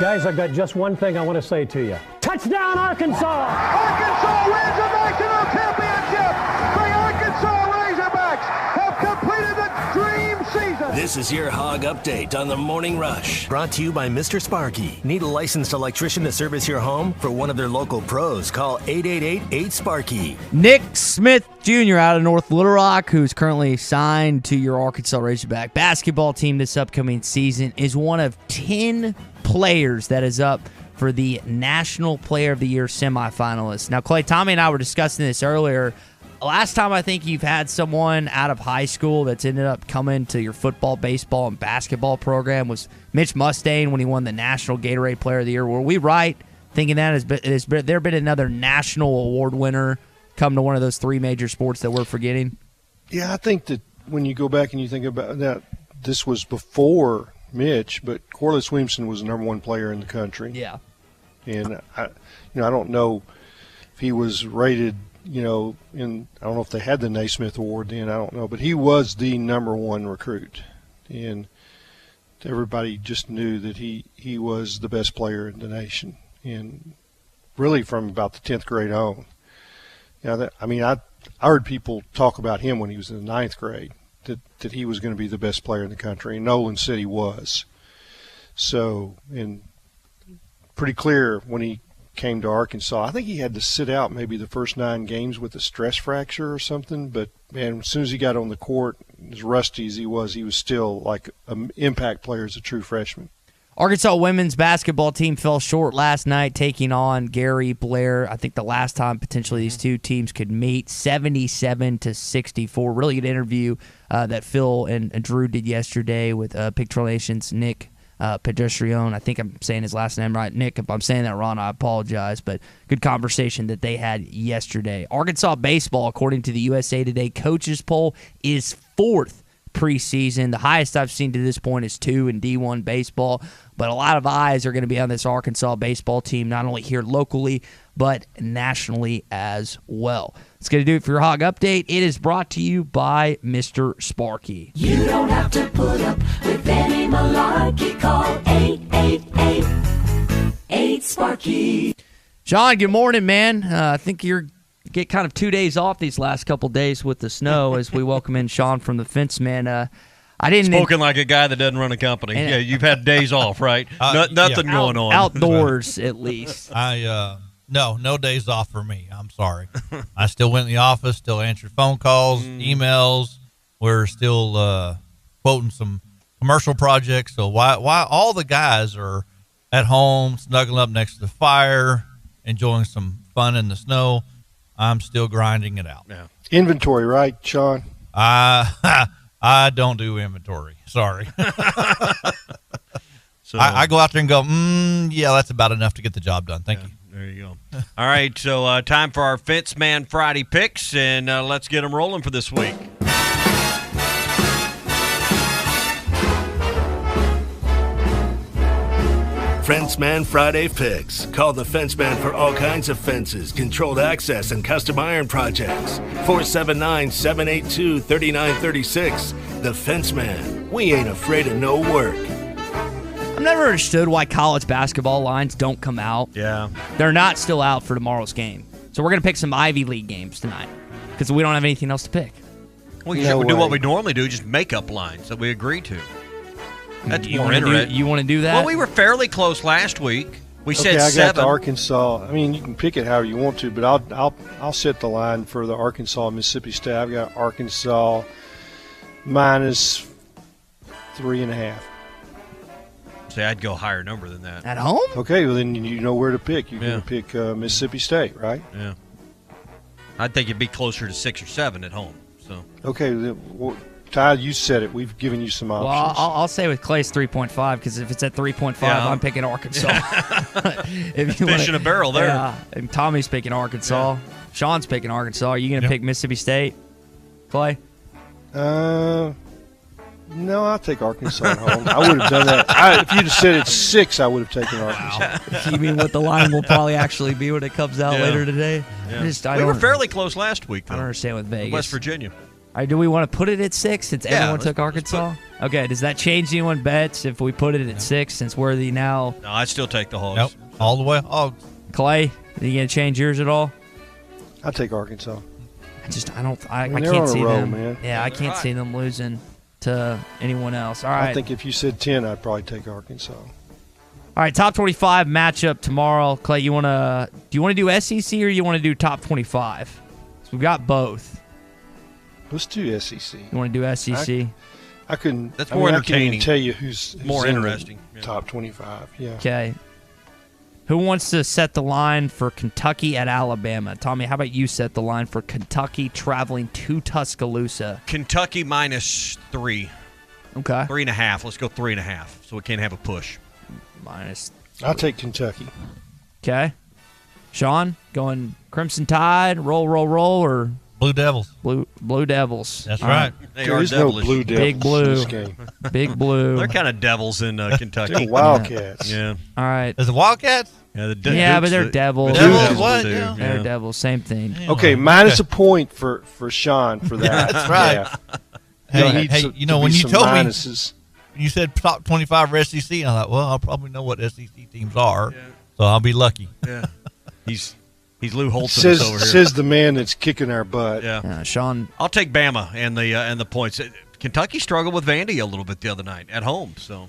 Guys, I've got just one thing I want to say to you. Touchdown, Arkansas! Arkansas wins the national championship! The Arkansas Razorbacks have completed the dream season! This is your Hog Update on the Morning Rush. Brought to you by Mr. Sparky. Need a licensed electrician to service your home? For one of their local pros, call 888-8-SPARKY. Nick Smith Jr. out of North Little Rock, who's currently signed to your Arkansas Razorback basketball team this upcoming season, is one of 10 players that is up for the National Player of the Year semifinalists. Now, Clay, Tommy and I were discussing this earlier. Last time I think you've had someone out of high school that's ended up coming to your football, baseball, and basketball program was Mitch Mustaine when he won the National Gatorade Player of the Year. Were we right thinking that has there been another national award winner come to one of those three major sports that we're forgetting? Yeah, I think that when you go back and you think about that, this was before Mitch, but Corliss Williamson was the #1 player in the country. Yeah. And I don't know if he was rated, I don't know if they had the Naismith Award then, I don't know, but he was the #1 recruit. And everybody just knew that he was the best player in the nation. And really from about the 10th grade on. I heard people talk about him when he was in the 9th grade, that he was going to be the best player in the country. And Nolan said he was. So, and pretty clear when he came to Arkansas. I think he had to sit out maybe the first 9 games with a stress fracture or something. But, man, as soon as he got on the court, as rusty as he was still like an impact player as a true freshman. Arkansas women's basketball team fell short last night taking on Gary Blair. I think the last time potentially these two teams could meet, 77-64. Really good interview that Phil and Drew did yesterday with Pig Trail Nation's Nick Pedestrian. I think I'm saying his last name right. Nick, if I'm saying that wrong, I apologize. But good conversation that they had yesterday. Arkansas baseball, according to the USA Today coaches poll, is 4th preseason. The highest I've seen to this point is 2 in D1 baseball. But a lot of eyes are going to be on this Arkansas baseball team, not only here locally, but nationally as well. That's going to do it for your Hog Update. It is brought to you by Mr. Sparky. You don't have to put up with any malarkey. Call 888-8-SPARKY. Sean, good morning, man. I think you're get kind of 2 days off these last couple days with the snow as we welcome in Sean from the Fence Man. I didn't spoken like a guy that doesn't run a company. Yeah, you've had days off, right? Nothing going on outdoors, at least. No days off for me. I'm sorry. I still went in the office, still answered phone calls, emails. We're still quoting some commercial projects. So why all the guys are at home, snuggling up next to the fire, enjoying some fun in the snow, I'm still grinding it out. Yeah. Inventory, right, Sean? I don't do inventory. Sorry. So I go out there and go, yeah, that's about enough to get the job done. Thank you. There you go. All right, so time for our Fence Man Friday picks, and let's get them rolling for this week. Fenceman Friday Fix. Call the Fenceman for all kinds of fences, controlled access, and custom iron projects. 479-782-3936. The Fenceman. We ain't afraid of no work. I've never understood why college basketball lines don't come out. Yeah. They're not still out for tomorrow's game. So we're going to pick some Ivy League games tonight because we don't have anything else to pick. Well, you should do what we normally do, just make up lines that we agree to. That's more interesting. You want to do that? Well, we were fairly close last week. We said I got 7. the Arkansas. I mean, you can pick it however you want to, but I'll set the line for the Arkansas Mississippi State. I've got Arkansas minus 3.5. Say I'd go higher number than that. At home? Okay, well then you know where to pick. You're going to pick Mississippi State, right? Yeah. I think it'd be closer to 6 or 7 at home. So. Okay, Ty, you said it. We've given you some options. Well, I'll say with Clay's 3.5 because if it's at 3.5, I'm picking Arkansas. Fish in a barrel there. Yeah, and Tommy's picking Arkansas. Yeah. Sean's picking Arkansas. Are you going to pick Mississippi State, Clay? No, I'll take Arkansas at home. I would have done that. If you'd have said it's 6, I would have taken Arkansas. You mean what the line will probably actually be when it comes out later today? Yeah. We were fairly close last week, though. I don't understand with Vegas. West Virginia. All right, do we want to put it at 6 since everyone took Arkansas? Okay, does that change anyone bets if we put it at 6 since we're the now? No, I'd still take the Hogs. Nope, all the way Hogs. Clay, are you going to change yours at all? I'll take Arkansas. I mean, can't see roll, them. Man. Yeah, I can't see them losing to anyone else. All right. I think if you said 10, I'd probably take Arkansas. All right, top 25 matchup tomorrow. Clay, do you want to do SEC or you want to do top 25? So we've got both. Let's do SEC. You want to do SEC? I couldn't. That's more entertaining. I can't even tell you who's more in interesting. The top 25. Yeah. Okay. Who wants to set the line for Kentucky at Alabama? Tommy, how about you set the line for Kentucky traveling to Tuscaloosa? Kentucky minus 3. Okay. 3.5. Let's go 3.5 so we can't have a push. Minus. I'll take Kentucky. Okay. Sean, going Crimson Tide, roll, or Blue Devils. Blue Devils. That's right. They are devilish. No Blue Devils Big Blue. in this game. Big Blue. They're kind of devils in Kentucky. They're Wildcats. Yeah. All right. Is it Wildcats? Yeah, but they're devils. What? Yeah. They're devils. Same thing. Okay, minus a point for Sean for that. That's right. Yeah. Hey, when you told me, you said top 25 for SEC, and I thought, well, I'll probably know what SEC teams are, so I'll be lucky. Yeah. He's Lou Holtz over here. Says the man that's kicking our butt. Yeah, Sean. I'll take Bama and the points. Kentucky struggled with Vandy a little bit the other night at home, so.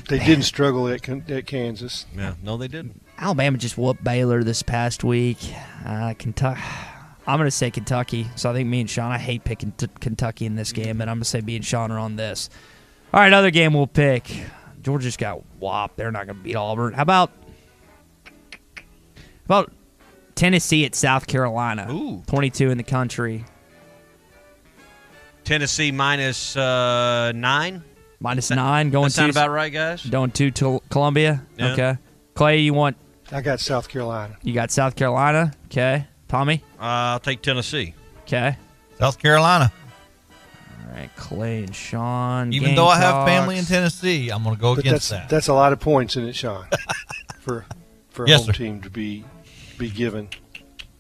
They didn't struggle at Kansas. Yeah, no, they didn't. Alabama just whooped Baylor this past week. Kentucky. I'm going to say Kentucky. So I think me and Sean, I hate picking Kentucky in this game, but I'm going to say me and Sean are on this. All right, another game we'll pick. Georgia's got whopped. They're not going to beat Auburn. How about Tennessee at South Carolina? Ooh. 22 in the country. Tennessee minus 9. Minus 9 going that sound to about right, guys? Going to Columbia. Yeah. Okay. Clay, you want? I got South Carolina. You got South Carolina. Okay. Tommy. I'll take Tennessee. Okay. South Carolina. All right, Clay and Sean. Even though I have family in Tennessee, I'm going to go against that. That's a lot of points in it, Sean, for a Yes, home team to be given.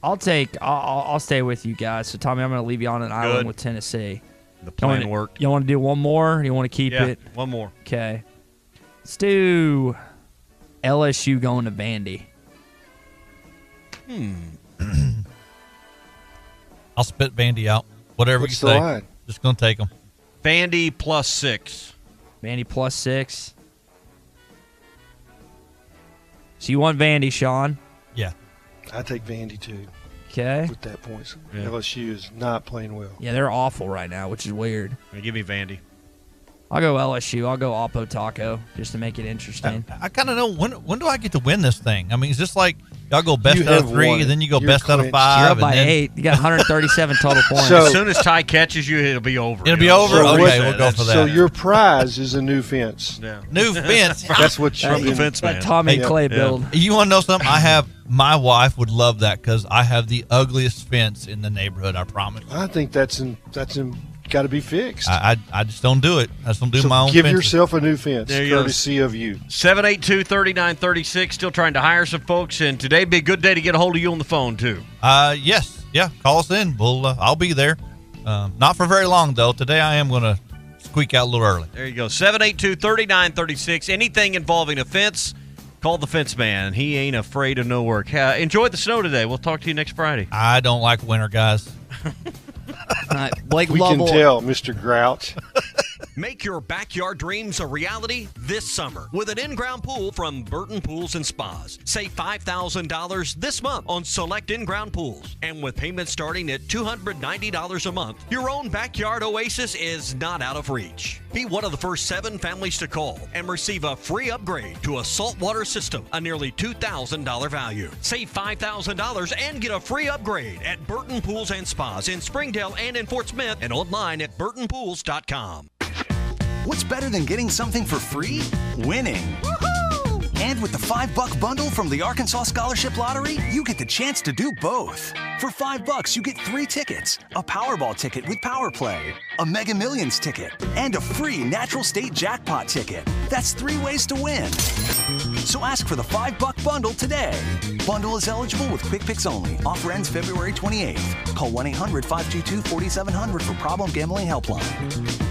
I'll stay with you guys. So Tommy, I'm going to leave you on an island with Tennessee. The plan worked. You want to do one more? Or you want to keep it? One more. Okay. Let's do LSU going to Vandy. I'll spit Vandy out. Whatever What's you the say. line? Just going to take them. Vandy plus 6. Vandy plus 6. So you want Vandy, Sean? Yeah. I take Vandy too. Okay. With that points. Yeah. LSU is not playing well. Yeah, they're awful right now, which is weird. Give me Vandy. I'll go LSU. I'll go Oppo Taco just to make it interesting. I kind of know when do I get to win this thing? I mean, is this like y'all go best out of 3, and then you go best out of 5? You're up by 8. You got 137 total points. So, as soon as Ty catches you, it'll be over. It'll be over? So okay, we'll go for that. So your prize is a new fence. Yeah. New fence. That's what you're the fence man. That Tommy Clay build. You want to know something? My wife would love that because I have the ugliest fence in the neighborhood, I promise. I think that's in got to be fixed. I just don't do it. I just don't do my own give fences. yourself a new fence, There you courtesy of you. 782-3936, still trying to hire some folks, and today be a good day to get a hold of you on the phone, too. Yes. Yeah, call us in. I'll be there. Not for very long, though. Today I am going to squeak out a little early. There you go. 782-3936. Anything involving a fence, call the fence man. He ain't afraid of no work. Enjoy the snow today. We'll talk to you next Friday. I don't like winter, guys. Blake Lovell. Can tell, Mr. Grouch. Make your backyard dreams a reality this summer with an in-ground pool from Burton Pools and Spas. Save $5,000 this month on select in-ground pools. And with payments starting at $290 a month, your own backyard oasis is not out of reach. Be one of the first 7 families to call and receive a free upgrade to a saltwater system, a nearly $2,000 value. Save $5,000 and get a free upgrade at Burton Pools and Spas in Springdale and in Fort Smith, and online at burtonpools.com. What's better than getting something for free? Winning. Woohoo! And with the $5 bundle from the Arkansas Scholarship Lottery, you get the chance to do both. For $5, you get 3 tickets, a Powerball ticket with Power Play, a Mega Millions ticket, and a free Natural State Jackpot ticket. That's 3 ways to win. So ask for the $5 bundle today. Bundle is eligible with Quick Picks only. Offer ends February 28th. Call 1-800-522-4700 for Problem Gambling Helpline.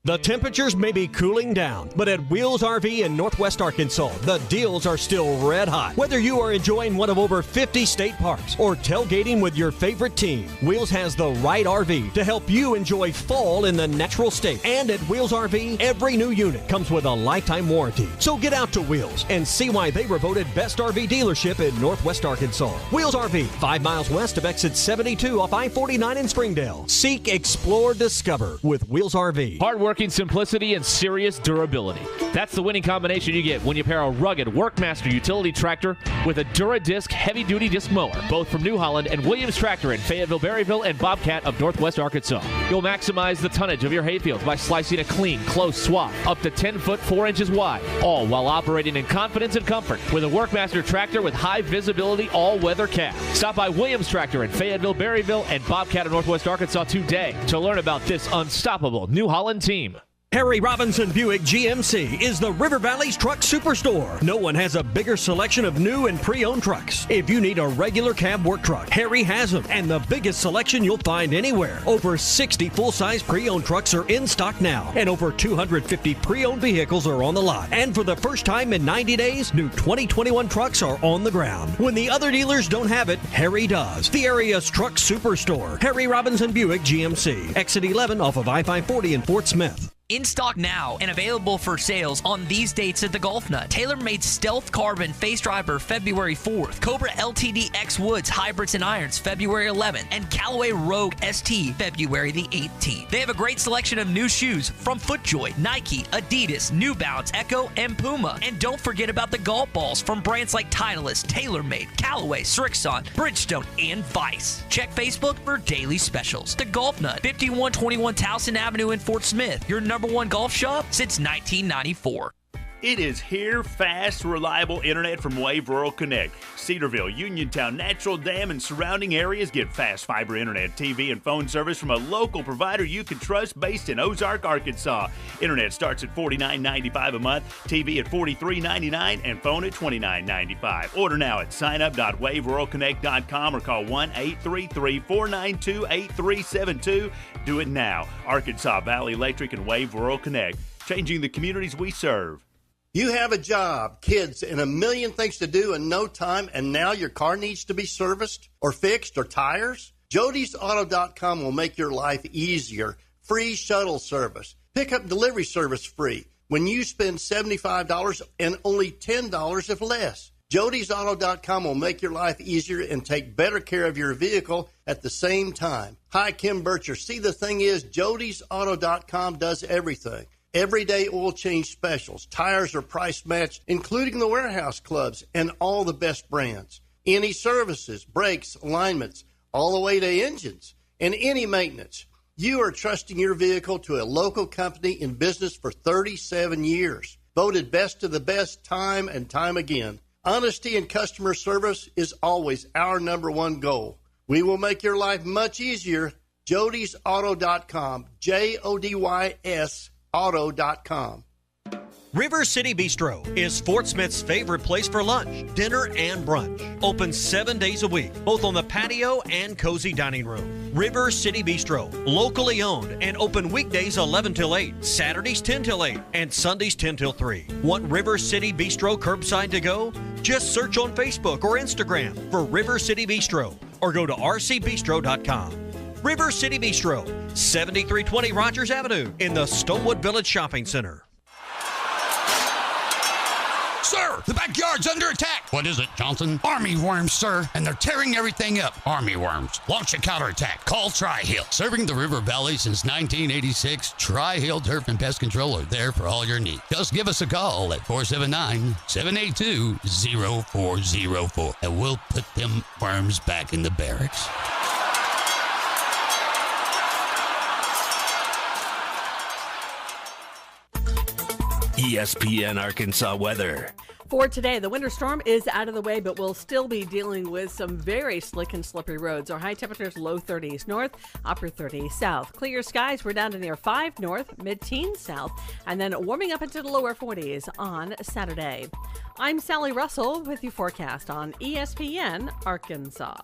The temperatures may be cooling down, but at Wheels RV in Northwest Arkansas, the deals are still red hot. Whether you are enjoying one of over 50 state parks or tailgating with your favorite team, Wheels has the right RV to help you enjoy fall in the natural state. And at Wheels RV, every new unit comes with a lifetime warranty. So get out to Wheels and see why they were voted best RV dealership in Northwest Arkansas. Wheels RV, 5 miles west of exit 72 off I-49 in Springdale. Seek, explore, discover with Wheels RV. Hardworking simplicity and serious durability. That's the winning combination you get when you pair a rugged Workmaster utility tractor with a Dura-Disc heavy-duty disc mower, both from New Holland and Williams Tractor in Fayetteville, Berryville, and Bobcat of Northwest Arkansas. You'll maximize the tonnage of your hayfield by slicing a clean, close swath up to 10 foot 4 inches wide, all while operating in confidence and comfort with a Workmaster tractor with high visibility all-weather cab. Stop by Williams Tractor in Fayetteville, Berryville, and Bobcat of Northwest Arkansas today to learn about this unstoppable New Holland team. Harry Robinson Buick GMC is the River Valley's truck superstore. No one has a bigger selection of new and pre-owned trucks. If you need a regular cab work truck, Harry has them, and the biggest selection you'll find anywhere. Over 60 full-size pre-owned trucks are in stock now, and over 250 pre-owned vehicles are on the lot. And for the first time in 90 days, new 2021 trucks are on the ground. When the other dealers don't have it, Harry does. The area's truck superstore, Harry Robinson Buick GMC, exit 11 off of I-540 in Fort Smith. In stock now and available for sales on these dates at the Golf Nut. Tailor-made Stealth Carbon Face Driver February 4th. Cobra LTD X Woods Hybrids and Irons February 11th. And Callaway Rogue ST February the 18th. They have a great selection of new shoes from FootJoy, Nike, Adidas, New Balance, Echo, and Puma. And don't forget about the golf balls from brands like Titleist, TaylorMade, Callaway, Srixon, Bridgestone, and Vice. Check Facebook for daily specials. The Golf Nut, 5121 Towson Avenue in Fort Smith. Your number one golf shop since 1994. It is here, fast, reliable internet from Wave Rural Connect. Cedarville, Uniontown, Natural Dam, and surrounding areas get fast fiber internet, TV, and phone service from a local provider you can trust based in Ozark, Arkansas. Internet starts at $49.95 a month, TV at $43.99, and phone at $29.95. Order now at signup.waveruralconnect.com or call 1-833-492-8372. Do it now. Arkansas Valley Electric and Wave Rural Connect, changing the communities we serve. You have a job, kids, and a million things to do in no time, and now your car needs to be serviced or fixed or tires? Jody'sAuto.com will make your life easier. Free shuttle service. Pickup delivery service free when you spend $75 and only $10 if less. Jody'sAuto.com will make your life easier and take better care of your vehicle at the same time. Hi, Kim Bircher. See, the thing is, Jody'sAuto.com does everything. Everyday oil change specials. Tires are price matched, including the warehouse clubs and all the best brands. Any services, brakes, alignments, all the way to engines, and any maintenance. You are trusting your vehicle to a local company in business for 37 years. Voted best of the best time and time again. Honesty and customer service is always our number one goal. We will make your life much easier. JodysAuto.com, JODYS auto.com. River City Bistro is Fort Smith's favorite place for lunch, dinner, and brunch. Open 7 days a week, both on the patio and cozy dining room. River City Bistro, locally owned and open weekdays 11 till 8, Saturdays 10 till 8, and Sundays 10 till 3. Want River City Bistro curbside to go? Just search on Facebook or Instagram for River City Bistro or go to rcbistro.com. River City Bistro, 7320 Rogers Avenue in the Stonewood Village Shopping Center. Sir, the backyard's under attack. What is it, Johnson? Army worms, sir, and they're tearing everything up. Army worms. Launch a counterattack. Call Tri-Hill. Serving the River Valley since 1986, Tri-Hill Turf and Pest Control are there for all your needs. Just give us a call at 479-782-0404, and we'll put them worms back in the barracks. ESPN Arkansas weather. For today, the winter storm is out of the way, but we'll still be dealing with some very slick and slippery roads. Our high temperatures low 30s north, upper 30s south. Clear skies, we're down to near 5 north, mid-teens south, and then warming up into the lower 40s on Saturday. I'm Sally Russell with your forecast on ESPN Arkansas.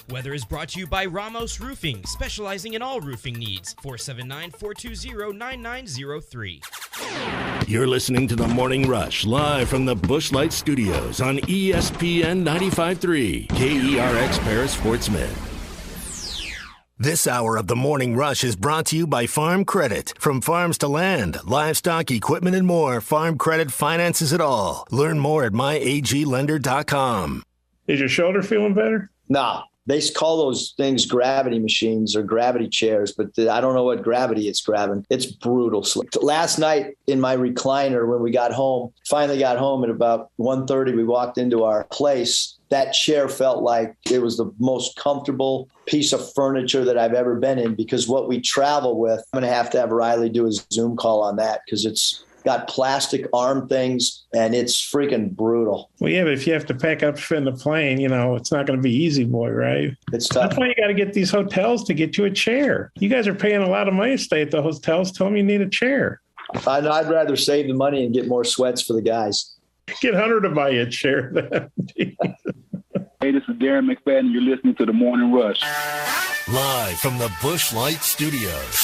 Weather is brought to you by Ramos Roofing, specializing in all roofing needs. 479-420-9903. You're listening to the Morning Rush live from the Bushlight Studios on ESPN 95.3 KERX Paris Fort Smith. This hour of the Morning Rush is brought to you by Farm Credit. From farms to land, livestock, equipment, and more, Farm Credit finances it all. Learn more at myaglender.com. Is your shoulder feeling better? Nah. They call those things gravity machines or gravity chairs, but I don't know what gravity it's grabbing. It's brutal. Last night in my recliner when we got home, finally got home at about 1:30, we walked into our place. That chair felt like it was the most comfortable piece of furniture that I've ever been in, because what we travel with, I'm going to have Riley do a Zoom call on that because it's got plastic arm things, and it's freaking brutal. Well, yeah, but if you have to pack up in the plane, it's not going to be easy, boy, right? It's tough. That's why you got to get these hotels to get you a chair. You guys are paying a lot of money to stay at the hotels. Tell them you need a chair. I'd rather save the money and get more sweats for the guys. Get Hunter to buy you a chair then. Hey, this is Darren McFadden. You're listening to The Morning Rush. Live from the Bushlight Studios.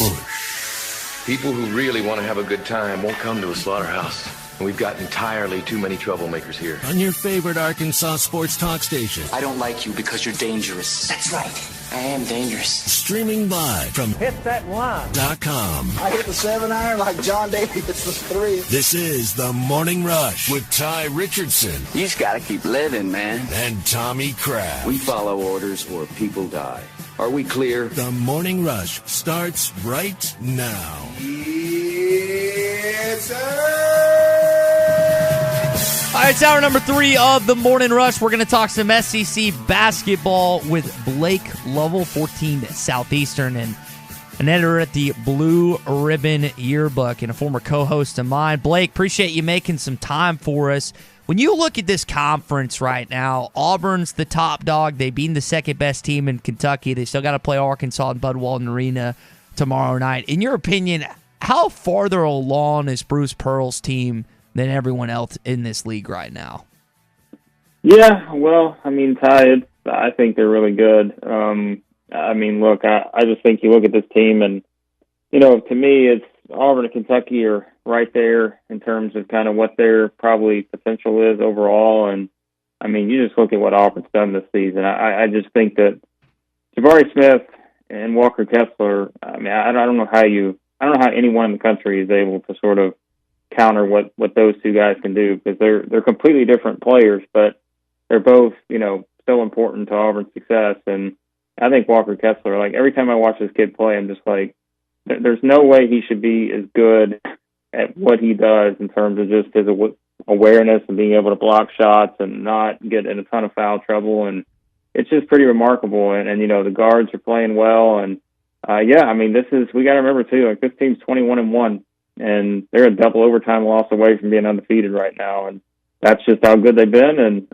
People who really want to have a good time won't come to a slaughterhouse. And we've got entirely too many troublemakers here. On your favorite Arkansas sports talk station. I don't like you because you're dangerous. That's right. I am dangerous. Streaming live from HitThatLine.com. I hit the 7-iron like John Daly hits the 3. This is The Morning Rush with Ty Richardson. You just got to keep living, man. And Tommy Kraft. We follow orders or people die. Are we clear? The Morning Rush starts right now. Yes, sir. All right, it's hour number 3 of the Morning Rush. We're going to talk some SEC basketball with Blake Lovell, 14 Southeastern, and an editor at the Blue Ribbon Yearbook and a former co-host of mine. Blake, appreciate you making some time for us. When you look at this conference right now, Auburn's the top dog. They beat the second-best team in Kentucky. They still got to play Arkansas and Bud Walton Arena tomorrow night. In your opinion, how farther along is Bruce Pearl's team than everyone else in this league right now? Yeah, well, Ty, I think they're really good. Look, I just think you look at this team and, to me, it's Auburn and Kentucky are right there in terms of kind of what their probably potential is overall. And, you just look at what Auburn's done this season. I just think that Jabari Smith and Walker Kessler, I don't know how anyone in the country is able to sort of counter what those two guys can do, because they're completely different players, but they're both, so important to Auburn's success. And I think Walker Kessler, like every time I watch this kid play, I'm just like, there's no way he should be as good at what he does in terms of just his awareness and being able to block shots and not get in a ton of foul trouble. And it's just pretty remarkable. And the guards are playing well. And we got to remember too, like this team's 21-1, and they're a double overtime loss away from being undefeated right now. And that's just how good they've been. And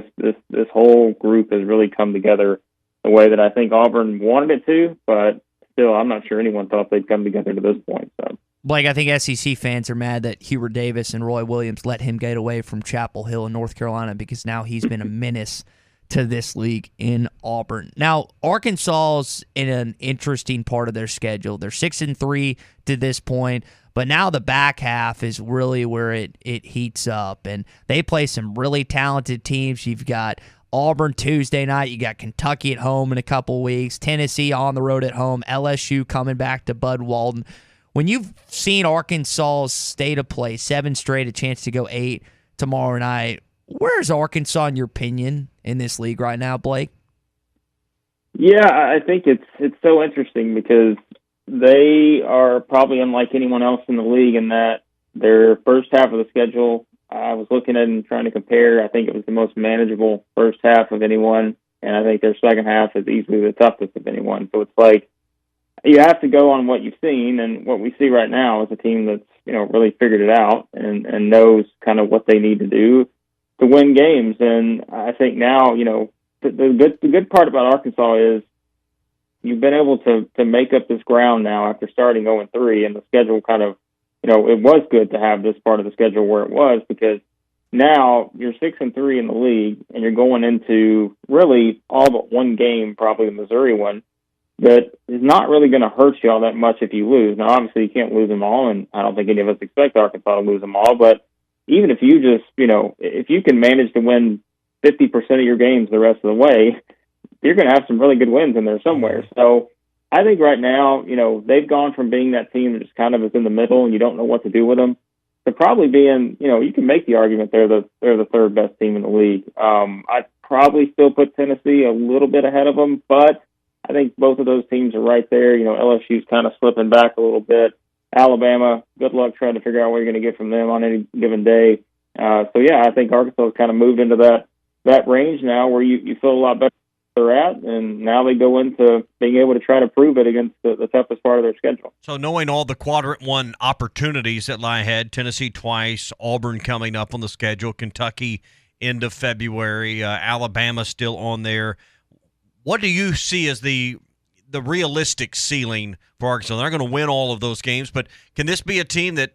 this whole group has really come together the way that I think Auburn wanted it to, but still, I'm not sure anyone thought they'd come together to this point. So. Blake, I think SEC fans are mad that Hubert Davis and Roy Williams let him get away from Chapel Hill in North Carolina because now he's been a menace to this league in Auburn. Now, Arkansas's in an interesting part of their schedule. They're 6-3 to this point, but now the back half is really where it heats up, and they play some really talented teams. You've got Auburn Tuesday night. You got Kentucky at home in a couple weeks, Tennessee on the road at home, LSU coming back to Bud Walton. When you've seen Arkansas's state of play, 7 straight, a chance to go 8 tomorrow night, where's Arkansas in your opinion in this league right now, Blake? Yeah, I think it's so interesting because they are probably unlike anyone else in the league in that their first half of the schedule, I was looking at and trying to compare, I think it was the most manageable first half of anyone, and I think their second half is easily the toughest of anyone. So it's like you have to go on what you've seen, and what we see right now is a team that's, really figured it out and knows kind of what they need to do to win games. And I think now, the good part about Arkansas is you've been able to make up this ground now after starting 0-3, and the schedule kind of, it was good to have this part of the schedule where it was, because now you're 6-3 in the league, and you're going into really all but one game, probably the Missouri one, that is not really going to hurt you all that much if you lose. Now, obviously, you can't lose them all, and I don't think any of us expect Arkansas to lose them all, but even if you just, if you can manage to win 50% of your games the rest of the way, you're going to have some really good wins in there somewhere. So I think right now, they've gone from being that team that just kind of is in the middle and you don't know what to do with them to probably being, you can make the argument they're the third best team in the league. I'd probably still put Tennessee a little bit ahead of them, but I think both of those teams are right there. LSU's kind of slipping back a little bit. Alabama, good luck trying to figure out what you're going to get from them on any given day. So yeah, I think Arkansas has kind of moved into that range now where you feel a lot better where they're at, and now they go into being able to try to prove it against the toughest part of their schedule. So knowing all the quadrant one opportunities that lie ahead, Tennessee twice, Auburn coming up on the schedule, Kentucky end of February, Alabama still on there. What do you see as the realistic ceiling for Arkansas? They're going to win all of those games, but can this be a team that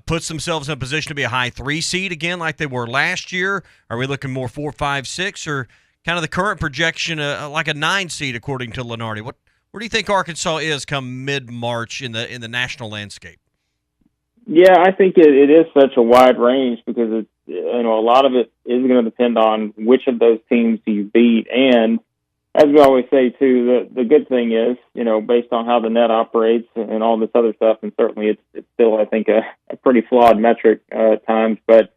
puts themselves in a position to be a high 3 seed again like they were last year? Are we looking more 4, 5, 6, or kind of the current projection like a 9 seed according to Lenardi? Where do you think Arkansas is come mid-March in the national landscape? Yeah, I think it is such a wide range because a lot of it is going to depend on which of those teams do you beat. And as we always say, too, the good thing is, based on how the net operates and all this other stuff, and certainly it's still, I think, a pretty flawed metric at times, but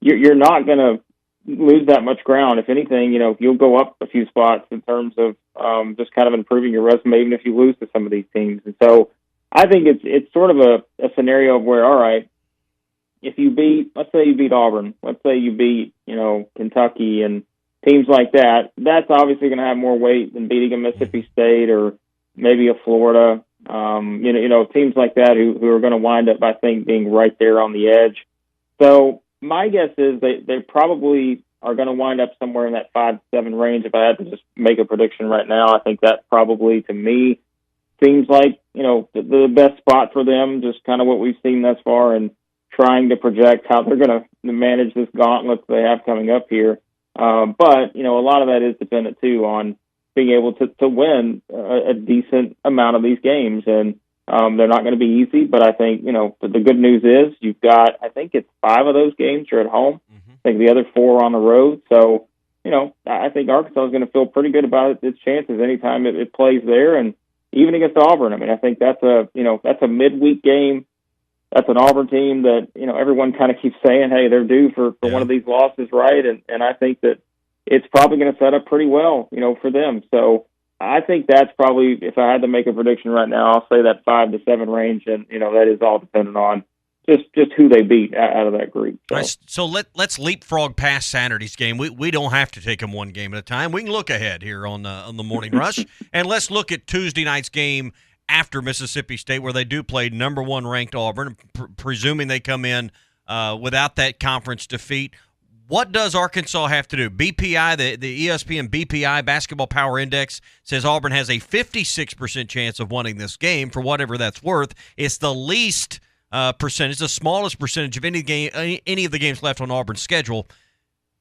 you're not going to lose that much ground. If anything, you'll go up a few spots in terms of just kind of improving your resume, even if you lose to some of these teams. And so I think it's sort of a scenario of where, all right, if let's say you beat Auburn, let's say you beat, Kentucky and teams like that, that's obviously going to have more weight than beating a Mississippi State or maybe a Florida. Teams like that who are going to wind up, I think, being right there on the edge. So my guess is they probably are going to wind up somewhere in that 5-7 range. If I had to just make a prediction right now, I think that probably, to me, seems like, the best spot for them, just kind of what we've seen thus far, and trying to project how they're going to manage this gauntlet they have coming up here. But, a lot of that is dependent, too, on being able to win a decent amount of these games. And they're not going to be easy, but I think, the good news is you've got, I think it's 5 of those games are at home. I think the other 4 are on the road. So, I think Arkansas is going to feel pretty good about its chances anytime it plays there. And even against Auburn, I think that's a midweek game. That's an Auburn team that, everyone kind of keeps saying, hey, they're due for one of these losses, right? And I think that it's probably going to set up pretty well, for them. So I think that's probably, if I had to make a prediction right now, I'll say that 5 to 7 range, and, that is all dependent on just who they beat out of that group. So, right, so let's leapfrog past Saturday's game. We don't have to take them one game at a time. We can look ahead here on the Morning Rush, and let's look at Tuesday night's game after Mississippi State, where they do play number 1 ranked Auburn, presuming they come in without that conference defeat. what does Arkansas have to do? BPI, the ESPN BPI Basketball Power Index says Auburn has a 56% chance of winning this game for whatever that's worth. It's the least percentage, the smallest percentage of any of the games left on Auburn's schedule.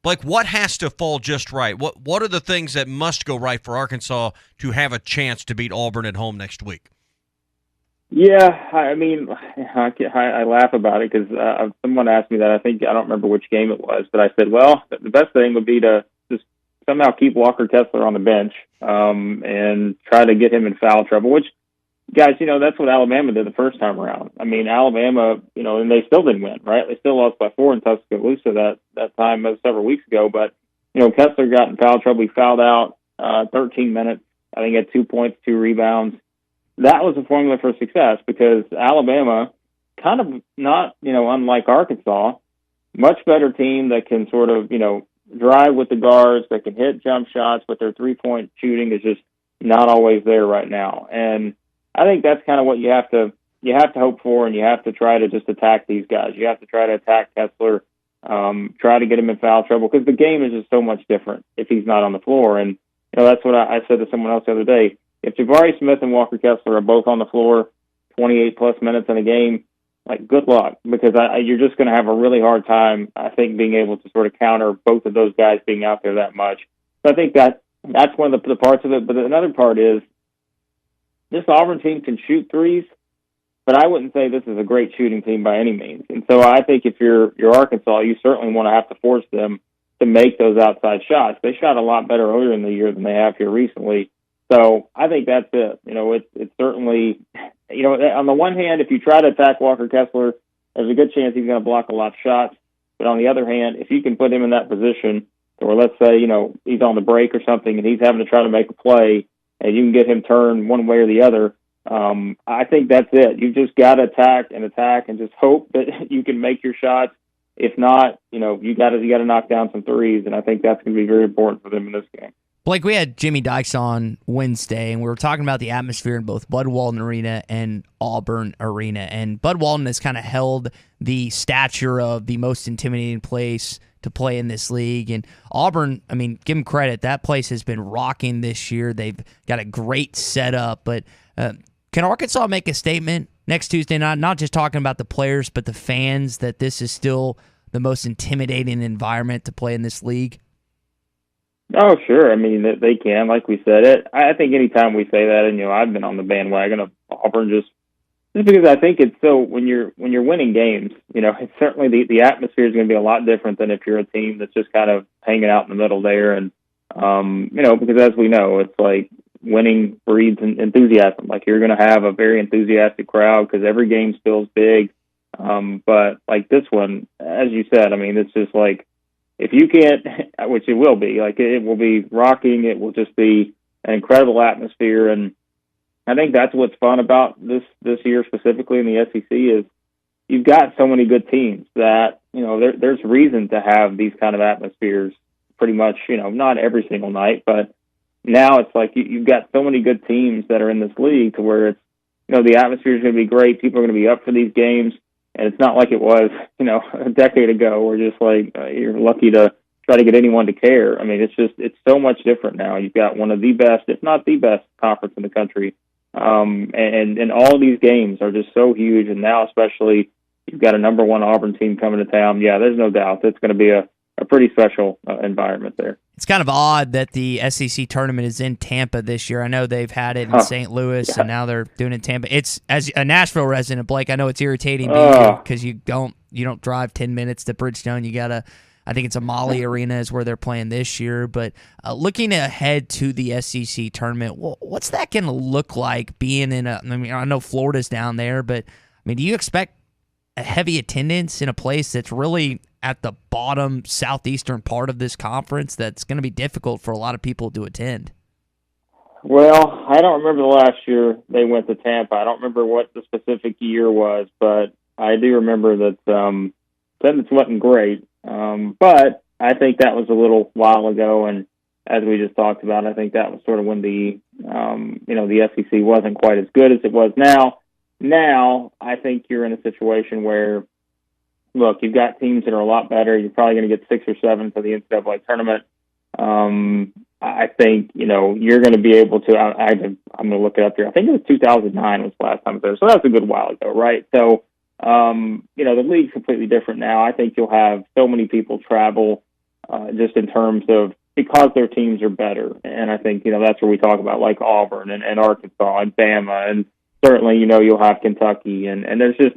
Blake, what has to fall just right? What are the things that must go right for Arkansas to have a chance to beat Auburn at home next week? Yeah, I mean, I laugh about it because someone asked me that. I don't remember which game it was, but I said, well, the best thing would be to just somehow keep Walker Kessler on the bench and try to get him in foul trouble, which, guys, that's what Alabama did the first time around. I mean, Alabama, and they still didn't win, right? They still lost by 4 in Tuscaloosa that time several weeks ago. But, Kessler got in foul trouble. He fouled out 13 minutes. I think he had 2 points, 2 rebounds. That was a formula for success because Alabama, kind of not, unlike Arkansas, much better team that can sort of, drive with the guards, that can hit jump shots, but their three-point shooting is just not always there right now. And I think that's kind of what you have to hope for, and you have to try to just attack these guys. You have to try to attack Kessler, try to get him in foul trouble because the game is just so much different if he's not on the floor. And that's what I said to someone else the other day. If Jabari Smith and Walker Kessler are both on the floor 28-plus minutes in a game, good luck, because you're just going to have a really hard time, I think, being able to sort of counter both of those guys being out there that much. So I think that's one of the parts of it. But another part is this Auburn team can shoot threes, but I wouldn't say this is a great shooting team by any means. And so I think if you're Arkansas, you certainly want to have to force them to make those outside shots. They shot a lot better earlier in the year than they have here recently. So I think that's it. It's certainly, on the one hand, if you try to attack Walker Kessler, there's a good chance he's going to block a lot of shots. But on the other hand, if you can put him in that position, or let's say, he's on the break or something and he's having to try to make a play and you can get him turned one way or the other, I think that's it. You've just got to attack and just hope that you can make your shots. If not, you got to knock down some threes, and I think that's going to be very important for them in this game. Blake, we had Jimmy Dykes on Wednesday, and we were talking about the atmosphere in both Bud Walton Arena and Auburn Arena. And Bud Walton has kind of held the stature of the most intimidating place to play in this league. And Auburn, I mean, give them credit. That place has been rocking this year. They've got a great setup. But can Arkansas make a statement next Tuesday night, not just talking about the players, but the fans, that this is still the most intimidating environment to play in this league? Oh, sure. I mean, they can, like we said. I think anytime we say that, and I've been on the bandwagon of Auburn just because I think it's so when you're winning games, it's certainly the atmosphere is going to be a lot different than if you're a team that's just kind of hanging out in the middle there. And because as we know, it's like winning breeds enthusiasm. Like you're going to have a very enthusiastic crowd because every game feels big. But like this one, as you said, I mean, it's just like, if you can't, which it will be, like it will be rocking, it will just be an incredible atmosphere. And I think that's what's fun about this year specifically in the SEC is you've got so many good teams that, there's reason to have these kind of atmospheres pretty much, not every single night, but now it's like you've got so many good teams that are in this league to where it's, the atmosphere is going to be great. People are going to be up for these games. And it's not like it was, a decade ago where just like you're lucky to try to get anyone to care. I mean, it's so much different now. You've got one of the best, if not the best, conference in the country. And all these games are just so huge. And now especially you've got a number one Auburn team coming to town. Yeah, there's no doubt it's going to be a pretty special environment there. It's kind of odd that the SEC tournament is in Tampa this year. I know they've had it in St. Louis, and now they're doing it in Tampa. It's, as a Nashville resident, Blake, I know it's irritating because you don't drive 10 minutes to Bridgestone. You gotta, I think it's Amalie Arena is where they're playing this year. But looking ahead to the SEC tournament, what's that going to look like? Being in I know Florida's down there, but do you expect a heavy attendance in a place that's really at the bottom southeastern part of this conference that's going to be difficult for a lot of people to attend? Well, I don't remember the last year they went to Tampa. I don't remember what the specific year was, but I do remember that attendance wasn't great. But I think that was a little while ago, and as we just talked about, I think that was sort of when the SEC wasn't quite as good as it was now. Now, I think you're in a situation where look, you've got teams that are a lot better. You're probably going to get 6 or 7 to the NCAA tournament. I think, you're going to be able to, I'm going to look it up here. I think it was 2009 was the last time there. So that's a good while ago, right? So, the league's completely different now. I think you'll have so many people travel just in terms of because their teams are better. And I think, that's where we talk about like Auburn and Arkansas and Bama. And certainly, you'll have Kentucky. And there's just,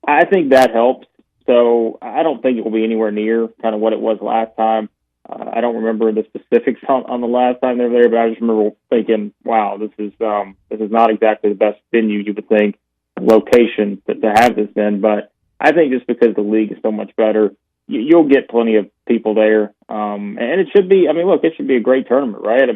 I think that helps. So I don't think it will be anywhere near kind of what it was last time. I don't remember the specifics on the last time they were there, but I just remember thinking, wow, this is not exactly the best venue you would think, location to have this in. But I think just because the league is so much better, you'll get plenty of people there. And it should be, it should be a great tournament, right?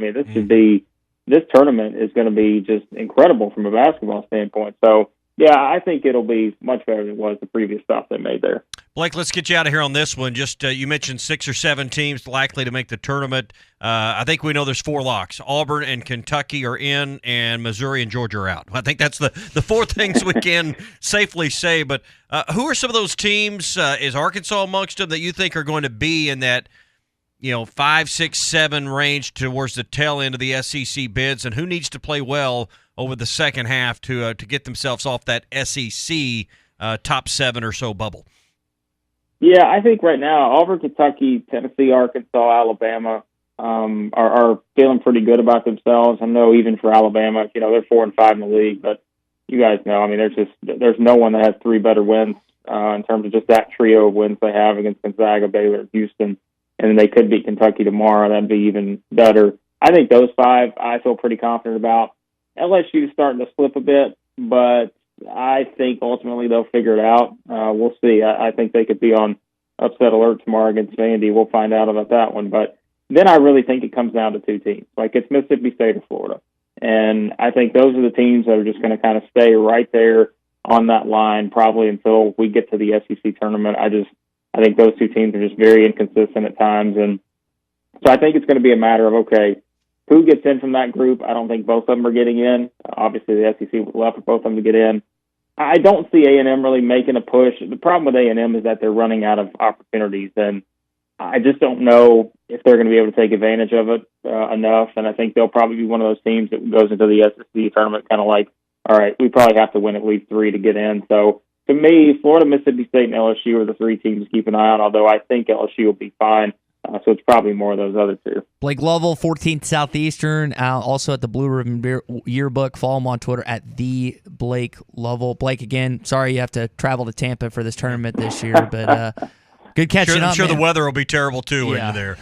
This tournament is going to be just incredible from a basketball standpoint. So, yeah, I think it'll be much better than it was the previous stuff they made there. Blake, let's get you out of here on this one. Just you mentioned 6 or 7 teams likely to make the tournament. I think we know there's 4 locks. Auburn and Kentucky are in, and Missouri and Georgia are out. I think that's the 4 things we can safely say. But who are some of those teams? Is Arkansas amongst them that you think are going to be in that 5, 6, 7 range towards the tail end of the SEC bids? And who needs to play well over the second half to get themselves off that SEC top 7 or so bubble? Yeah, I think right now Auburn, Kentucky, Tennessee, Arkansas, Alabama are feeling pretty good about themselves. I know even for Alabama, they're 4 and 5 in the league, but you guys know, there's no one that has 3 better wins in terms of just that trio of wins they have against Gonzaga, Baylor, Houston, and then they could beat Kentucky tomorrow. That'd be even better. I think those 5 I feel pretty confident about. LSU is starting to slip a bit, but I think ultimately they'll figure it out. We'll see. I think they could be on upset alert tomorrow against Vandy. We'll find out about that one. But then I really think it comes down to 2 teams. Like it's Mississippi State or Florida. And I think those are the teams that are just going to kind of stay right there on that line probably until we get to the SEC tournament. I think those 2 teams are just very inconsistent at times. And so I think it's going to be a matter of, okay, who gets in from that group? I don't think both of them are getting in. Obviously, the SEC would love for both of them to get in. I don't see A&M really making a push. The problem with A&M is that they're running out of opportunities, and I just don't know if they're going to be able to take advantage of it enough. And I think they'll probably be one of those teams that goes into the SEC tournament kind of like, all right, we probably have to win at least 3 to get in. So to me, Florida, Mississippi State, and LSU are the 3 teams to keep an eye on, although I think LSU will be fine. So it's probably more of those other 2. Blake Lovell, 14th Southeastern, also at the Blue Ribbon Yearbook. Follow him on Twitter at the Blake Lovell. Blake, again, sorry you have to travel to Tampa for this tournament this year, but good catching up. I'm sure man. the weather will be terrible too into there.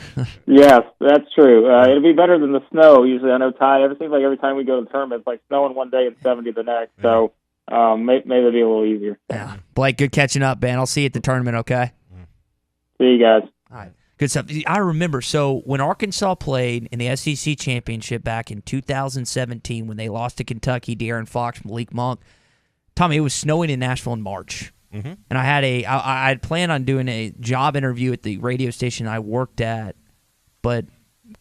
Yes, that's true. It'll be better than the snow. Usually, I know Ty. It seems like every time we go to the tournament, it's like snowing one day and 70 the next. So maybe it'll be a little easier. Yeah, Blake, good catching up, man. I'll see you at the tournament. Okay. See you guys. All right. Good stuff. I remember, so when Arkansas played in the SEC Championship back in 2017 when they lost to Kentucky, De'Aaron Fox, Malik Monk, Tommy, it was snowing in Nashville in March. Mm-hmm. And I had planned on doing a job interview at the radio station I worked at, but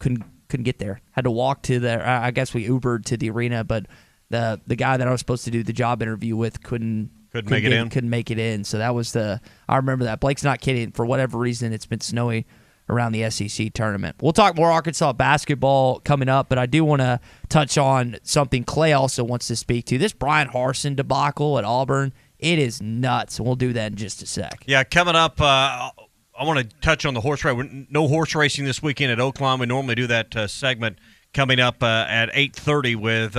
couldn't get there. Had to walk to I guess we Ubered to the arena, but the guy that I was supposed to do the job interview with couldn't make it in. So that was I remember that. Blake's not kidding. For whatever reason, it's been snowy around the SEC tournament. We'll talk more Arkansas basketball coming up, but I do want to touch on something Clay also wants to speak to. This Brian Harsin debacle at Auburn, it is nuts. We'll do that in just a sec. Yeah, coming up, I want to touch on the horse race. No horse racing this weekend at Oaklawn. We normally do that segment coming up at 8:30 with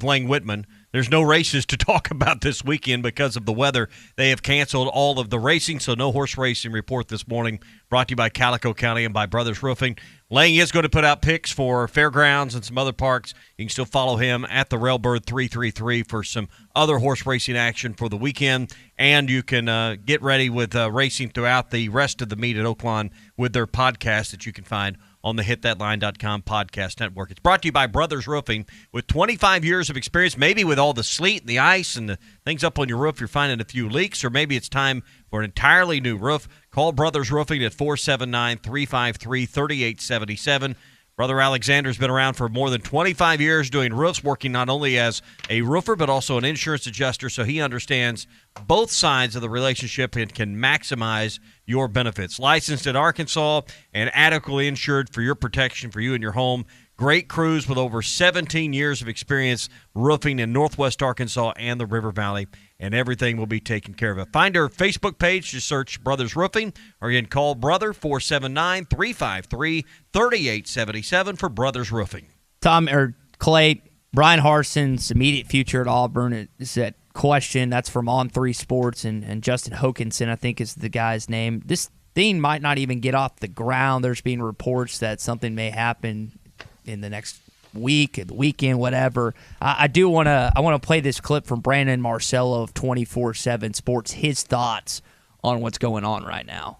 Lang Whitman. There's no races to talk about this weekend because of the weather. They have canceled all of the racing, so no horse racing report this morning. Brought to you by Calico County and by Brothers Roofing. Lang is going to put out picks for fairgrounds and some other parks. You can still follow him at the Railbird 333 for some other horse racing action for the weekend. And you can get ready with racing throughout the rest of the meet at Oaklawn with their podcast that you can find on the HitThatLine.com podcast network. It's brought to you by Brothers Roofing. With 25 years of experience, maybe with all the sleet and the ice and the things up on your roof, you're finding a few leaks, or maybe it's time for an entirely new roof. Call Brothers Roofing at 479-353-3877. Brother Alexander's been around for more than 25 years doing roofs, working not only as a roofer but also an insurance adjuster, so he understands both sides of the relationship and can maximize your benefits. Licensed in Arkansas and adequately insured for your protection for you and your home. Great crews with over 17 years of experience roofing in Northwest Arkansas and the River Valley, and everything will be taken care of. Find our Facebook page, just search Brothers Roofing, or you can call Brother 479-353-3877 for Brothers Roofing. Tom or Clay, Brian Harson's immediate future at Auburn is that question. That's from On 3 Sports, and Justin Hokanson, I think, is the guy's name. This thing might not even get off the ground. There's been reports that something may happen in the next week, the weekend, whatever. I want to play this clip from Brandon Marcello of 24/7 Sports, his thoughts on what's going on right now.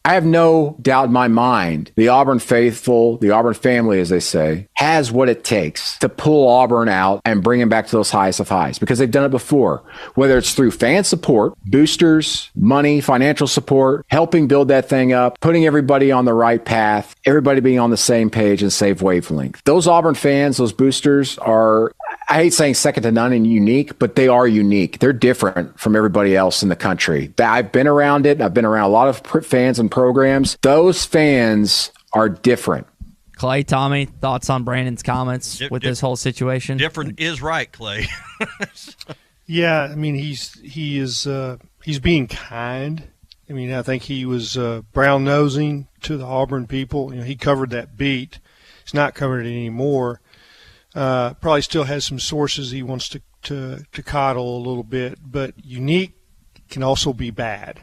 I have no doubt in my mind the Auburn faithful, the Auburn family, as they say, has what it takes to pull Auburn out and bring him back to those highest of highs, because they've done it before, whether it's through fan support, boosters, money, financial support, helping build that thing up, putting everybody on the right path, everybody being on the same page and same wavelength. Those Auburn fans, those boosters are, I hate saying second to none and unique, but they are unique. They're different from everybody else in the country. I've been around it. I've been around a lot of fans and programs. Those fans are different. Clay, Tommy, thoughts on Brandon's comments with this whole situation? Different is right, Clay. Yeah, I mean, he's being kind. I mean, I think he was brown nosing to the Auburn people. You know, he covered that beat. He's not covering it anymore. Probably still has some sources he wants to coddle a little bit, but unique can also be bad.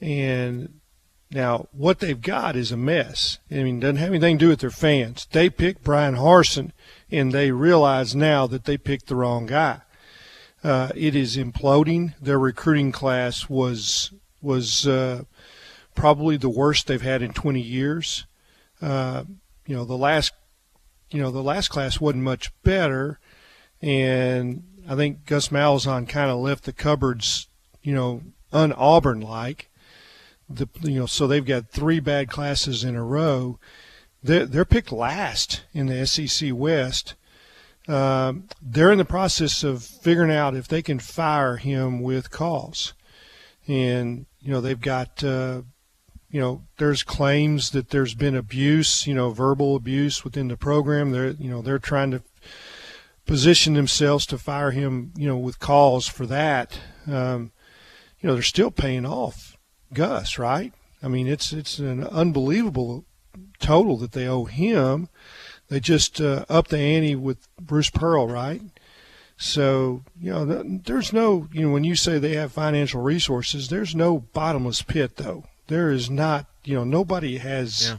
And now what they've got is a mess. I mean, it doesn't have anything to do with their fans. They picked Brian Harsin, and they realize now that they picked the wrong guy. It is imploding. Their recruiting class was probably the worst they've had in 20 years. The last class wasn't much better, and I think Gus Malzahn kind of left the cupboards, un-Auburn-like. So they've got 3 bad classes in a row. They're picked last in the SEC West. They're in the process of figuring out if they can fire him with cause, and they've got. There's claims that there's been abuse, verbal abuse within the program. They're trying to position themselves to fire him, with cause for that. They're still paying off Gus, right? I mean, it's an unbelievable total that they owe him. They just upped the ante with Bruce Pearl, right? So, there's no, when you say they have financial resources, there's no bottomless pit, though. There is not, nobody has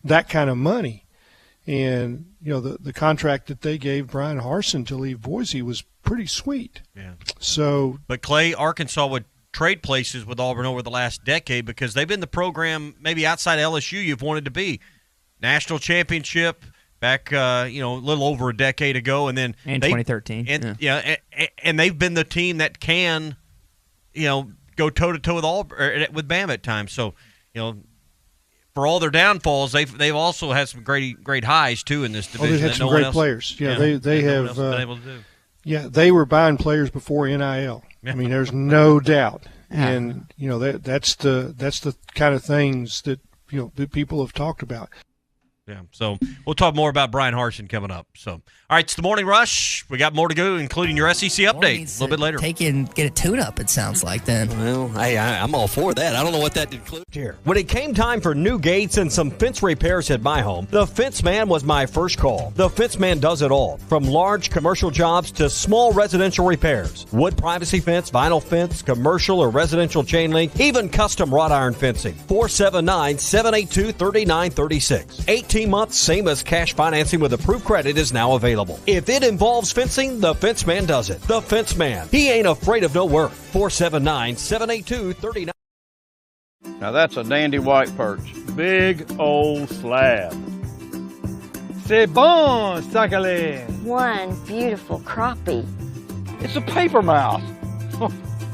that kind of money. And, the contract that they gave Brian Harsin to leave Boise was pretty sweet. Yeah. So, but Clay, Arkansas would trade places with Auburn over the last decade because they've been the program maybe outside LSU you've wanted to be. National championship back, a little over a decade ago, and then 2013. And they've been the team that can, go toe-to-toe with Auburn, with Bama at times. So, for all their downfalls, they've also had some great highs too in this division. They've had some great players. Yeah, they have been able to do. Yeah, they were buying players before NIL. I mean, there's no doubt, and that's the kind of things that that people have talked about. Yeah, so we'll talk more about Brian Harsin coming up. So, all right, it's the Morning Rush. We got more to go, including your SEC update a little bit later. Get a tune-up, it sounds like, then. Well, I'm all for that. I don't know what that includes here. When it came time for new gates and some fence repairs at my home, the Fence Man was my first call. The Fence Man does it all, from large commercial jobs to small residential repairs. Wood privacy fence, vinyl fence, commercial or residential chain link, even custom wrought iron fencing. 479-782-3936. 18 months, same as cash financing with approved credit is now available. If it involves fencing, the Fence Man does it. The Fence Man. He ain't afraid of no work. 479-782-3936. Now that's a dandy white perch. Big old slab. C'est bon, sacalé. One beautiful crappie. It's a paper mouse.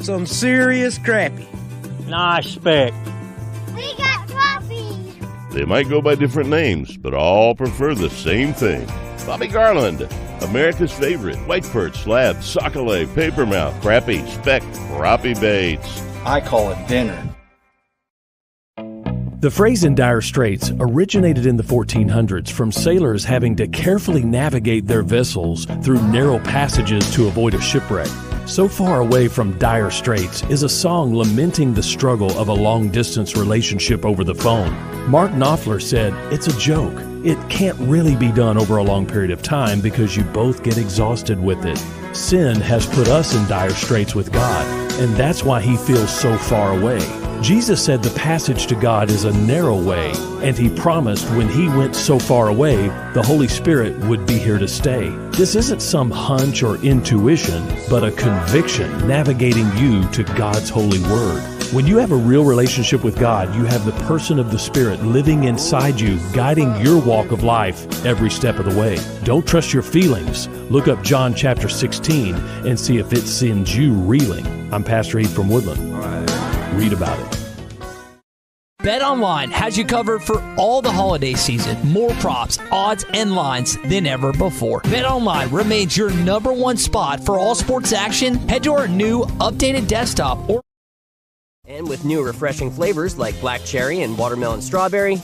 Some serious crappie. Nice speck. We got crappies. They might go by different names, but all prefer the same thing. Bobby Garland, America's favorite white perch, slab, sockeye, papermouth, crappie, speck, crappie baits. I call it dinner. The phrase in dire straits originated in the 1400s from sailors having to carefully navigate their vessels through narrow passages to avoid a shipwreck. So Far Away from Dire Straits is a song lamenting the struggle of a long-distance relationship over the phone. Mark Knopfler said, "It's a joke. It can't really be done over a long period of time because you both get exhausted with it. Sin has put us in dire straits with God, and that's why he feels so far away." Jesus said the passage to God is a narrow way, and he promised when he went so far away, the Holy Spirit would be here to stay. This isn't some hunch or intuition, but a conviction navigating you to God's holy word. When you have a real relationship with God, you have the person of the Spirit living inside you, guiding your walk of life every step of the way. Don't trust your feelings. Look up John chapter 16 and see if it sends you reeling. I'm Pastor Eve from Woodland. Read about it. BetOnline has you covered for all the holiday season. More props, odds, and lines than ever before. BetOnline remains your number one spot for all sports action. Head to our new updated desktop or And with new refreshing flavors like black cherry and watermelon strawberry,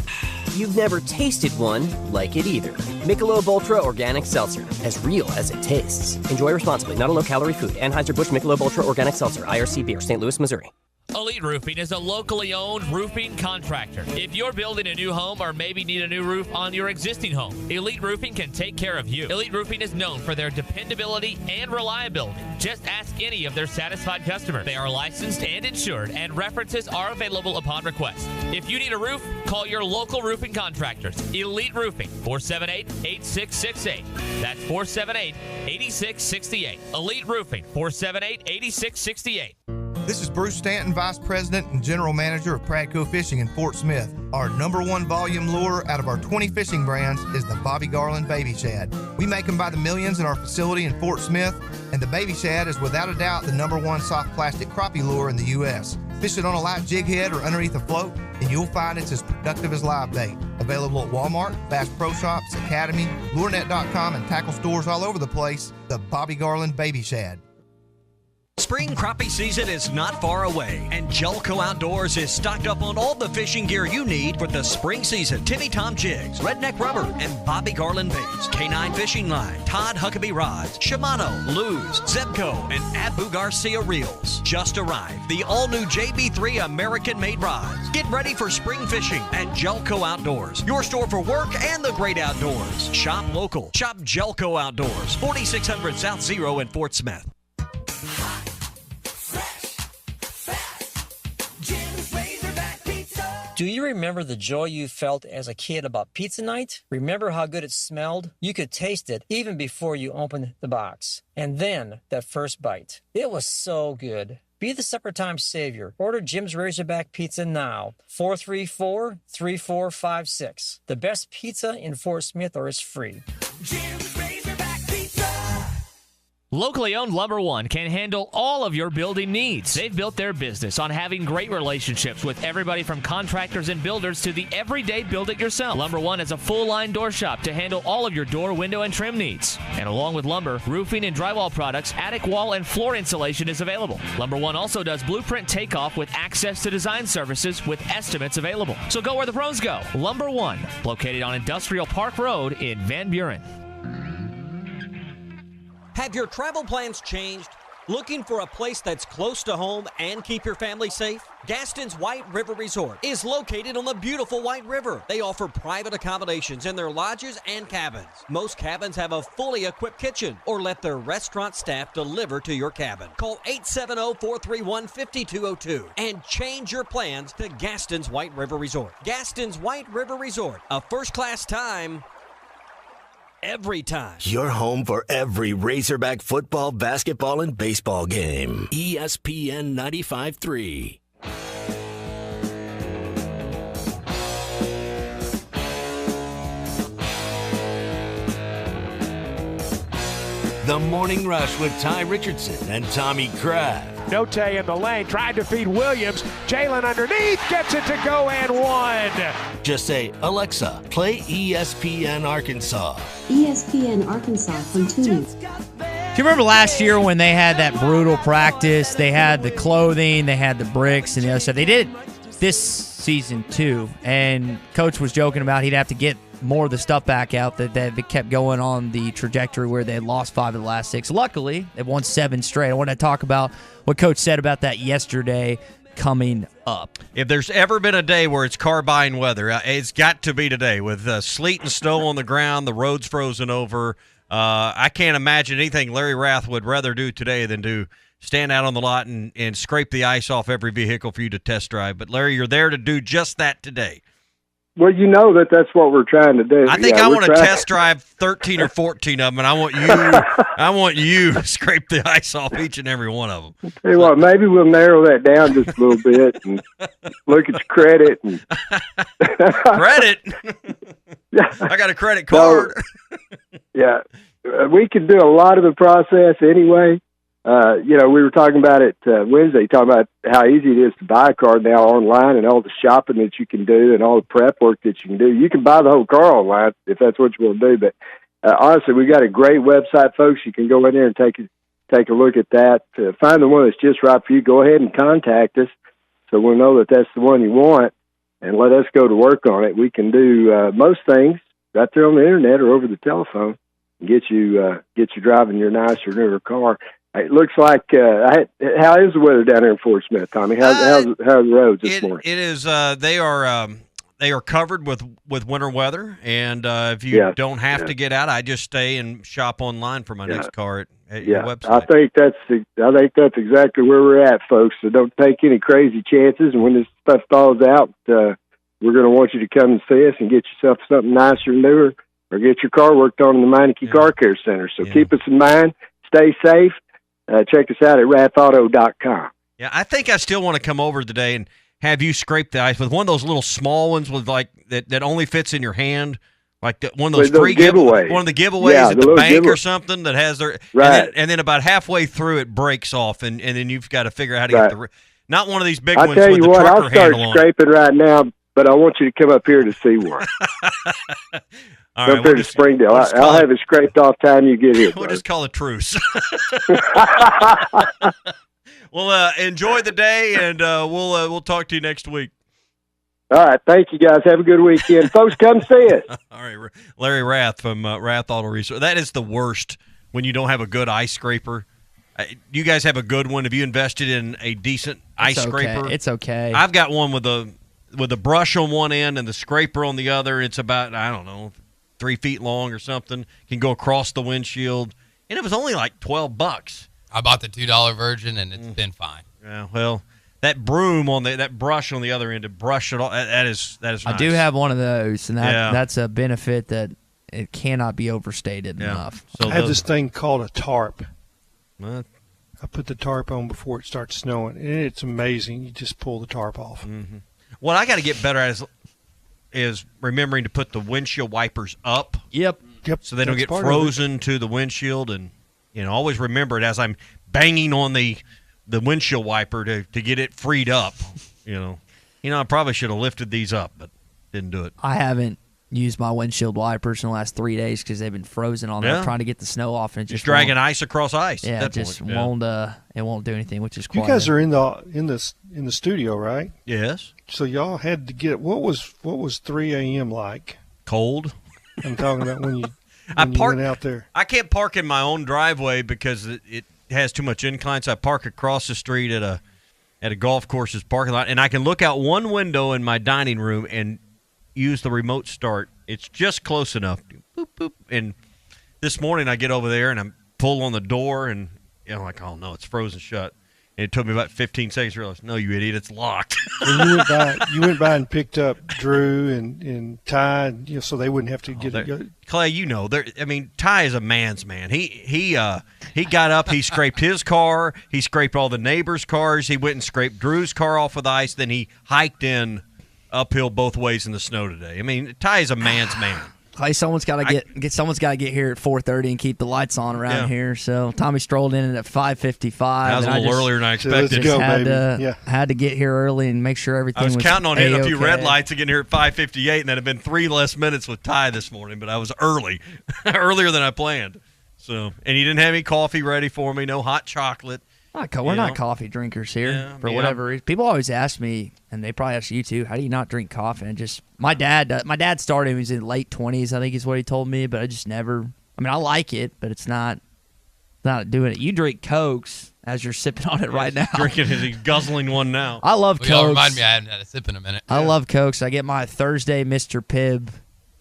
you've never tasted one like it either. Michelob Ultra Organic Seltzer, as real as it tastes. Enjoy responsibly, not a low-calorie food. Anheuser-Busch Michelob Ultra Organic Seltzer, IRC Beer, St. Louis, Missouri. Elite Roofing is a locally owned roofing contractor. If you're building a new home or maybe need a new roof on your existing home, Elite Roofing can take care of you. Elite Roofing is known for their dependability and reliability. Just ask any of their satisfied customers. They are licensed and insured, and references are available upon request. If you need a roof, call your local roofing contractors. Elite Roofing, 478-8668. That's 478-8668. Elite Roofing, 478-8668. This is Bruce Stanton, Vice President and General Manager of Pradco Fishing in Fort Smith. Our number one volume lure out of our 20 fishing brands is the Bobby Garland Baby Shad. We make them by the millions in our facility in Fort Smith, and the Baby Shad is without a doubt the number one soft plastic crappie lure in the U.S. Fish it on a light jig head or underneath a float, and you'll find it's as productive as live bait. Available at Walmart, Bass Pro Shops, Academy, LureNet.com, and tackle stores all over the place. The Bobby Garland Baby Shad. Spring crappie season is not far away, and Jelco Outdoors is stocked up on all the fishing gear you need for the spring season. Timmy Tom jigs, Redneck rubber, and Bobby Garland baits, K9 fishing line, Todd Huckabee rods, Shimano, Luz, Zebco, and Abu Garcia reels. Just arrived, the all-new JB3 American-made rods. Get ready for spring fishing at Jelco Outdoors, your store for work and the great outdoors. Shop local. Shop Jelco Outdoors, 4600 South Zero in Fort Smith. Do you remember the joy you felt as a kid about pizza night? Remember how good it smelled? You could taste it even before you opened the box. And then that first bite. It was so good. Be the supper time savior. Order Jim's Razorback Pizza now. 434-3456. The best pizza in Fort Smith, or it's free. Jim's Razorback Pizza. Locally owned Lumber One can handle all of your building needs. They've built their business on having great relationships with everybody from contractors and builders to the everyday build-it-yourself. Lumber One is a full-line door shop to handle all of your door, window, and trim needs. And along with lumber, roofing and drywall products, attic wall and floor insulation is available. Lumber One also does blueprint takeoff with access to design services with estimates available. So go where the pros go. Lumber One, located on Industrial Park Road in Van Buren. Have your travel plans changed? Looking for a place that's close to home and keep your family safe? Gaston's White River Resort is located on the beautiful White River. They offer private accommodations in their lodges and cabins. Most cabins have a fully equipped kitchen or let their restaurant staff deliver to your cabin. Call 870-431-5202 and change your plans to Gaston's White River Resort. Gaston's White River Resort, a first-class time every time. Your home for every Razorback football, basketball, and baseball game. ESPN 95.3. The Morning Rush with Ty Richardson and Tommy Kraft. Note in the lane, tried to feed Williams. Jalen underneath, gets it to go and one. Just say, Alexa, play ESPN Arkansas. ESPN Arkansas from Tuning. Do you remember last year when they had that brutal practice? They had the clothing, they had the bricks, and the other stuff. They did this season too, and Coach was joking about he'd have to get more of the stuff back out that they kept going on the trajectory where they had lost 5 of the last 6. Luckily, they've won 7 straight. I want to talk about what Coach said about that yesterday coming up. If there's ever been a day where it's carbine weather, it's got to be today with sleet and snow on the ground, the roads frozen over. I can't imagine anything Larry Rath would rather do today than to stand out on the lot and scrape the ice off every vehicle for you to test drive. But, Larry, you're there to do just that today. Well, you know that's what we're trying to do. I think I want to test drive 13 or 14 of them, and I want you to scrape the ice off each and every one of them. Tell you what, maybe we'll narrow that down just a little bit and look at your credit. Credit? I got a credit card. Yeah, we can do a lot of the process anyway. We were talking about it Wednesday, talking about how easy it is to buy a car now online and all the shopping that you can do and all the prep work that you can do. You can buy the whole car online if that's what you want to do. But honestly, we got a great website, folks. You can go in there and take a look at that. Find the one that's just right for you. Go ahead and contact us so we'll know that that's the one you want, and let us go to work on it. We can do most things right there on the internet or over the telephone and get you driving your nicer, newer car. It looks like how is the weather down there in Fort Smith, Tommy? How's the roads this morning? It is. They are covered with winter weather, and if you don't have to get out, I just stay and shop online for my next car at your website. I think that's exactly where we're at, folks. So don't take any crazy chances. And when this stuff thaws out, we're going to want you to come and see us and get yourself something nicer and newer, or get your car worked on in the Meineke Car Care Center. So keep us in mind. Stay safe. Check us out at rathauto.com. Yeah, I think I still want to come over today and have you scrape the ice with one of those little small ones with like that only fits in your hand, like one of those free giveaways. One of the giveaways at the bank or something that has their right. And then about halfway through it breaks off, and then you've got to figure out how to get the not one of these big ones with the trucker handle on it. I'll start scraping right now, but I want you to come up here to see one. All right, up here to Springdale. I'll have it scraped off time you get here. We'll just call a truce. Well, enjoy the day, and we'll talk to you next week. All right. Thank you, guys. Have a good weekend. Folks, come see us. All right. Larry Rath from Rath Auto Research. That is the worst when you don't have a good ice scraper. You guys have a good one. Have you invested in a decent ice scraper? It's okay. I've got one with a brush on one end and the scraper on the other. It's about, I don't know, 3 feet long or something. Can go across the windshield, and it was only like $12. I bought the $2 version, and it's been fine. Yeah, well, that broom that brush on the other end to brush it all. That is nice. I do have one of those, and that's a benefit that it cannot be overstated enough. So I have this thing called a tarp. What? I put the tarp on before it starts snowing, and it's amazing. You just pull the tarp off. Mm-hmm. What I got to get better at is remembering to put the windshield wipers up. Yep. So they don't get frozen to the windshield, and always remember it as I'm banging on the windshield wiper to get it freed up. I probably should have lifted these up, but didn't do it. I haven't used my windshield wipers in the last 3 days because they've been frozen on there trying to get the snow off, and it just dragging ice across ice. Yeah, it just won't. It won't do anything, which is quite. You guys are in the studio, right? Yes. So y'all had to get what was 3 a.m. like? Cold. I'm talking about when you went out there. I can't park in my own driveway because it has too much incline. So I park across the street at a golf course's parking lot, and I can look out one window in my dining room and use the remote start. It's just close enough. Boop, boop. And this morning I get over there and I'm pull on the door, and I'm like, oh no, it's frozen shut. And it took me about 15 seconds to realize, no, you idiot, it's locked. And you went by and picked up Drew and Ty, so they wouldn't have to get it. Clay, Ty is a man's man. He got up, he scraped his car, he scraped all the neighbors' cars, he went and scraped Drew's car off with ice, then he hiked in uphill both ways in the snow today. Ty is a man's man. Clay, someone's got to get here at 4:30 and keep the lights on around here. So Tommy strolled in at 5:55. That was a little earlier than I expected. Had to get here early and make sure everything was I was counting on hitting a few A-okay. red lights and getting here at 5:58, and that had been 3 less minutes with Ty this morning. But I was early, earlier than I planned. So, and he didn't have any coffee ready for me. No hot chocolate. We're not coffee drinkers here for whatever reason. People always ask me, and they probably ask you too, how do you not drink coffee? And just my dad started when he was in late 20s, I think is what he told me, but I just never. I mean, I like it, but it's not doing it. You drink Cokes as you're sipping on it right now. Drinking it, he's guzzling one now. I love Cokes. Y'all remind me I haven't had a sip in a minute. I love Cokes. I get my Thursday Mr. Pibb,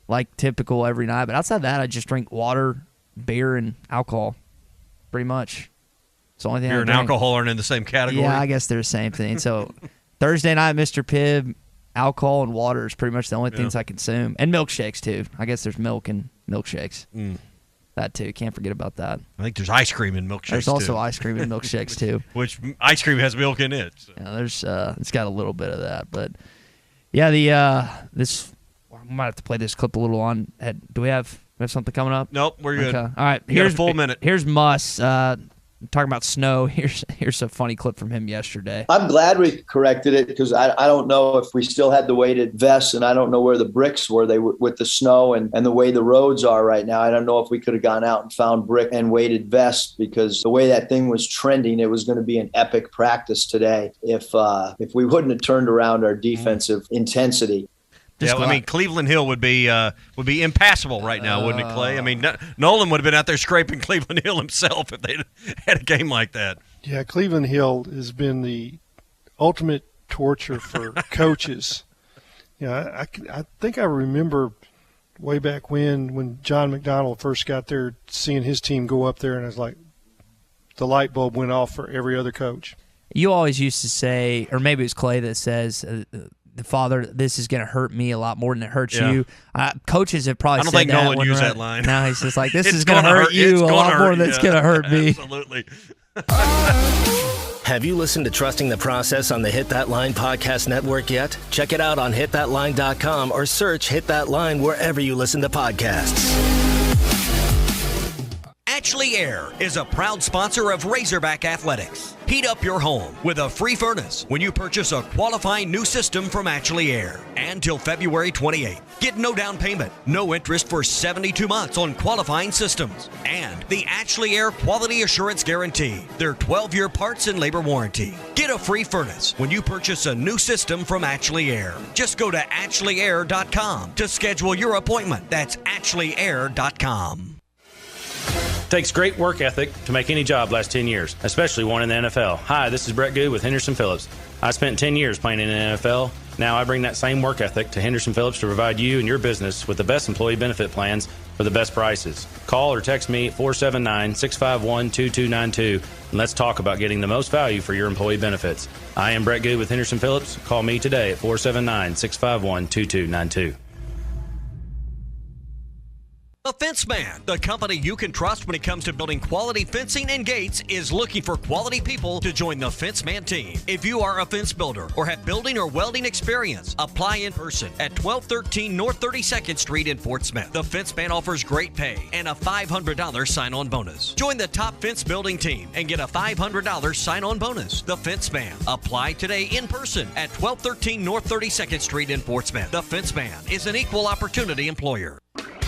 like typical every night, but outside that, I just drink water, beer, and alcohol, pretty much. It's the only thing Beer I and drink. alcohol aren't in the same category. Yeah, I guess they're the same thing. So Thursday night, Mr. Pibb, alcohol and water is pretty much the only things I consume. And milkshakes, too. I guess there's milk and milkshakes. That, too. Can't forget about that. I think there's ice cream in milkshakes, There's also ice cream in milkshakes, too. Which ice cream has milk in it. So. Yeah, there's it's got a little bit of that. But, yeah, this we might have to play this clip a little on. Do we have something coming up? Nope, we're good. Okay. All right. Here's a full minute. Here's Muss. Talking about snow, here's a funny clip from him yesterday. I'm glad we corrected it because I don't know if we still had the weighted vests, and I don't know where the bricks were. They were with the snow and the way the roads are right now. I don't know if we could have gone out and found brick and weighted vests because the way that thing was trending, it was going to be an epic practice today if we wouldn't have turned around our defensive intensity. I mean, Cleveland Hill would be impassable right now, wouldn't it, Clay? I mean, Nolan would have been out there scraping Cleveland Hill himself if they had a game like that. Yeah, Cleveland Hill has been the ultimate torture for coaches. Yeah, I think I remember way back when John McDonald first got there, seeing his team go up there, and I was like, the light bulb went off for every other coach. You always used to say, or maybe it was Clay that says, the father, this is going to hurt me a lot more than it hurts you. Coaches have probably said that. I don't think Nolan used that line. No, he's just like, this is going to hurt you a lot more than it's going to hurt me. Absolutely. Have you listened to Trusting the Process on the Hit That Line podcast network yet? Check it out on hitthatline.com or search Hit That Line wherever you listen to podcasts. Ashley Air is a proud sponsor of Razorback Athletics. Heat up your home with a free furnace when you purchase a qualifying new system from Ashley Air. And till February 28th, get no down payment, no interest for 72 months on qualifying systems. And the Ashley Air Quality Assurance Guarantee, their 12-year parts and labor warranty. Get a free furnace when you purchase a new system from Ashley Air. Just go to ashley.air.com to schedule your appointment. That's ashley.air.com. Takes great work ethic to make any job last 10 years, especially one in the NFL. Hi, this is Brett Good with Henderson Phillips. I spent 10 years playing in the NFL. Now I bring that same work ethic to Henderson Phillips to provide you and your business with the best employee benefit plans for the best prices. Call or text me at 479-651-2292 and let's talk about getting the most value for your employee benefits. I am Brett Good with Henderson Phillips. Call me today at 479-651-2292. The Fence Man, the company you can trust when it comes to building quality fencing and gates, is looking for quality people to join the Fence Man team. If you are a fence builder or have building or welding experience, apply in person at 1213 North 32nd Street in Fort Smith. The Fence Man offers great pay and a $500 sign-on bonus. Join the top fence building team and get a $500 sign-on bonus. The Fence Man. Apply today in person at 1213 North 32nd Street in Fort Smith. The Fence Man is an equal opportunity employer.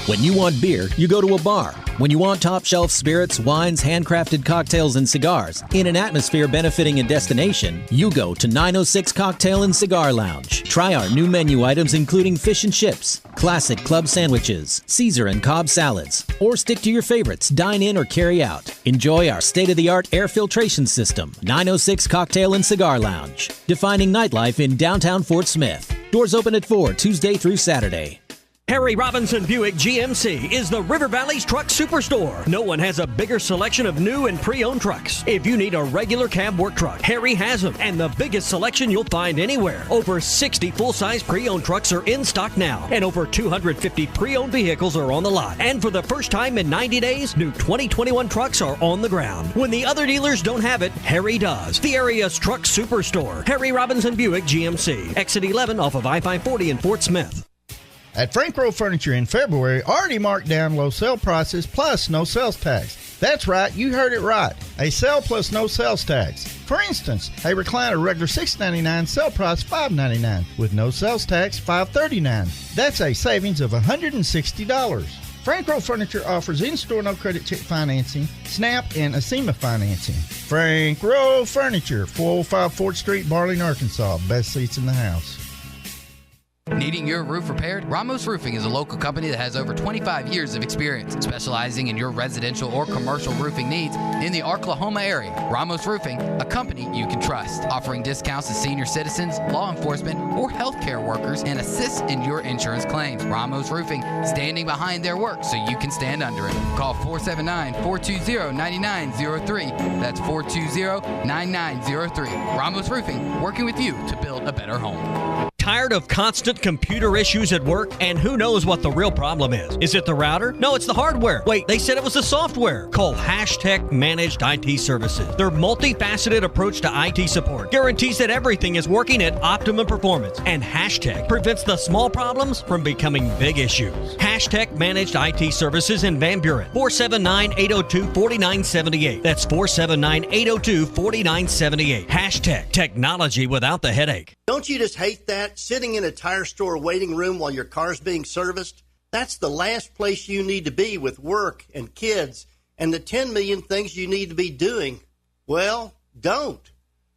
When you want beer, you go to a bar. When you want top shelf spirits, wines, handcrafted cocktails, and cigars, in an atmosphere benefiting a destination, you go to 906 Cocktail and Cigar Lounge. Try our new menu items including fish and chips, classic club sandwiches, Caesar and Cobb salads, or stick to your favorites, dine in or carry out. Enjoy our state-of-the-art air filtration system, 906 Cocktail and Cigar Lounge, defining nightlife in downtown Fort Smith. Doors open at 4 Tuesday through Saturday. Harry Robinson Buick GMC is the River Valley's truck superstore. No one has a bigger selection of new and pre-owned trucks. If you need a regular cab work truck, Harry has them, and the biggest selection you'll find anywhere. Over 60 full-size pre-owned trucks are in stock now, and over 250 pre-owned vehicles are on the lot. And for the first time in 90 days, new 2021 trucks are on the ground. When the other dealers don't have it, Harry does. The area's truck superstore, Harry Robinson Buick GMC, exit 11 off of I-540 in Fort Smith. At Frank Rowe Furniture in February, already marked down low sale prices plus no sales tax. That's right, you heard it right. A sale plus no sales tax. For instance, a recliner regular $6.99, sale price $5.99. With no sales tax, $5.39. That's a savings of $160. Frank Rowe Furniture offers in-store no credit check financing, SNAP, and ASEMA financing. Frank Rowe Furniture, 405 4th Street, Barling, Arkansas. Best seats in the house. Needing your roof repaired? Ramos Roofing is a local company that has over 25 years of experience, specializing in your residential or commercial roofing needs in the Oklahoma area. Ramos Roofing, a company you can trust, offering discounts to senior citizens, law enforcement, or healthcare workers, and assists in your insurance claims. Ramos Roofing, standing behind their work so you can stand under it. Call 479-420-9903. That's 420-9903. Ramos Roofing, working with you to build a better home. Tired of constant computer issues at work? And who knows what the real problem is? Is it the router? No, it's the hardware. Wait, they said it was the software. Call Hashtag Managed IT Services. Their multifaceted approach to IT support guarantees that everything is working at optimum performance. And Hashtag prevents the small problems from becoming big issues. Hashtag Managed IT Services in Van Buren. 479-802-4978. That's 479-802-4978. Hashtag technology without the headache. Don't you just hate that? Sitting in a tire store waiting room while your car's being serviced? That's the last place you need to be with work and kids and the 10 million things you need to be doing. Well, don't.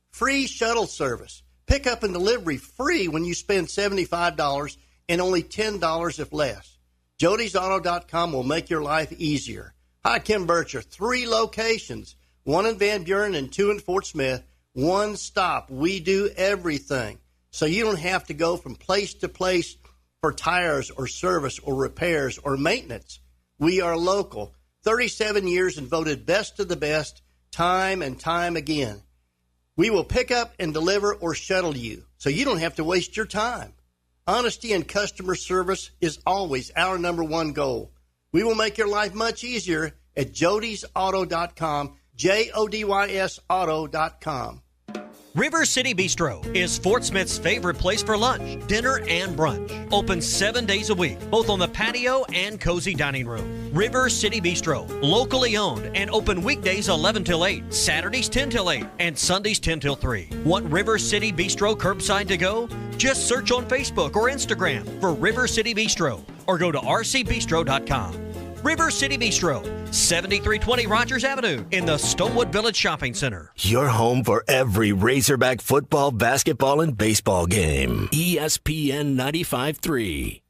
Free shuttle service. Pickup and delivery free when you spend $75 and only $10 if less. Jody'sAuto.com will make your life easier. Hi, Kim Bircher. 3 locations, 1 in Van Buren and 2 in Fort Smith. One stop. We do everything. So you don't have to go from place to place for tires or service or repairs or maintenance. We are local. 37 years and voted best of the best time and time again. We will pick up and deliver or shuttle you so you don't have to waste your time. Honesty and customer service is always our number one goal. We will make your life much easier at Jody'sAuto.com, JODYS Auto.com. River City Bistro is Fort Smith's favorite place for lunch, dinner, and brunch. Open 7 days a week, both on the patio and cozy dining room. River City Bistro, locally owned and open weekdays 11 till 8, Saturdays 10 till 8, and Sundays 10 till 3. Want River City Bistro curbside to go? Just search on Facebook or Instagram for River City Bistro or go to rcbistro.com. River City Bistro, 7320 Rogers Avenue in the Stonewood Village Shopping Center. Your home for every Razorback football, basketball, and baseball game. ESPN 95.3.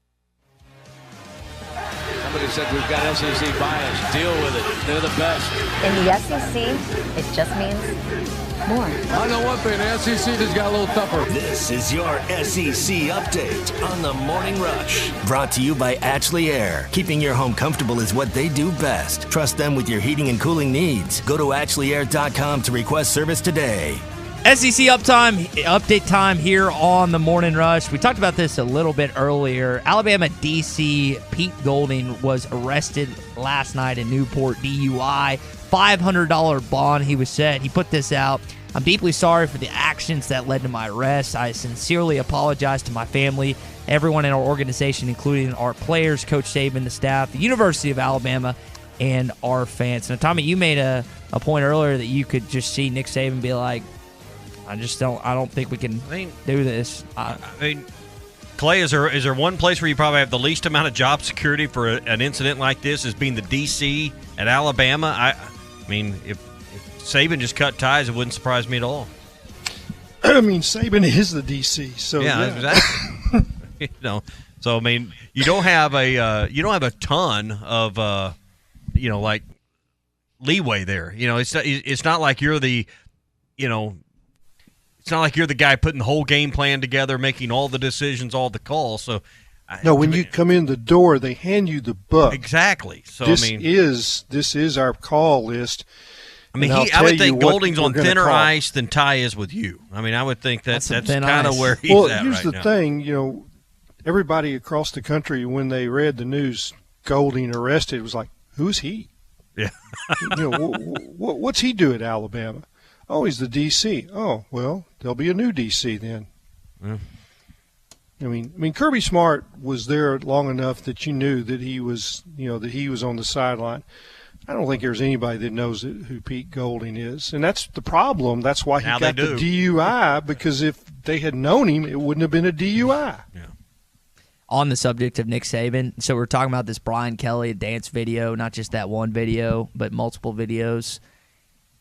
Somebody said we've got SEC bias. Deal with it. They're the best. In the SEC, it just means more. I know one thing, the SEC just got a little tougher. This is your SEC update on the Morning Rush. Brought to you by Ashley Air. Keeping your home comfortable is what they do best. Trust them with your heating and cooling needs. Go to AshleyAir.com to request service today. SEC update time here on the Morning Rush. We talked about this a little bit earlier. Alabama DC Pete Golding was arrested last night in Newport, DUI. $500 bond he was set. He put this out. I'm deeply sorry for the actions that led to my arrest. I sincerely apologize to my family, everyone in our organization, including our players, Coach Saban, the staff, the University of Alabama, and our fans. Now, Tommy, you made a point earlier that you could just see Nick Saban be like, I don't think we can do this. I mean, Clay, is there one place where you probably have the least amount of job security for an incident like this as being the DC at Alabama? I mean, if Saban just cut ties, it wouldn't surprise me at all. I mean, Saban is the DC, so yeah. Exactly. So I mean, you don't have a ton of like leeway there. It's not like you're the it's not like you're the guy putting the whole game plan together, making all the decisions, all the calls. So no, when you come in the door, they hand you the book. Exactly. So this is our call list. I mean, I would think Golding's on thinner ice than Ty is with you. I mean, I would think that's kind of where he's at right now. Well, here's the thing, everybody across the country, when they read the news, Golding arrested, was like, who's he? Yeah. What's he do at Alabama? Oh, he's the DC. Oh, well, there'll be a new DC then. I mean, Kirby Smart was there long enough that you knew that he was on the sideline. I don't think there's anybody that knows who Pete Golding is, and that's the problem. That's why he got the DUI, because if they had known him, it wouldn't have been a DUI. Yeah. On the subject of Nick Saban, so we're talking about this Brian Kelly dance video, not just that one video, but multiple videos.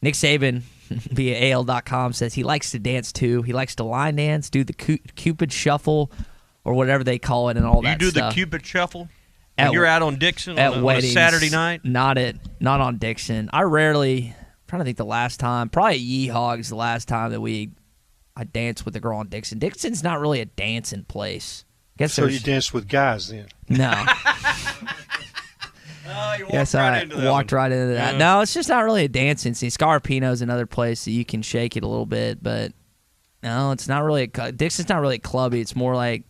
Nick Saban, via AL.com, says he likes to dance too. He likes to line dance, do the Cupid shuffle, or whatever they call it, and all that stuff. You do the Cupid shuffle? When you're out on Dixon on a Saturday night? Not on Dixon. I'm trying to think the last time, probably at Ye Hogs, the last time that I danced with a girl on Dixon. Dixon's not really a dancing place. So you danced with guys then? No. Yes, I walked right into that. Yeah. No, it's just not really a dancing scene. Scarpino's another place that you can shake it a little bit, but no, it's not really. Dixon's not really clubby. It's more like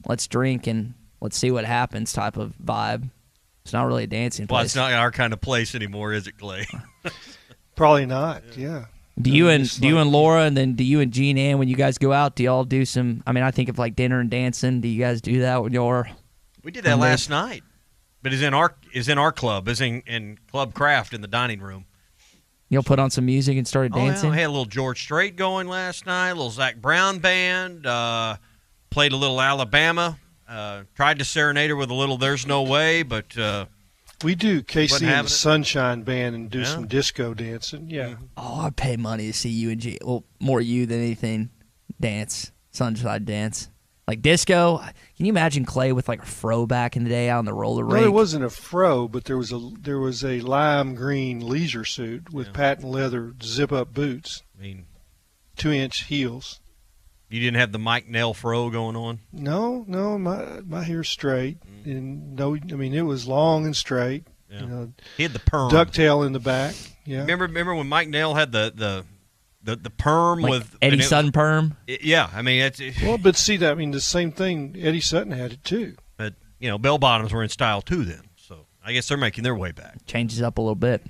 let's drink and let's see what happens type of vibe. It's not really a dancing place. Well, it's not our kind of place anymore, is it, Clay? Probably not. Yeah. Do you and Laura, and then do you and Jean Ann, when you guys go out, do y'all do some? I mean, I think of like dinner and dancing. Do you guys do that when you're? We did that last night, but is in our club, is in Club Craft in the dining room. You'll put on some music and started dancing. I had a little George Strait going last night, a little Zach Brown band. Played a little Alabama. Tried to serenade her with a little "There's No Way," but. We do KC and the Sunshine Band and do some disco dancing. Yeah. Oh, I'd pay money to see you and G. Well, more you than anything. Dance, Sunshine dance, like disco. Can you imagine Clay with like a fro back in the day out on the roller rink? Well, it wasn't a fro, but there was a lime green leisure suit with patent leather zip up boots. I mean, 2-inch heels. You didn't have the Mike Nell fro going on? No, my hair's straight, and no, I mean it was long and straight. Yeah. You know, he had the perm, ducktail in the back. Yeah. Remember when Mike Nell had the perm like with Eddie Sutton perm? Yeah, I mean well, but see that, I mean the same thing. Eddie Sutton had it too. But bell bottoms were in style too then. So I guess they're making their way back. Changes up a little bit.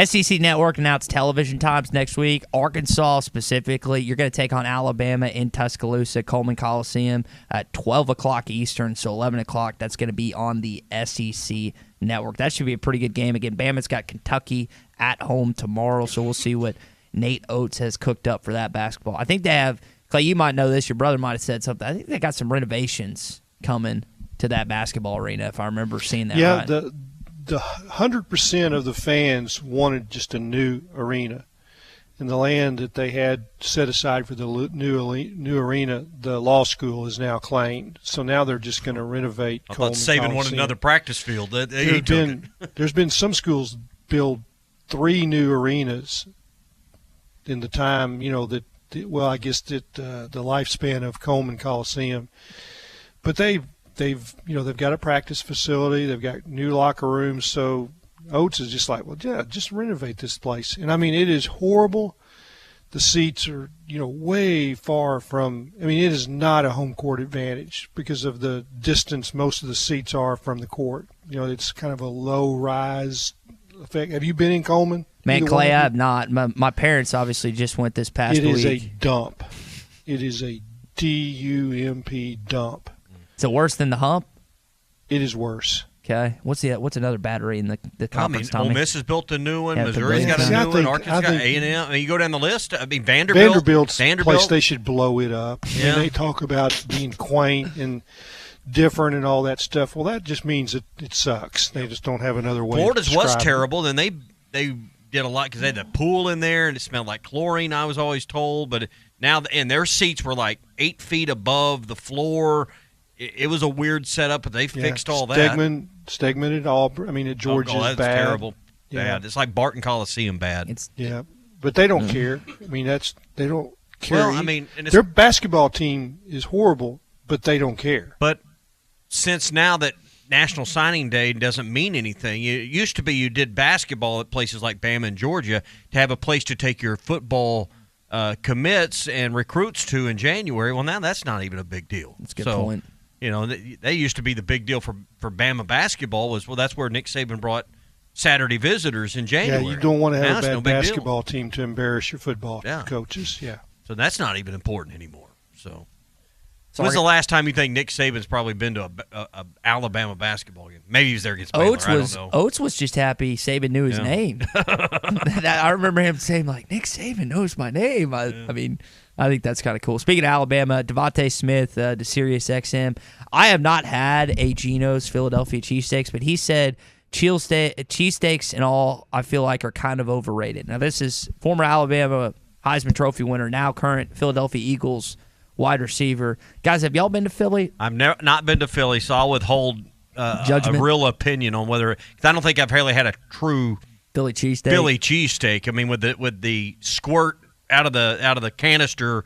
SEC Network announced television times next week. Arkansas specifically, you're going to take on Alabama in Tuscaloosa, Coleman Coliseum at 12 o'clock Eastern, so 11 o'clock. That's going to be on the SEC Network. That should be a pretty good game. Again, Bama's got Kentucky at home tomorrow, so we'll see what Nate Oates has cooked up for that basketball. I think they have, Clay, you might know this, your brother might have said something. I think they got some renovations coming to that basketball arena, if I remember seeing that right. Yeah, the 100% of the fans wanted just a new arena. And the land that they had set aside for the new arena, the law school is now claimed. So now they're just going to renovate Coleman Saban Coliseum. wanted another practice field. There's been some schools build 3 new arenas in the time, I guess that the lifespan of Coleman Coliseum. But they've got a practice facility, they've got new locker rooms, so Oates is just like, well, yeah, just renovate this place. And I mean, it is horrible. The seats are, way far from, it is not a home court advantage because of the distance most of the seats are from the court. It's kind of a low rise effect. Have you been in Coleman? Man, Clay, I have not. My parents obviously just went this past week. It is a dump. It is a D-U-M-P dump. Is it worse than the Hump? It is worse. Okay. What's another battery in the conference, Tommy? Ole Miss has built a new one. Missouri's got a new one. Arkansas got A&M. You go down the list. Vanderbilt's place, they should blow it up. Yeah. They talk about being quaint and different and all that stuff. Well, that just means it sucks. They just don't have another way. Florida's was terrible. Then they did a lot because they had the pool in there and it smelled like chlorine, I was always told. But now, and their seats were like 8 feet above the floor. It was a weird setup, but they fixed all that. Stegman at Auburn. At Georgia is bad. Terrible. Bad. It's like Barton Coliseum bad. But they don't care. They don't care. Well, their basketball team is horrible, but they don't care. But since now that National Signing Day doesn't mean anything, it used to be you did basketball at places like Bama and Georgia to have a place to take your football commits and recruits to in January. Well, now that's not even a big deal. That's a good point. They used to be the big deal for Bama basketball that's where Nick Saban brought Saturday visitors in January. Yeah, you don't want to have a bad basketball team to embarrass your football coaches. Yeah. So that's not even important anymore. So When's the last time you think Nick Saban's probably been to a Alabama basketball game? Maybe he was there against Baylor. I don't know. Oates was just happy Saban knew his name. I remember him saying, like, Nick Saban knows my name. I mean, I think that's kind of cool. Speaking of Alabama, Devontae Smith to Sirius XM. I have not had a Geno's Philadelphia cheesesteaks, but he said cheesesteaks and all, I feel like, are kind of overrated. Now, this is former Alabama Heisman Trophy winner, now current Philadelphia Eagles wide receiver. Guys, have y'all been to Philly? I've not been to Philly, so I'll withhold a real opinion on whether – because I don't think I've really had a true Philly cheesesteak. I mean, with the squirt out of the canister,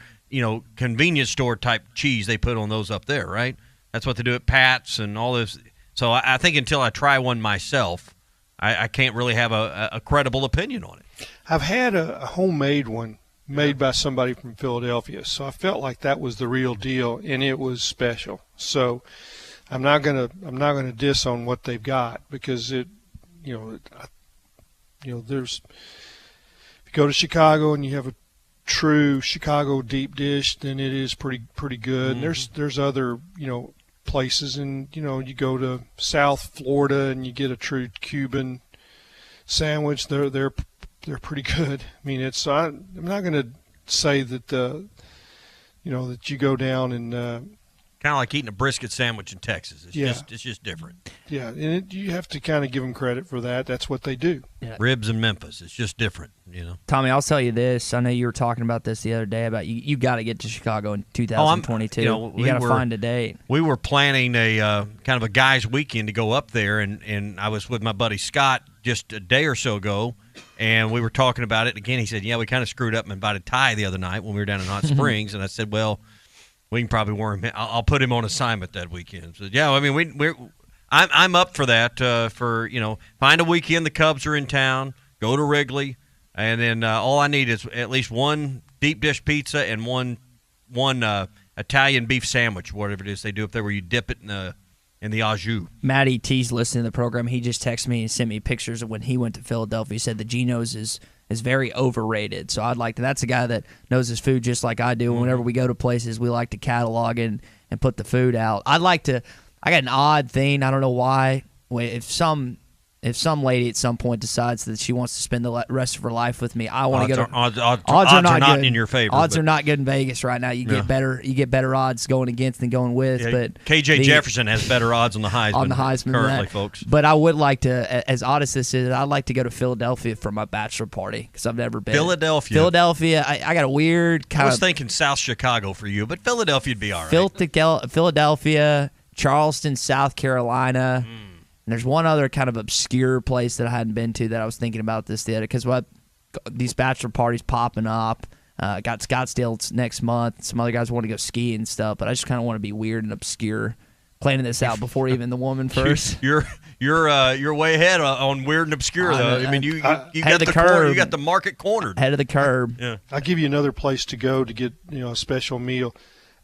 convenience store type cheese they put on those up there, right? That's what they do at Pat's and all this. So I think until I try one myself, I can't really have a credible opinion on it. I've had a homemade one made by somebody from Philadelphia, so I felt like that was the real deal, and it was special. So I'm not gonna diss on what they've got, because there's if you go to Chicago and you have a true Chicago deep dish, then it is pretty good. Mm-hmm. And there's other places, and you go to South Florida and you get a true Cuban sandwich. They're pretty good. I mean, I'm not going to say that that you go down and kind of like eating a brisket sandwich in Texas. It's just different. Yeah, and you have to kind of give them credit for that. That's what they do. Yeah. Ribs in Memphis. It's just different, Tommy, I'll tell you this. I know you were talking about this the other day about you got to get to Chicago in 2022. You got to find a date. We were planning a kind of a guys' weekend to go up there, and I was with my buddy Scott just a day or so ago, and we were talking about it. Again, he said, we kind of screwed up and invited Ty the other night when we were down in Hot Springs, and I said, well, we can probably worm him. I'll put him on assignment that weekend. So I mean, I'm up for that. Find a weekend the Cubs are in town, go to Wrigley, and then all I need is at least one deep dish pizza and one Italian beef sandwich, whatever it is they do up there, where you dip it in the au jus. Matty T's listening to the program. He just texted me and sent me pictures of when he went to Philadelphia. He said the Geno's is very overrated. So I'd like to. That's a guy that knows his food just like I do. Mm-hmm. Whenever we go to places, we like to catalog and put the food out. I got an odd thing. I don't know why. If some lady at some point decides that she wants to spend the rest of her life with me, I want to go. Odds are not in your favor. Odds are not good in Vegas right now. You get better odds going against than going with. Yeah, but KJ Jefferson has better odds on the Heisman. Currently, folks. But I would like to, as odd as this is, I'd like to go to Philadelphia for my bachelor party because I've never been. Philadelphia. I got a weird kind of. I was thinking South Chicago for you, but Philadelphia'd be all right. Philadelphia, Charleston, South Carolina. And there's one other kind of obscure place that I hadn't been to that I was thinking about this the other, because these bachelor parties popping up. Got Scottsdale next month. Some other guys want to go ski and stuff, but I just kind of want to be weird and obscure, planning this out before even the woman first. You're way ahead on weird and obscure though. I mean, you got the curve. You got the market cornered. Head of the curb. Yeah. I'll give you another place to go to get a special meal,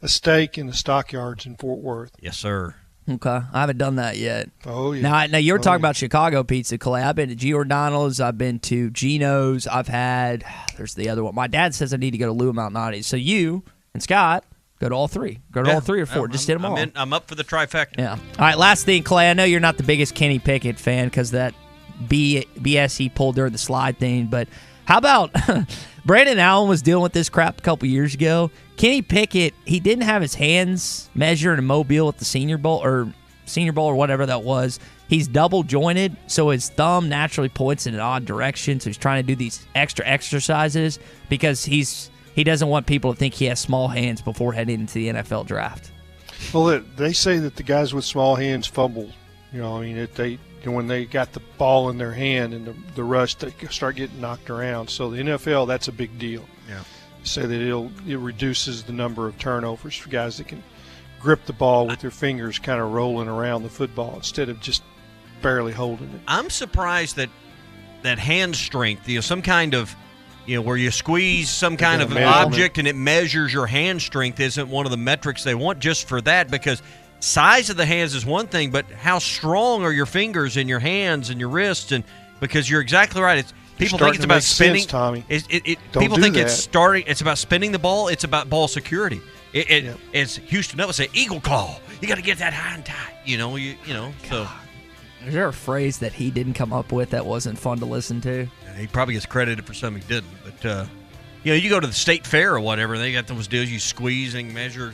a steak in the Stockyards in Fort Worth. Yes, sir. Okay, I haven't done that yet. Oh yeah. Now you were talking about Chicago pizza, Clay. I've been to Giordano's. I've been to Geno's. There's the other one. My dad says I need to go to Lou Malnati's. So you and Scott go to all three. All three or four. Just hit them all. I'm up for the trifecta. Yeah. All right. Last thing, Clay. I know you're not the biggest Kenny Pickett fan because that BS he pulled during the slide thing, but how about Brandon Allen was dealing with this crap a couple years ago. Kenny Pickett, he didn't have his hands measured in Mobile at the Senior Bowl or whatever that was. He's double jointed, so his thumb naturally points in an odd direction. So he's trying to do these extra exercises because he doesn't want people to think he has small hands before heading into the NFL draft. Well, they say that the guys with small hands fumble. When they got the ball in their hand and the rush, they start getting knocked around. So the NFL, that's a big deal. Yeah. Say that it reduces the number of turnovers for guys that can grip the ball with their fingers kind of rolling around the football instead of just barely holding it. I'm surprised that hand strength, some kind of, where you squeeze some kind of object and it measures your hand strength isn't one of the metrics they want just for that, because size of the hands is one thing, but how strong are your fingers and your hands and your wrists? And because you're exactly right, people think it's about spinning. Sense, Tommy. People think it's about spinning the ball. It's about ball security. It's Houston up and say eagle call. You got to get that high and tight. So. Is there a phrase that he didn't come up with that wasn't fun to listen to? He probably gets credited for something he didn't. But, you go to the state fair or whatever, and they got those deals you squeeze and measure,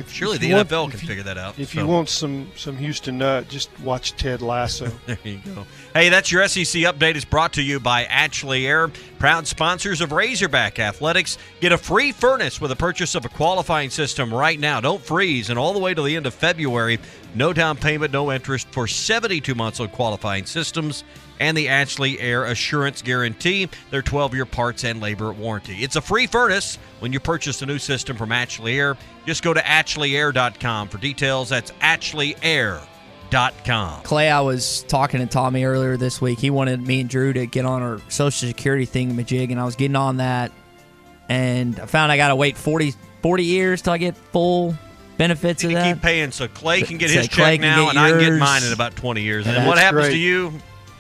Surely the NFL can figure that out. If you want some Houston nut, just watch Ted Lasso. There you go. Hey, that's your SEC update. It's brought to you by Ashley Air, proud sponsors of Razorback Athletics. Get a free furnace with a purchase of a qualifying system right now. Don't freeze. And all the way to the end of February, no down payment, no interest for 72 months on qualifying systems. And the Ashley Air Assurance Guarantee, their 12-year parts and labor warranty. It's a free furnace when you purchase a new system from Ashley Air. Just go to AshleyAir.com for details. That's AshleyAir.com. Clay, I was talking to Tommy earlier this week. He wanted me and Drew to get on our Social Security thingamajig, and I was getting on that. And I found I got to wait 40 years till I get full benefits of that. Keep paying so Clay can get his check now, and I can get mine in about 20 years. And then what happens to you?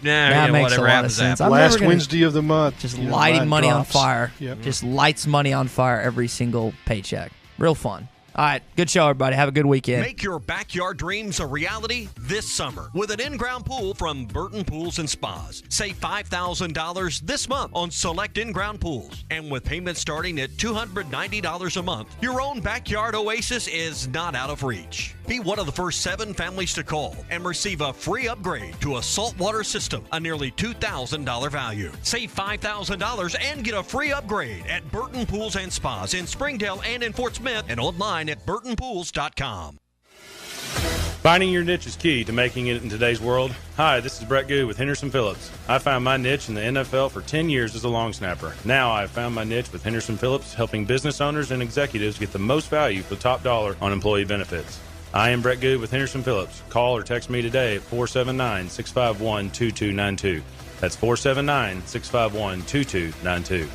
That makes whatever a lot happens of sense. Last Wednesday of the month. Just lighting money on fire. Yep. Just lights money on fire every single paycheck. Real fun. All right, good show, everybody. Have a good weekend. Make your backyard dreams a reality this summer with an in-ground pool from Burton Pools and Spas. Save $5,000 this month on select in-ground pools. And with payments starting at $290 a month, your own backyard oasis is not out of reach. Be one of the first 7 families to call and receive a free upgrade to a saltwater system, a nearly $2,000 value. Save $5,000 and get a free upgrade at Burton Pools and Spas in Springdale and in Fort Smith and online at burtonpools.com. Finding your niche is key to making it in today's world. Hi, this is Brett Goo with Henderson Phillips. I found my niche in the NFL for 10 years as a long snapper. Now I've found my niche with Henderson Phillips, helping business owners and executives get the most value for top dollar on employee benefits. I am Brett Goo with Henderson Phillips. Call or text me today at 479-651-2292. That's 479-651-2292.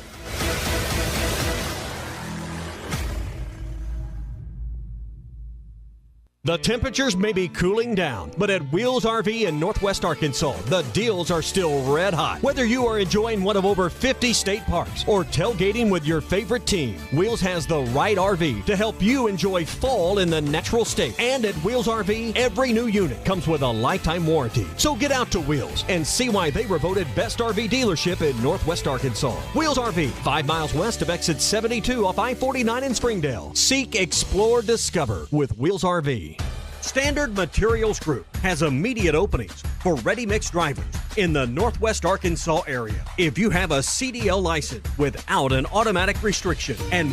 The temperatures may be cooling down, but at Wheels RV in Northwest Arkansas, the deals are still red hot. Whether you are enjoying one of over 50 state parks or tailgating with your favorite team, Wheels has the right RV to help you enjoy fall in the natural state. And at Wheels RV, every new unit comes with a lifetime warranty. So get out to Wheels and see why they were voted best RV dealership in Northwest Arkansas. Wheels RV, 5 miles west of exit 72 off I-49 in Springdale. Seek, explore, discover with Wheels RV. Standard Materials Group has immediate openings for ready-mix drivers in the Northwest Arkansas area. If you have a CDL license without an automatic restriction and